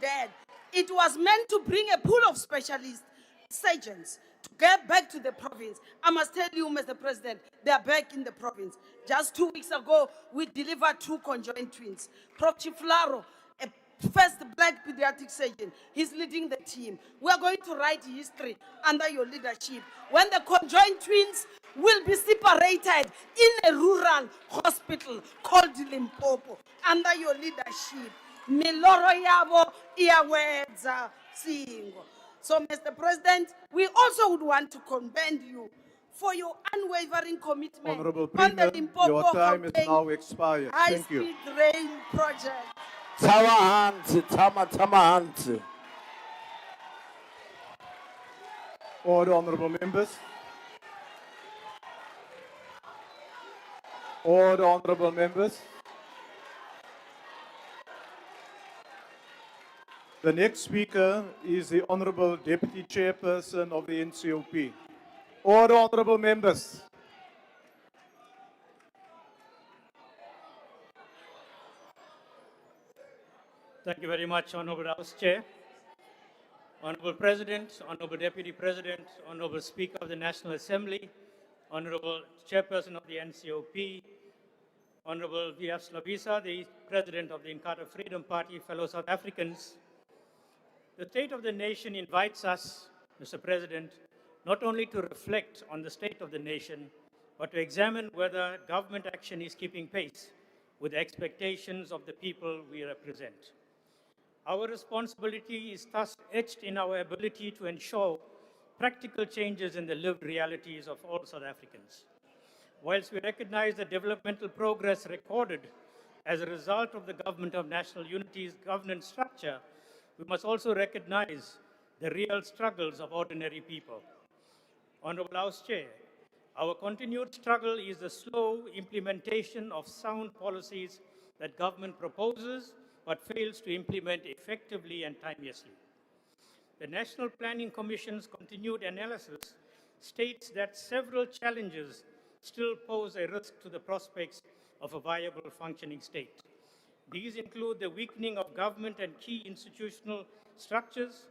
dead? It was meant to bring a pool of specialists, surgeons, to get back to the province. I must tell you, Mr. President, they are back in the province. Just 2 weeks ago, we delivered 2 conjoined twins. Prof. Chiflaro, a first black pediatric surgeon, he's leading the team. We are going to write history under your leadership. When the conjoined twins will be separated in a rural hospital called Limpopo, under your leadership. Miloro yabo iyawedza singo. So, Mr. President, we also would want to commend you for your unwavering commitment Honorable on the Premier, Limpopo your time is Gauteng now expired. Thank you. high-speed rail project. Tama. Order, honorable members. Order, honorable members. The next speaker is the Honorable Deputy Chairperson of the NCOP. Order, honorable members. Thank you very much, Honorable House Chair. Honorable President, Honorable Deputy President, Honorable Speaker of the National Assembly, Honorable Chairperson of the NCOP, Honorable V.F. Slabisa, the President of the Inkatha Freedom Party, fellow South Africans. The state of the nation invites us, Mr. President, not only to reflect on the state of the nation, but to examine whether government action is keeping pace with the expectations of the people we represent. Our responsibility is thus etched in our ability to ensure practical changes in the lived realities of all South Africans. Whilst we recognize the developmental progress recorded as a result of the Government of National Unity's governance structure, we must also recognize the real struggles of ordinary people. Honorable House Chair, our continued struggle is the slow implementation of sound policies that government proposes but fails to implement effectively and timeously. The National Planning Commission's continued analysis states that several challenges still pose a risk to the prospects of a viable functioning state. These include the weakening of government and key institutional structures,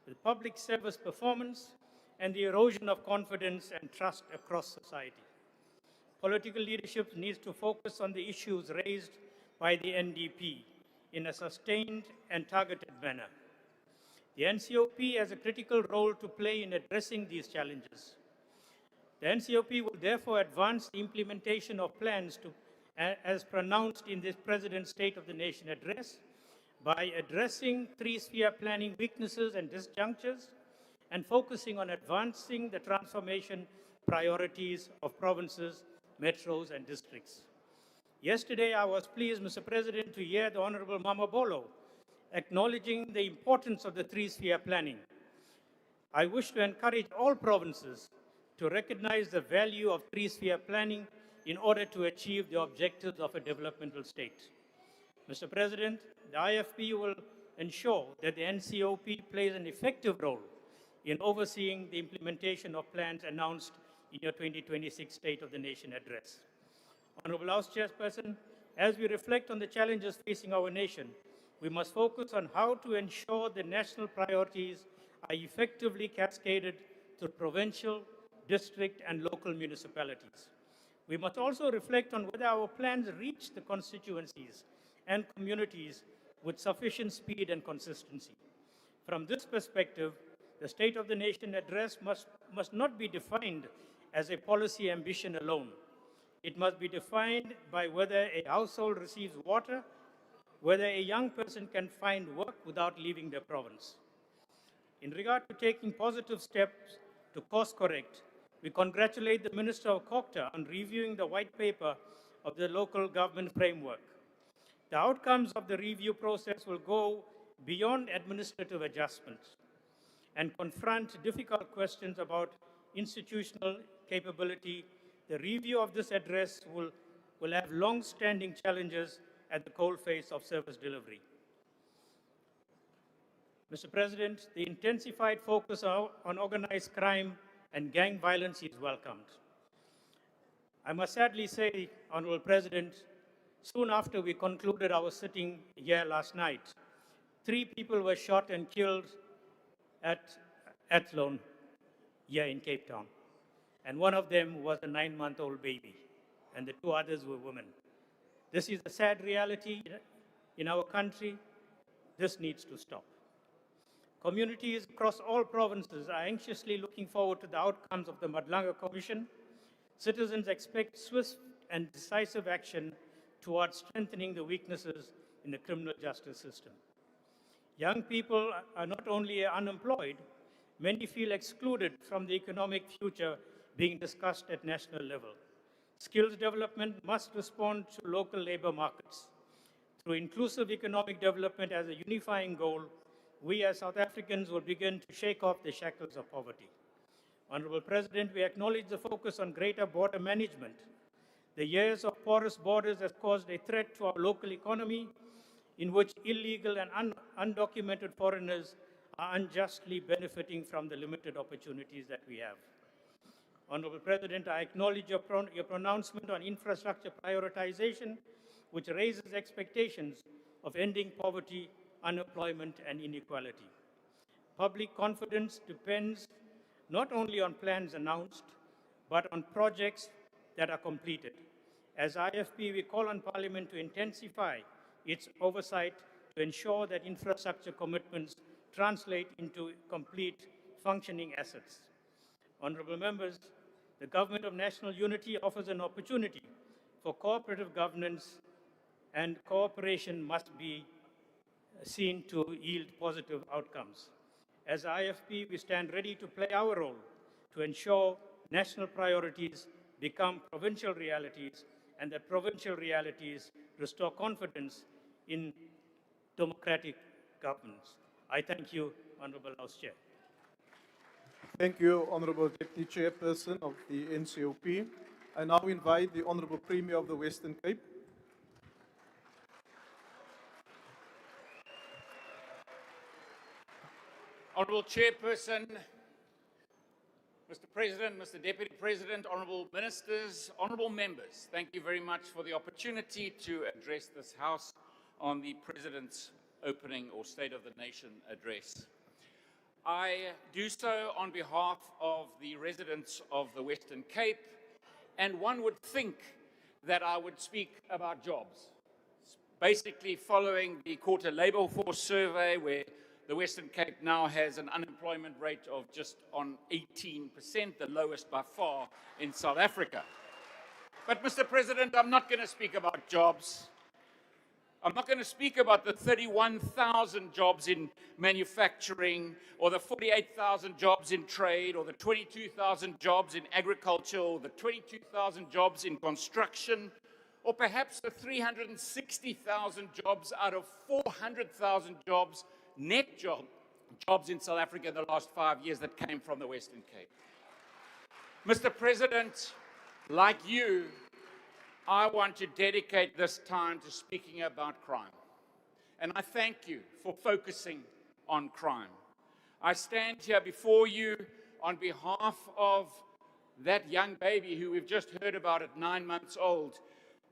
the public service performance, and the erosion of confidence and trust across society. Political leadership needs to focus on the issues raised by the NDP in a sustained and targeted manner. The NCOP has a critical role to play in addressing these challenges. The NCOP will therefore advance the implementation of plans as pronounced in this President's State of the Nation address by addressing three-sphere planning weaknesses and disjunctures and focusing on advancing the transformation priorities of provinces, metros, and districts. Yesterday, I was pleased, Mr. President, to hear the Honorable Mama Bolo acknowledging the importance of the three-sphere planning. I wish to encourage all provinces to recognize the value of three-sphere planning in order to achieve the objectives of a developmental state. Mr. President, the IFP will ensure that the NCOP plays an effective role in overseeing the implementation of plans announced in your 2026 State of the Nation address. Honorable House Chairperson, as we reflect on the challenges facing our nation, we must focus on how to ensure the national priorities are effectively cascaded to provincial, district, and local municipalities. We must also reflect on whether our plans reach the constituencies and communities with sufficient speed and consistency. From this perspective, the State of the Nation address must not be defined as a policy ambition alone. It must be defined by whether a household receives water, whether a young person can find work without leaving their province. In regard to taking positive steps to course correct, We congratulate the Minister of Kokta on reviewing the white paper of the local government framework. The outcomes of the review process will go beyond administrative adjustments and confront difficult questions about institutional capability. The review of this address will have long-standing challenges at the coalface of service delivery. Mr. President, the intensified focus on organized crime and gang violence is welcomed. I must sadly say, Honorable President, soon after we concluded our sitting here last night, 3 people were shot and killed at Athlone here in Cape Town. And one of them was a 9-month-old baby, and the 2 others were women. This is a sad reality in our country. This needs to stop. Communities across all provinces are anxiously looking forward to the outcomes of the Madlanga Commission. Citizens expect swift and decisive action towards strengthening the weaknesses in the criminal justice system. Young people are not only unemployed, many feel excluded from the economic future being discussed at national level. Skills development must respond to local labor markets. Through inclusive economic development as a unifying goal, we as South Africans will begin to shake off the shackles of poverty. Honorable President, we acknowledge the focus on greater border management. The years of porous borders has caused a threat to our local economy, in which illegal and undocumented foreigners are unjustly benefiting from the limited opportunities that we have. Honorable President, I acknowledge your pronouncement on infrastructure prioritization, which raises expectations of ending poverty, unemployment, and inequality. Public confidence depends not only on plans announced, but on projects that are completed. As IFP, we call on Parliament to intensify its oversight to ensure that infrastructure commitments translate into complete functioning assets. Honorable members, the Government of National Unity offers an opportunity for cooperative governance, and cooperation must be seen to yield positive outcomes. As IFP, we stand ready to play our role to ensure national priorities become provincial realities and that provincial realities restore confidence in democratic governance. I thank you, Honorable House Chair. Thank you, Honorable Deputy Chairperson of the NCOP. I now invite the Honorable Premier of the Western Cape. Honourable Chairperson, Mr. President, Mr. Deputy President, Honourable Ministers, Honourable Members, thank you very much for the opportunity to address this House on the President's opening or State of the Nation address. I do so on behalf of the residents of the Western Cape, and one would think that I would speak about jobs. Basically following the Quarter Labour Force survey, where the Western Cape now has an unemployment rate of just on 18%, the lowest by far in South Africa. But Mr. President, I'm not going to speak about jobs. I'm not going to speak about the 31,000 jobs in manufacturing, or the 48,000 jobs in trade, or the 22,000 jobs in agriculture, or the 22,000 jobs in construction, or perhaps the 360,000 jobs out of 400,000 jobs, net jobs in South Africa in the last 5 years that came from the Western Cape. Mr. President, like you, I want to dedicate this time to speaking about crime. And I thank you for focusing on crime. I stand here before you on behalf of that young baby who we've just heard about at 9 months old,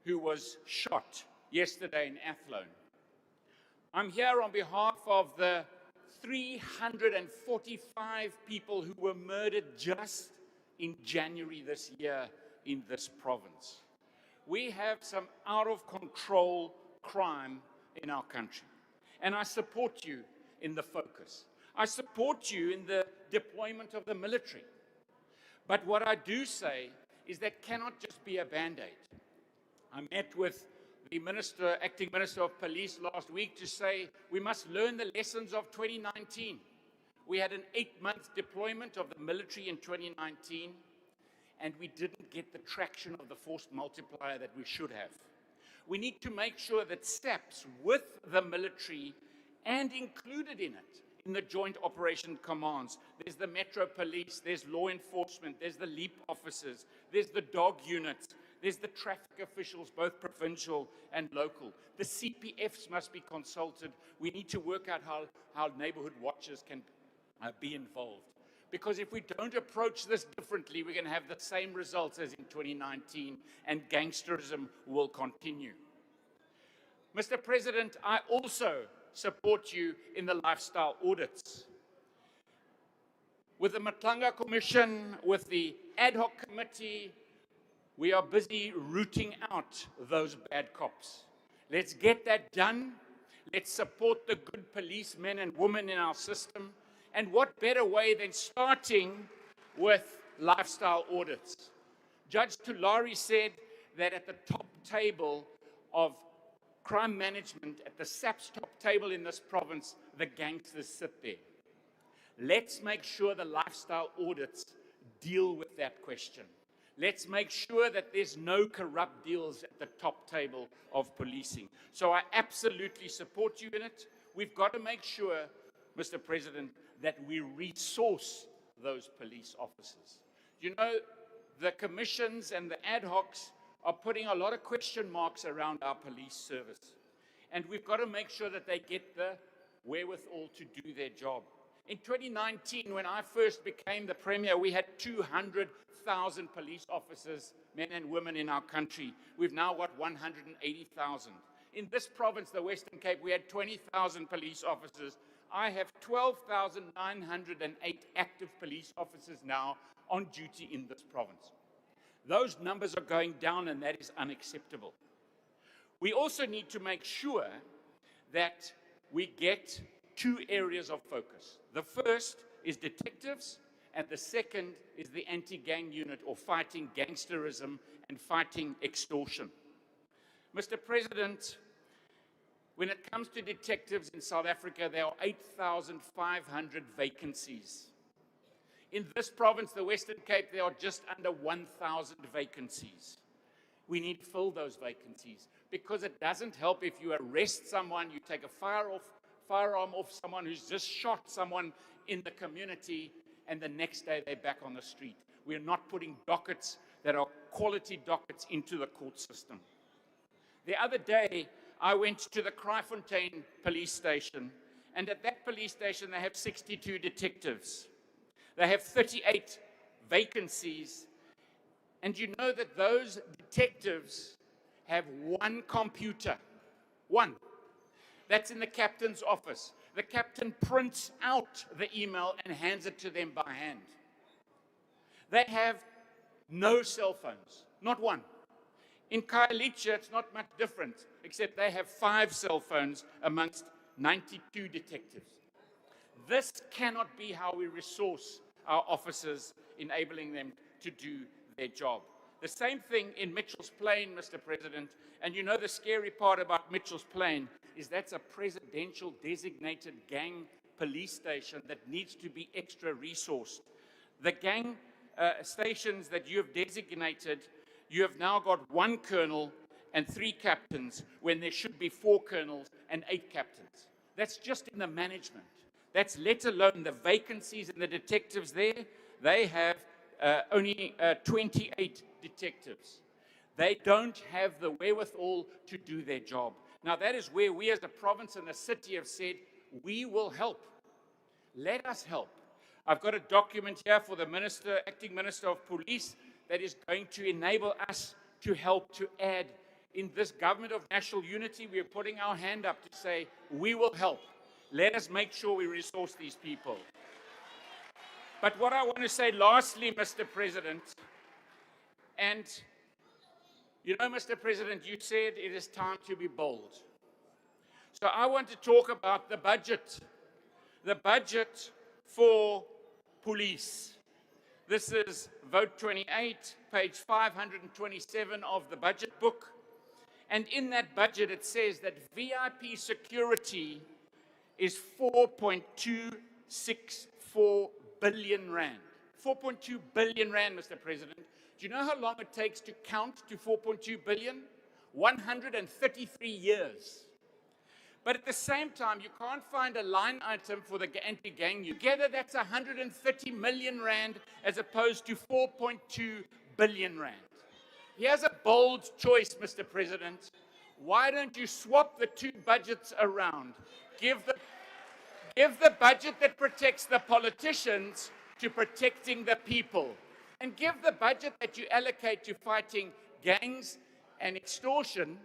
who was shot yesterday in Athlone. I'm here on behalf of the 345 people who were murdered just in January this year in this province. We have some out-of-control crime in our country. And I support you in the focus. I support you in the deployment of the military. But what I do say is that cannot just be a Band-Aid. I met with the acting Minister of Police last week to say we must learn the lessons of 2019. We had an 8-month deployment of the military in 2019. and we didn't get the traction of the force multiplier that we should have. We need to make sure that SAPS with the military and included in it, in the joint operation commands, there's the Metro Police, there's law enforcement, there's the LEAP officers, there's the dog units, there's the traffic officials, both provincial and local. The CPFs must be consulted. We need to work out how neighborhood watchers can be involved. Because if we don't approach this differently, we're going to have the same results as in 2019, and gangsterism will continue. Mr. President, I also support you in the lifestyle audits. With the Matlanga Commission, with the ad hoc committee, we are busy rooting out those bad cops. Let's get that done. Let's support the good policemen and women in our system. And what better way than starting with lifestyle audits? Judge Tulari said that at the top table of crime management, at the SAPS top table in this province, the gangsters sit there. Let's make sure the lifestyle audits deal with that question. Let's make sure that there's no corrupt deals at the top table of policing. So I absolutely support you in it. We've got to make sure, Mr. President, that we resource those police officers. You know, the commissions and the ad hocs are putting a lot of question marks around our police service. And we've got to make sure that they get the wherewithal to do their job. In 2019, when I first became the Premier, we had 200,000 police officers, men and women in our country. We've now got 180,000. In this province, the Western Cape, we had 20,000 police officers. I have 12,908 active police officers now on duty in this province. Those numbers are going down, and that is unacceptable. We also need to make sure that we get two areas of focus. The first is detectives, and the second is the anti-gang unit, or fighting gangsterism and fighting extortion. Mr. President, when it comes to detectives in South Africa, there are 8,500 vacancies. In this province, the Western Cape, there are just under 1,000 vacancies. We need to fill those vacancies, because it doesn't help if you arrest someone, you take a firearm off someone who's just shot someone in the community, and the next day they're back on the street. We are not putting dockets that are quality dockets into the court system. The other day, I went to the Kraaifontein police station, and at that police station, they have 62 detectives. They have 38 vacancies, and you know that those detectives have one computer, one. That's in the captain's office. The captain prints out the email and hands it to them by hand. They have no cell phones, not one. In Khayelitsha, it's not much different, except they have 5 cell phones amongst 92 detectives. This cannot be how we resource our officers, enabling them to do their job. The same thing in Mitchell's Plain, Mr. President, and you know the scary part about Mitchell's Plain is that's a presidential designated gang police station that needs to be extra resourced. The gang stations that you have designated, you have now got 1 colonel and 3 captains when there should be 4 colonels and 8 captains. That's just in the management. That's let alone the vacancies and the detectives there. They have only 28 detectives. They don't have the wherewithal to do their job. Now that is where we as a province and a city have said, we will help. Let us help. I've got a document here for the Minister, Acting Minister of Police, that is going to enable us to help to add. In this government of national unity, we are putting our hand up to say, we will help. Let us make sure we resource these people. But what I want to say lastly, Mr. President, and you know, Mr. President, you said it is time to be bold. So I want to talk about the budget for police. This is Vote 28, page 527 of the budget book. And in that budget, it says that VIP security is 4.264 billion rand. 4.2 billion rand, Mr. President. Do you know how long it takes to count to 4.2 billion? 133 years. But at the same time, you can't find a line item for the anti-gang. Together, that's 130 million rand as opposed to 4.2 billion rand. Here's a bold choice, Mr. President. Why don't you swap the two budgets around? Give the budget that protects the politicians to protecting the people. And give the budget that you allocate to fighting gangs and extortion,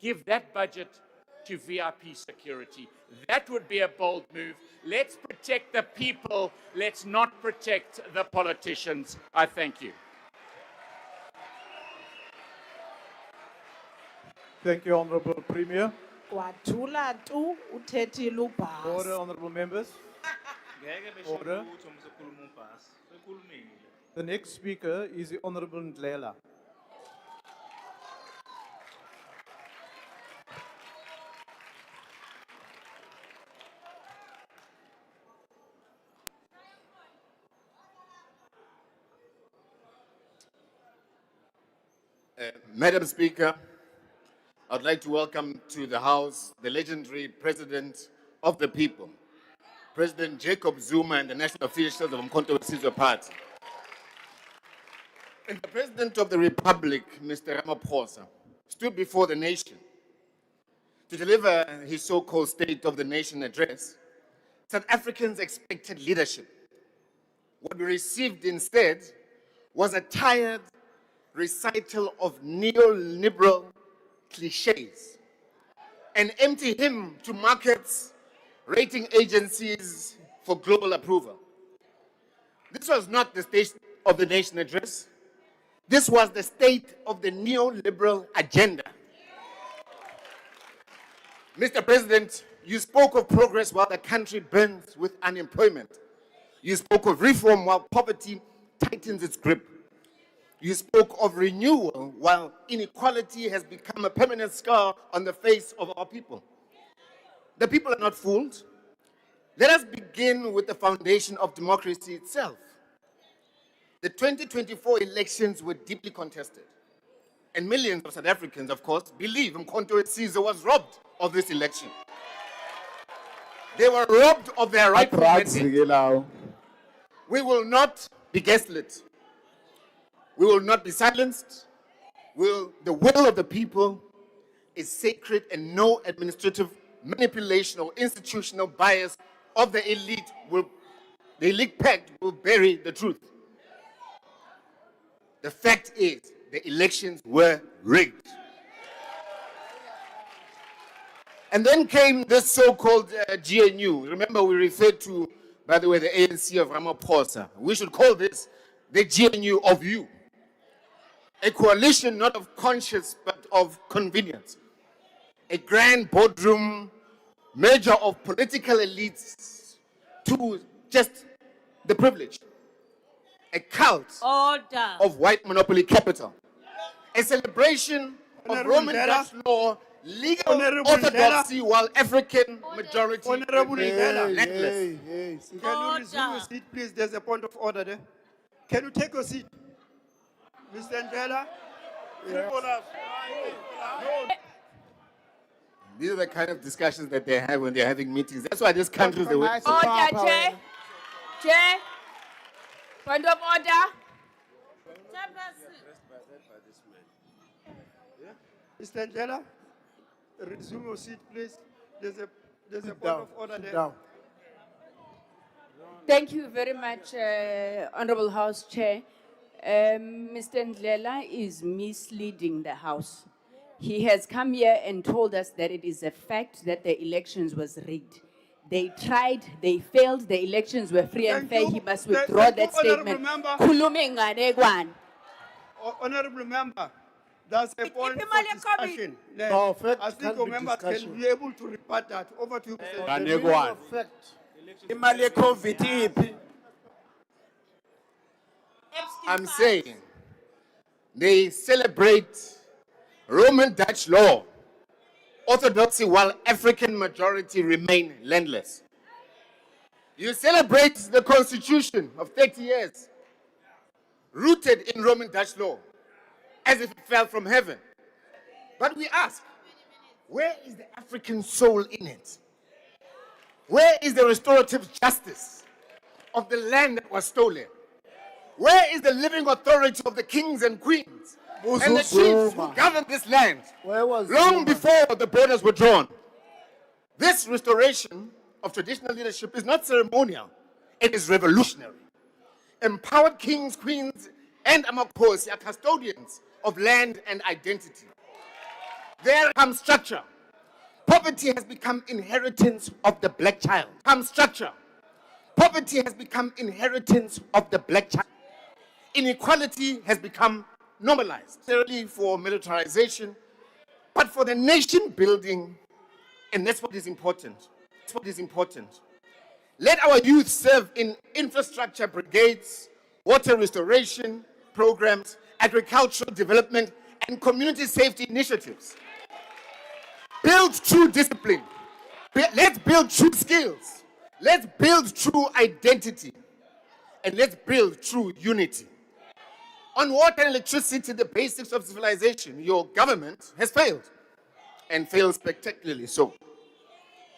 give that budget to VIP security. That would be a bold move. Let's protect the people. Let's not protect the politicians. I thank you. Thank you, Honorable Premier. Kwathula tu uthethile ubhasi. Order, honorable members. Order. The next speaker is the Honorable Ndlela. Madam Speaker, I'd like to welcome to the House the legendary President of the People, President Jacob Zuma, and the national officials of Umkhonto weSizwe Party. And the President of the Republic, Mr. Ramaphosa, stood before the nation to deliver his so-called State of the Nation address. South Africans expected leadership. What we received instead was a tired recital of neoliberal cliches, an empty hymn to markets, rating agencies for global approval. This was not the State of the Nation address. This was the state of the neoliberal agenda. Mr. President, you spoke of progress while the country burns with unemployment. You spoke of reform while poverty tightens its grip. You spoke of renewal while inequality has become a permanent scar on the face of our people. The people are not fooled. Let us begin with the foundation of democracy itself. The 2024 elections were deeply contested. And millions of South Africans, of course, believe Umkhonto weSizwe was robbed of this election. They were robbed of their rightful mandate. We will not be gaslit. We will not be silenced. The will of the people is sacred, and no administrative manipulation or institutional bias of the elite pact will bury the truth. The fact is, the elections were rigged. And then came this so-called GNU. Remember, we referred to, by the way, the ANC of Ramaphosa. We should call this the GNU of you. A coalition not of conscience, but of convenience. A grand boardroom merger of political elites to just the privileged. A cult of white monopoly capital. A celebration of Roman Dutch law, legal orthodoxy, while African majority remain landless. Can you resume your seat, please? There's a point of order there. Can you take your seat? Mr. Ndlela? These are the kind of discussions that they have when they're having meetings. That's why this country is the way. Order, Chair. Chair. Point of order. Mr. Ndlela, resume your seat, please. There's a point of order there. Thank you very much, Honorable House Chair. Mr. Ndlela is misleading the House. He has come here and told us that it is a fact that the elections was rigged. They tried, they failed, the elections were free and fair. He must withdraw that statement. Honorable Member, that's a point of discussion. I think your members can be able to rebut that. Over to you, Mr. I'm saying they celebrate Roman Dutch law, orthodoxy, while African majority remain landless. You celebrate the Constitution of 30 years, rooted in Roman Dutch law, as if it fell from heaven. But we ask, where is the African soul in it? Where is the restorative justice of the land that was stolen? Where is the living authority of the kings and queens and the chiefs who governed this land long before the borders were drawn? This restoration of traditional leadership is not ceremonial, it is revolutionary. Empowered kings, queens, and amakhosi are custodians of land and identity. There comes structure. Poverty has become inheritance of the black child. Comes structure. Poverty has become inheritance of the black child. Inequality has become normalized, necessarily for militarization, but for the nation building, and that's what is important. That's what is important. Let our youth serve in infrastructure brigades, water restoration programs, agricultural development, and community safety initiatives. Build true discipline. Let's build true skills. Let's build true identity. And let's build true unity. On water and electricity, the basics of civilization, your government has failed, and failed spectacularly so.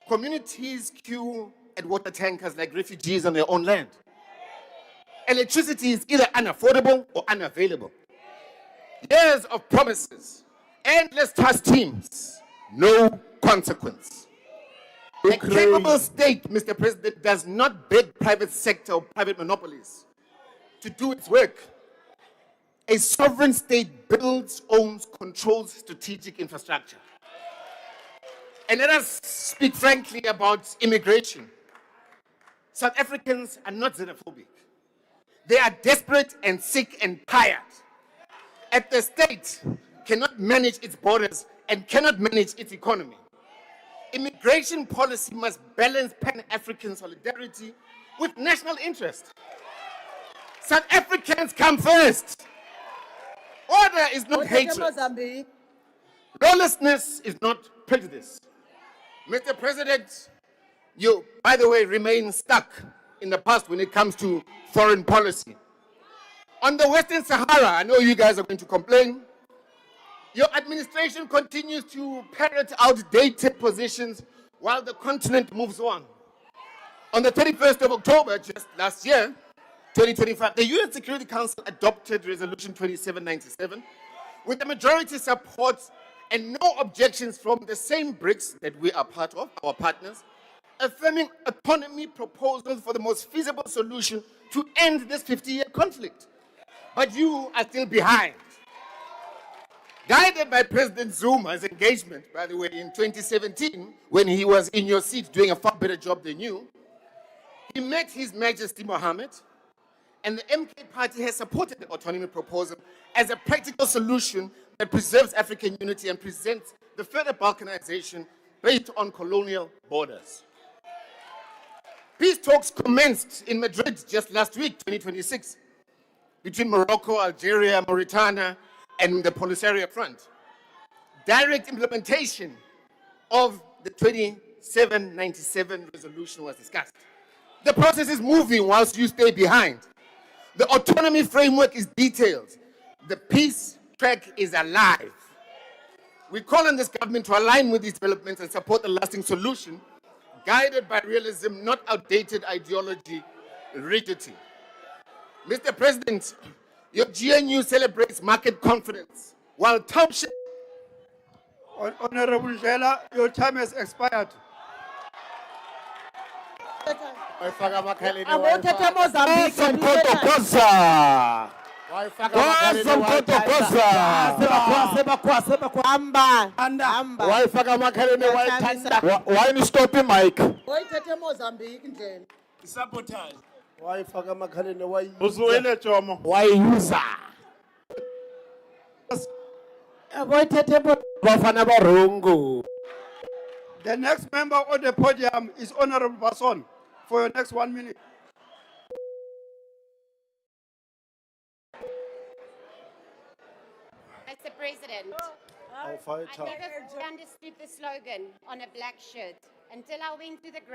Communities queue at water tankers like refugees on their own land. Electricity is either unaffordable or unavailable. Years of promises, endless task teams, no consequence. A capable state, Mr. President, does not beg private sector or private monopolies to do its work. A sovereign state builds, owns, controls strategic infrastructure. And let us speak frankly about immigration. South Africans are not xenophobic. They are desperate and sick and tired. If the state cannot manage its borders and cannot manage its economy, immigration policy must balance Pan-African solidarity with national interest. South Africans come first. Order is not hatred. Lawlessness is not prejudice. Mr. President, you, by the way, remain stuck in the past when it comes to foreign policy. On the Western Sahara, I know you guys are going to complain. Your administration continues to parrot outdated positions while the continent moves on. On the 31st of October, just last year, 2025, the UN Security Council adopted Resolution 2797 with the majority support and no objections from the same BRICS that we are part of, our partners, affirming autonomy proposals for the most feasible solution to end this 50-year conflict. But you are still behind. Guided by President Zuma's engagement, by the way, in 2017, when he was in your seat doing a far better job than you, he met His Majesty Mohammed, and the MK party has supported the autonomy proposal as a practical solution that preserves African unity and presents the further balkanization based on colonial borders. Peace talks commenced in Madrid just last week, 2026, between Morocco, Algeria, Mauritania, and the Polisario Front. Direct implementation of the 2797 resolution was discussed. The process is moving whilst you stay behind. The autonomy framework is detailed. The peace track is alive. We call on this government to align with these developments and support a lasting solution, guided by realism, not outdated ideology, rigidity. Mr. President, your GNU celebrates market confidence, while township... Honorable Ndlela, your time has expired. Why you stop him, Mike? Sabotage. Uzwele Jomo. Why user? The next member on the podium is Honorable Basson for your next 1 minute. Mr. President, I never understood the slogan on a black shirt until I went to the ground.